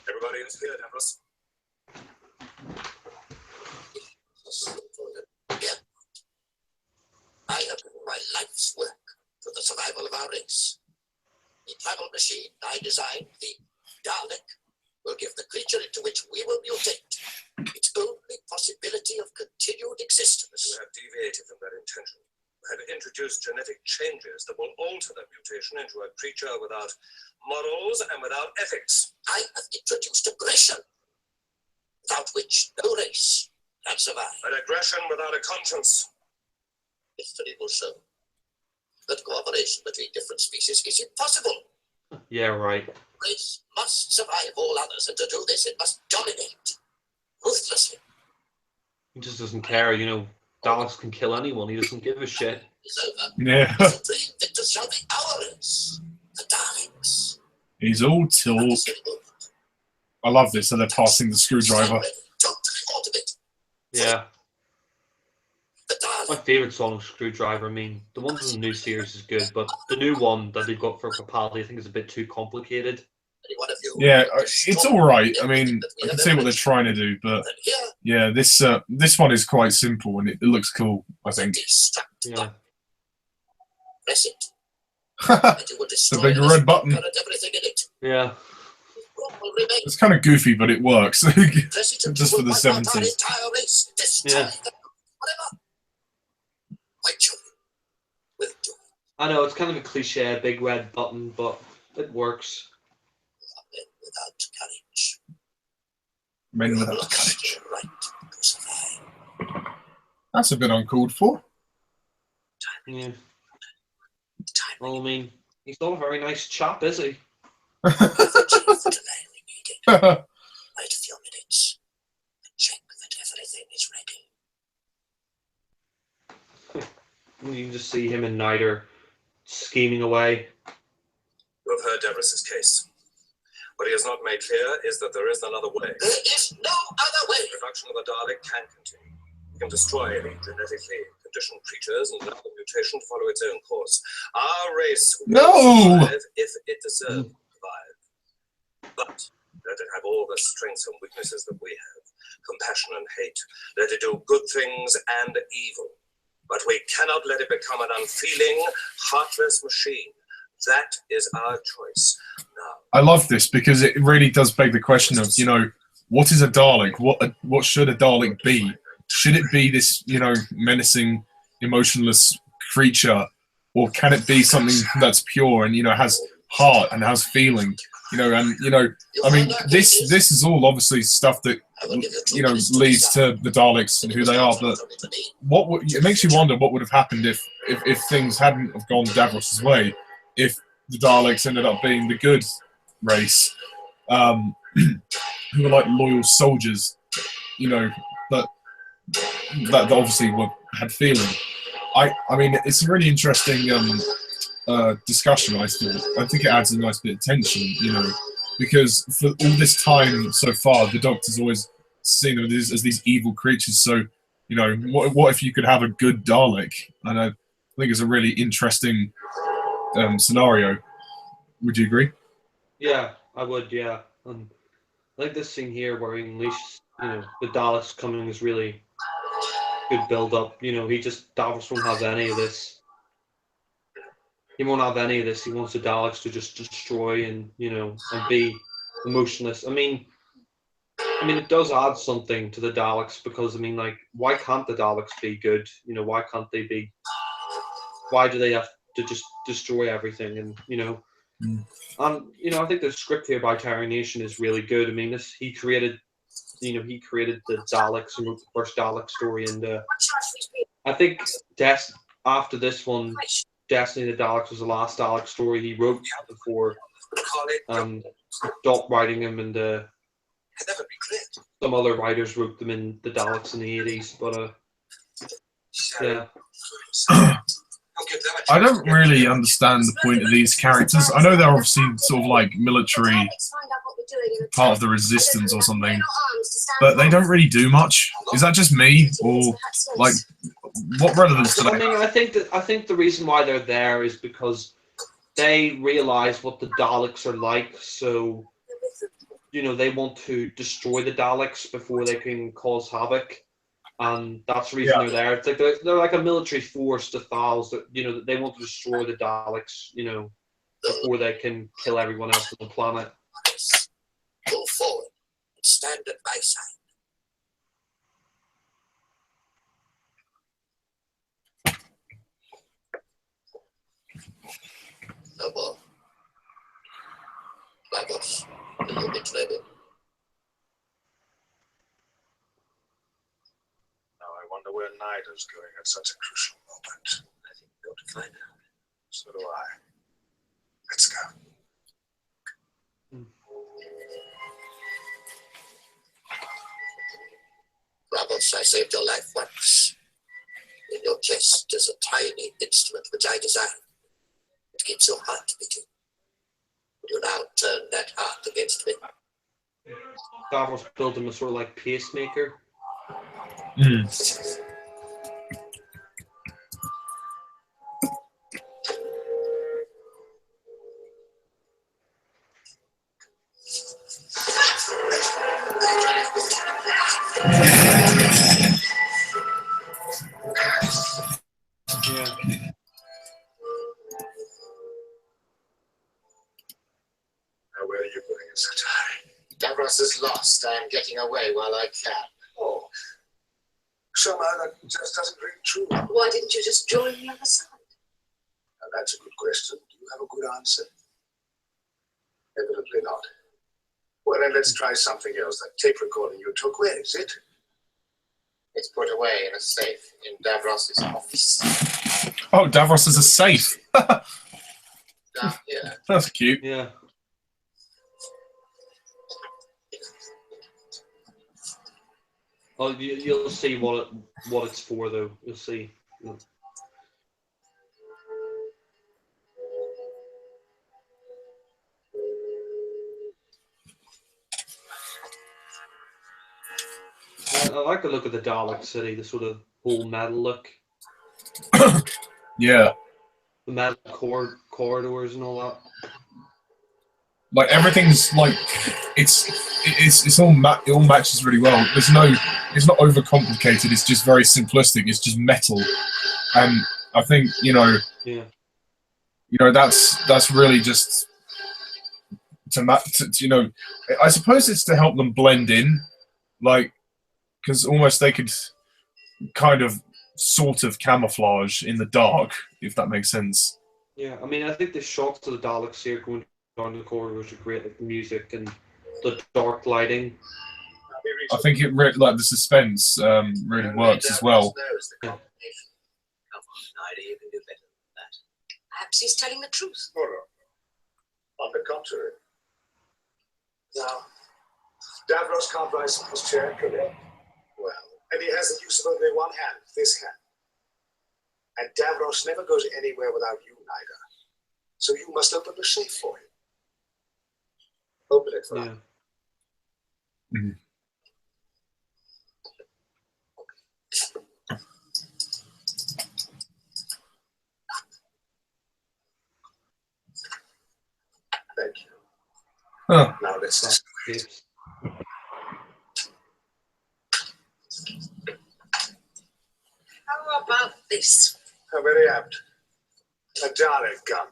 Everybody is here, Davros. I have given my life's work to the survival of our race. The travel machine I designed, the Dalek, will give the creature into which we will mutate its only possibility of continued existence. You have deviated from that intention. You have introduced genetic changes that will alter that mutation into a creature without morals and without ethics. I have introduced aggression, without which no race can survive. An aggression without a conscience. History will show that cooperation between different species is impossible. Yeah, right. Race must survive all others, and to do this, it must dominate ruthlessly. He just doesn't care, you know. Daleks can kill anyone. He doesn't give a shit. It's over. Yeah. The supreme victors shall be ours, the Daleks. He's all talk. I love this, so they're passing the screwdriver. Totally automated. Yeah. The Daleks. My favourite song is Screwdriver. I mean, the one from the new series is good, but the new one that they've got for Capaldi, I think is a bit too complicated. Any one of you Yeah, it's all right. I mean, I can see what they're trying to do, but then here, yeah, this one is quite simple and it looks cool, I think. destruct Yeah. button. Press it, The and you will destroy big this red button. and everything in it. Yeah. Will remain. It's kind of goofy, but it works. Press it and just you for will the wipe out our 70s. entire race. Destroy Yeah. them. Whatever. My children will do it. I know, it's kind of a cliche, big red button, but it works. Men without courage. Men You without have lost courage. your right to survive. That's a bit uncalled for. Yeah. Time Well, I mean, he's not a very nice chap, is he? for the line we needed. Wait a few minutes and check that everything is ready. You can just see him and Nider scheming away. You have heard Davros' case. What he has not made clear is that there is another way. There is no other way. The production of the Dalek can continue. It can destroy any genetically conditioned creatures and allow the mutation to follow its own course. Our race will No! survive if it deserves to survive. But let it have all the strengths and weaknesses that we have. Compassion and hate. Let it do good things and evil. But we cannot let it become an unfeeling, heartless machine. That is our choice. Now, I love this because it really does beg the question of, you know, what is a Dalek? What should a Dalek be? Should it be this, you know, menacing, emotionless creature, or can it be something that's pure and, you know, has heart and has feeling? You know, and you know, I mean, this is all obviously stuff that, you know, leads to the Daleks and who they are. But it makes you wonder what would have happened if things hadn't have gone Davros' way, if the Daleks ended up being the good race, who were like loyal soldiers, you know, that obviously had feeling. I mean, it's a really interesting discussion. I think it adds a nice bit of tension, you know, because for all this time so far, the Doctor's always seen them as these evil creatures. So, you know, what if you could have a good Dalek? And I think it's a really interesting scenario. Would you agree? Yeah, I would, yeah. Like this scene here where he unleashes, you know, the Daleks coming is really good build up. You know, Davros won't have any of this. He won't have any of this. He wants the Daleks to just destroy and, you know, and be emotionless. I mean, it does add something to the Daleks because, I mean, like, why can't the Daleks be good? You know, why can't they be? Why do they have to just destroy everything? And, you know, you know, I think the script here by Terry Nation is really good. I mean, he created the Daleks and wrote the first Dalek story, and I think after this one, Destiny of the Daleks was the last Dalek story he wrote before stopped writing them, and some other writers wrote them in the Daleks in the 80s, but yeah. I don't really understand the point of these characters. I know they're obviously sort of like military, part of the resistance or something, but they don't really do much. Is that just me, or like what relevance do they I mean, have? I think the reason why they're there is because they realize what the Daleks are like, so you know they want to destroy the Daleks before they can cause havoc, and that's the reason Yeah. they're there. It's like they're like a military force to Thals that they want to destroy the Daleks, before they can kill everyone else on the planet. Go forward and stand at my side. No more. Vamos, a little bit later. Now I wonder where Nida's going at such a crucial moment. I think we ought to find out. So do I. Let's go. Ramos, I saved your life once. In your chest is a tiny instrument which I designed. It keeps your heart beating. Will you now turn that heart against me? Davros built him a sort of like pacemaker. Mm. Yeah. Now where are you going in such a hurry? Davros is lost. I am getting away while I can. Oh. Somehow that just doesn't ring true. Why didn't you just join the other side? Now that's a good question. Do you have a good answer? Evidently not. Well, then let's try something else. That tape recording you took, where is it? It's put away in a safe in Davros's office. Oh, Davros is a safe. Down here. That's cute. Yeah. Oh, you'll see what it's for, though. You'll see. I like the look of the Dalek City, the sort of whole metal look, Yeah. the metal corridors and all that. Like everything's like it's all it all matches really well. It's not overcomplicated. It's just very simplistic. It's just metal, and I think Yeah. that's really just to I suppose it's to help them blend in, like because almost they could kind of sort of camouflage in the dark, if that makes sense. Yeah, I mean, I think the shots of the Daleks here going down the corridors are great, like the music and the dark lighting. I think like the suspense really works as well. Come on, Nida, you can do better than that. Perhaps he's telling the truth. Oh, no. On the contrary. Now, Davros can't rise from his chair, correct? Well, and he has the use of only one hand, this hand. And Davros never goes anywhere without you, Nida. So you must open the safe for him. Open it for him. Yeah. Mhm. Thank you. Huh. Now let's just... Tapes. How about this? How very apt. A Dalek gun.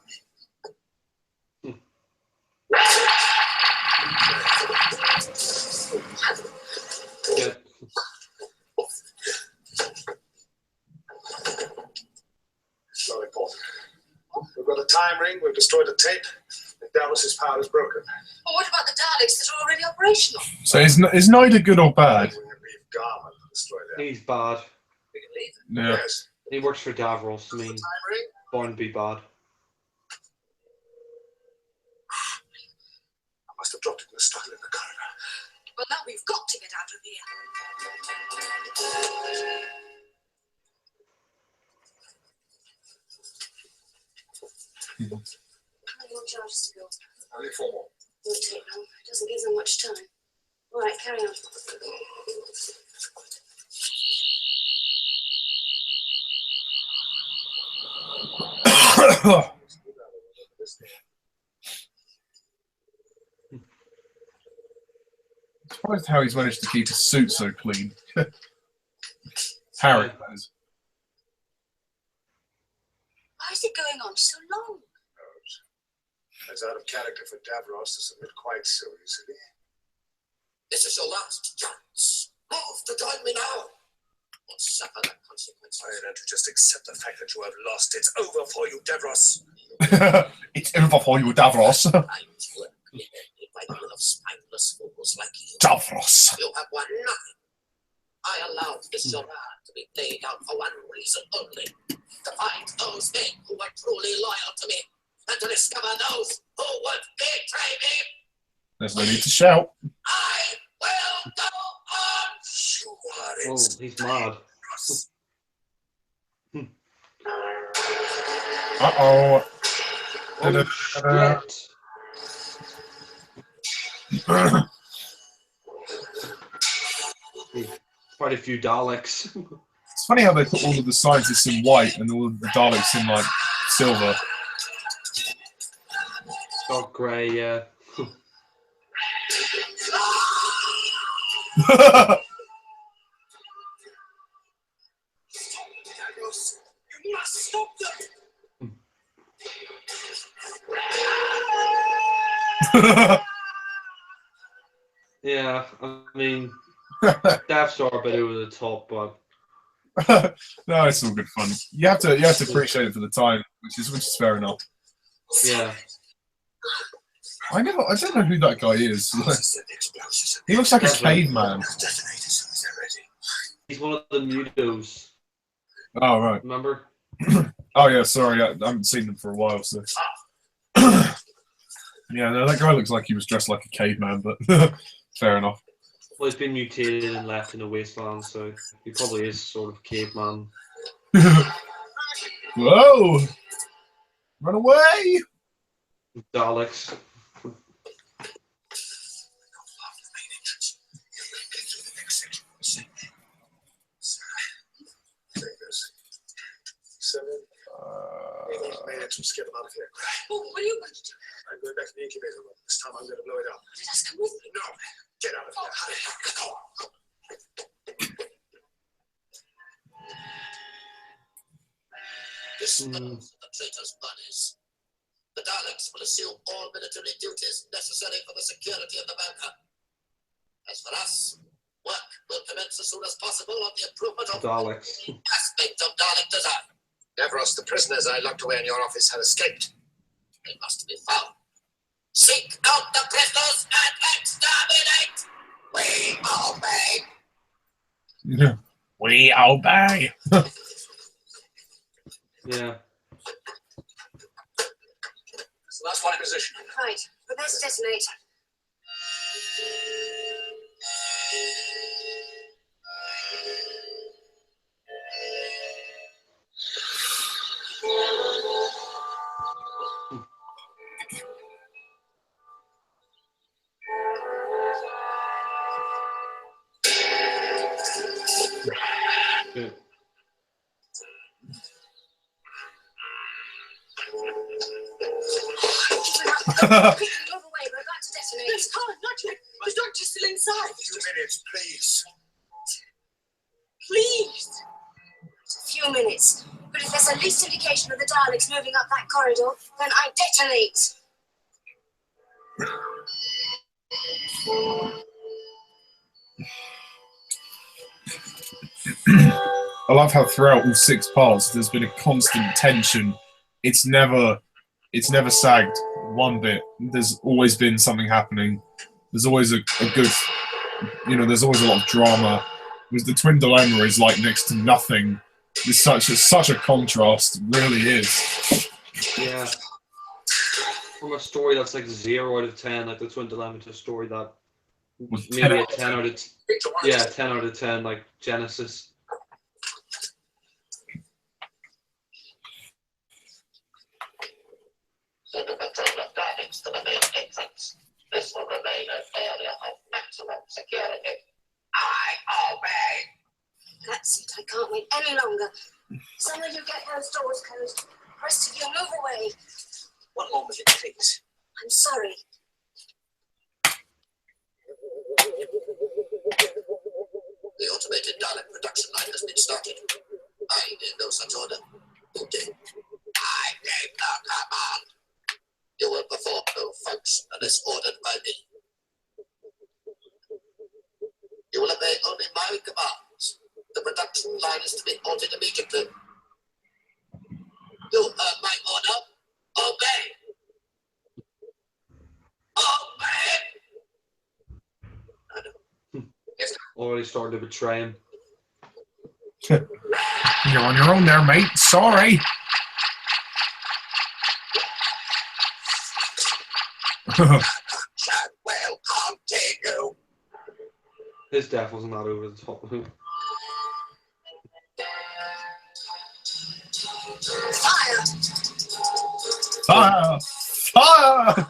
Yeah. It's not important. We've got a time ring, we've destroyed the tape, and Davros' power is broken. Well, what about the Daleks that are already operational? So is neither good or bad? We can leave Garman to destroy them. He's bad. We can leave. Yeah. Yes. He works for Davros. I mean, Time ring? bound to be bad. I must have dropped it in the struggle in the corridor. Well, now we've got to get out of here. How many more charges to go? Only 4 more. Won't take long. It doesn't give them much time. All right, carry on. Surprised how he's managed to keep his suit so clean. Harry, that is. Why is it going on so long? It's out of character for Davros to submit quite so easily. This is your last chance. Move to join me now. Or suffer the consequences. Why don't you just accept the fact that you have lost? It's over for you, Davros. It's over for you, Davros. I'm full of spineless fools like you. Davros. You have won nothing. I allowed this charade to be played out for one reason only. To find those men who were truly loyal to me. And to discover those who would betray me. There's no need to shout. I will go on. Oh, he's mad. Uh-oh. Shit. Quite a few Daleks. It's funny how they put all of the scientists in white and all of the Daleks in, like, silver. Dark grey, yeah. You must stop them. Yeah, I mean, Davs are a bit over the top, but No, it's all good fun. You have to appreciate it for the time, which is fair enough. yeah. I don't know who that guy is. He looks like a caveman. He's one of the Mutos, Oh right. remember? Oh yeah, sorry, I haven't seen them for a while, so. Yeah, no, that guy looks like he was dressed like a caveman, but fair enough. Well, he's been mutated and left in the wasteland, so he probably is sort of caveman. Whoa! Run away! Daleks. Let's get them out of here. Oh, what are you going to do? I'm going back to the incubator room. This time I'm going to blow it up. Let us come with me. No, get out of here. Hurry. Go on. Dispose of the traitors' bodies. The Daleks will assume all military duties necessary for the security of the bunker. As for us, work will commence as soon as possible on the improvement of Daleks. every aspect of Dalek design. Davros, the prisoners I locked away in your office have escaped. They must be found. Seek out the prisoners and exterminate! We obey! Yeah. We obey! Yeah. It's the last one in position. Right, prepare to detonate. Yeah. Quickly, move away, we're about to detonate. Yes, Colin, not yet. The doctor's still inside. 2 minutes, please. Please. A few minutes. But if there's the least indication of the Daleks moving up that corridor, then I detonate. I love how throughout all 6 parts there's been a constant tension. It's never sagged one bit. There's always been something happening. There's always a good, there's always a lot of drama. Because the twin dilemma is like next to nothing. It's such a contrast, it really is. Yeah. From a story that's like 0 out of 10, like the Twin Dilemma, to a story that Was maybe 10 a out of 10 out of 10 out of 10, like Genesis. Send a patrol of Daleks to the main entrance. This will remain an area of maximum security. I obey. That's it, I can't wait any longer. Some of you get those doors closed. rest of you, move away. One moment, please. I'm sorry. The automated Dalek production line has been started. I gave no such order. You did. I gave no command. You will perform no function unless ordered by me. You will obey only my commands. The production line is to be halted immediately. You heard my order. Obey. Obey. Already starting to betray him. You're on your own there, mate. Sorry. Shall well continue. His death wasn't that over the top of him. Fire! Fire! Fire!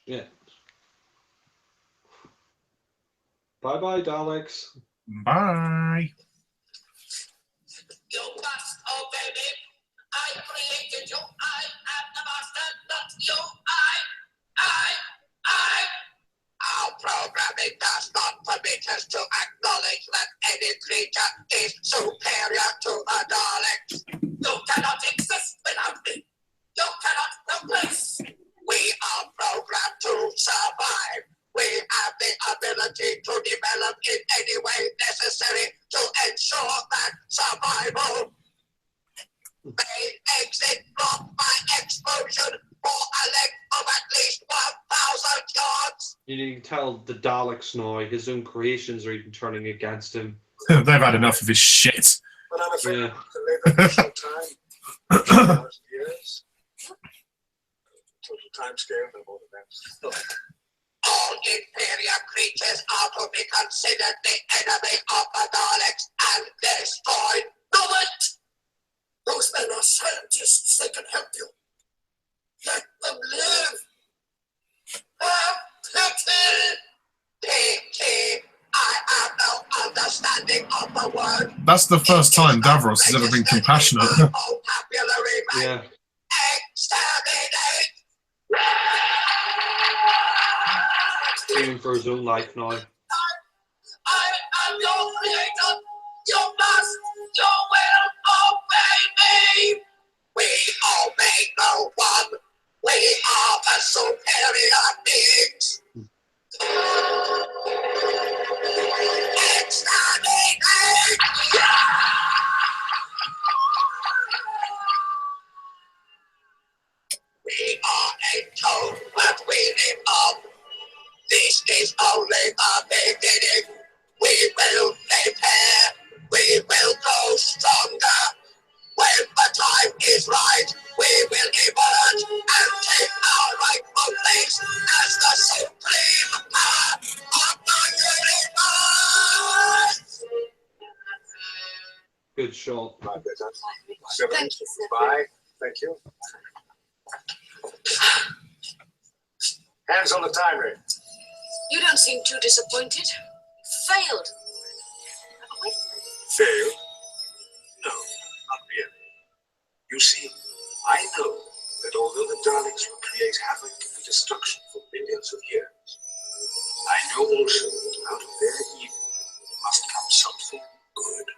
Yeah. Bye bye, Daleks. Bye. You must obey me. I created you. I am the master, not you. Our programming does not permit us to acknowledge that any creature is superior to the Daleks. You cannot exist without me. You cannot progress. We are programmed to survive. We have the ability to develop in any way necessary to ensure that survival. Main exit blocked by explosion for a length of at least 1,000 yards. You can tell the Daleks now, his own creations are even turning against him. They've had enough of his shit. But I'm afraid Yeah. to live in short time. 2,000 years. Total time scale, no more than that. All inferior creatures are to be considered the enemy of the Daleks and destroyed. Know it! Those men are scientists. They can help you. Let them live. Have pity. Pity. I have no understanding of the word. That's the first time Davros has ever been compassionate. Vocabulary, man. Yeah. Exterminate. Fearing for his own life now. I am your creator. You must, you will obey me. We obey no one. We are the superior beings. Exterminate. We are a tone that we live on. This is only the beginning. We will prepare. We will grow stronger. When the time is right, we will emerge and take our rightful place as the supreme power of the universe. Good shot. Bye, better. Thank you, sir. Bye. Thank you. Hands on the time ring. You don't seem too disappointed. Failed. Haven't we? Failed? No, not really. You see, I know that although the Daleks will create havoc and destruction for millions of years, I know also that out of their evil must come something good.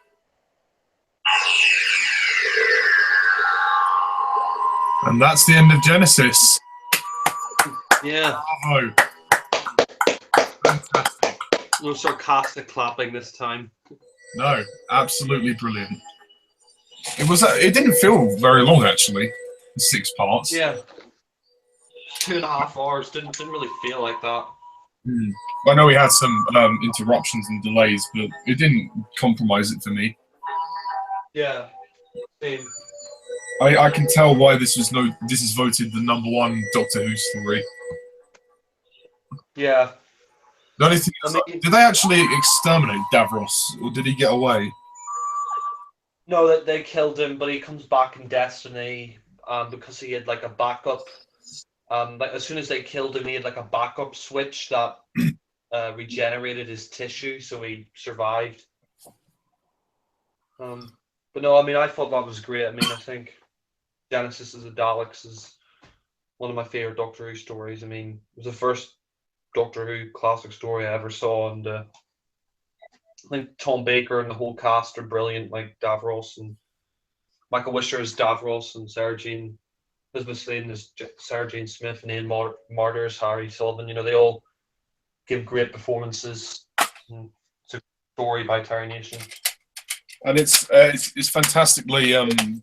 And that's the end of Genesis. Yeah. Bravo. Fantastic. No sarcastic clapping this time. No, absolutely brilliant. It was. It didn't feel very long actually. 6 parts. Yeah. 2.5 hours. Didn't really feel like that. I know we had some interruptions and delays, but it didn't compromise it for me. Yeah. Same. I can tell why this is voted the #1 Doctor Who story. Yeah. The only thing I is, mean, did they actually exterminate Davros, or did he get away? no, that they killed him, but he comes back in Destiny because he had like a backup. Like as soon as they killed him, he had like a backup switch that regenerated his tissue, so he survived. But no, I mean, I thought that was great. I mean, I think Genesis of the Daleks is one of my favorite Doctor Who stories. I mean, it was the first Doctor Who classic story I ever saw, and I think Tom Baker and the whole cast are brilliant, like Davros and Michael Wisher as Davros and Sarah Jane, Elizabeth Sladen as Sarah Jane Smith, and Ian Martyr as Harry Sullivan. You know, they all give great performances. And it's a story by Terry Nation. And it's fantastically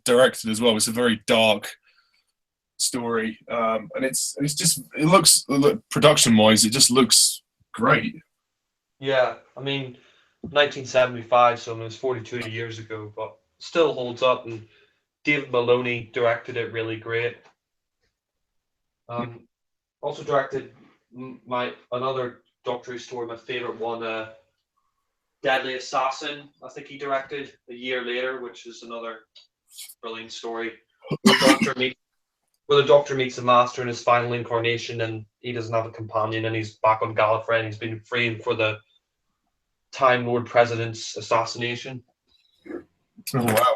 directed as well. It's a very dark story, and it's just it looks production wise, it just looks great. Yeah, I mean, 1975, so it was 42 years ago, but still holds up. And David Maloney directed it really great. Also directed another Doctor Who story, my favorite one, Deadly Assassin. I think he directed a year later, which is another brilliant story. Where the Doctor meets the Master in his final incarnation, and he doesn't have a companion, and he's back on Gallifrey, and he's been framed for the Time Lord President's assassination. Oh wow!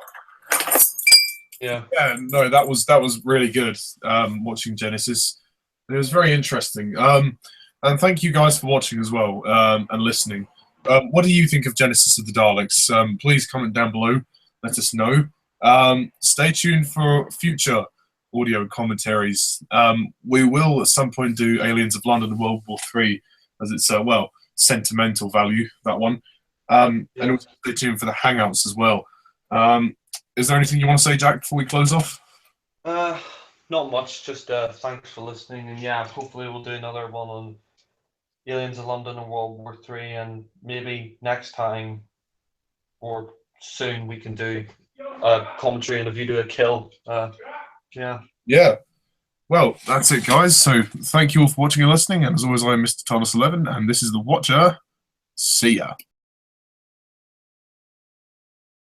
Yeah. Yeah, no, that was really good. Watching Genesis, it was very interesting. And thank you guys for watching as well and listening. What do you think of Genesis of the Daleks? Please comment down below. Let us know. Stay tuned for future audio commentaries. We will at some point do Aliens of London and World War III, as it's sentimental value, that one. And also stay tuned for the Hangouts as well. Is there anything you want to say, Jack, before we close off? Not much, just thanks for listening, and yeah, hopefully we'll do another one on Aliens of London and World War III, and maybe next time or soon we can do a commentary and a view to a kill. Yeah. Well, that's it, guys. So thank you all for watching and listening. And as always, I'm MrTardis11, and this is The Watcher. See ya.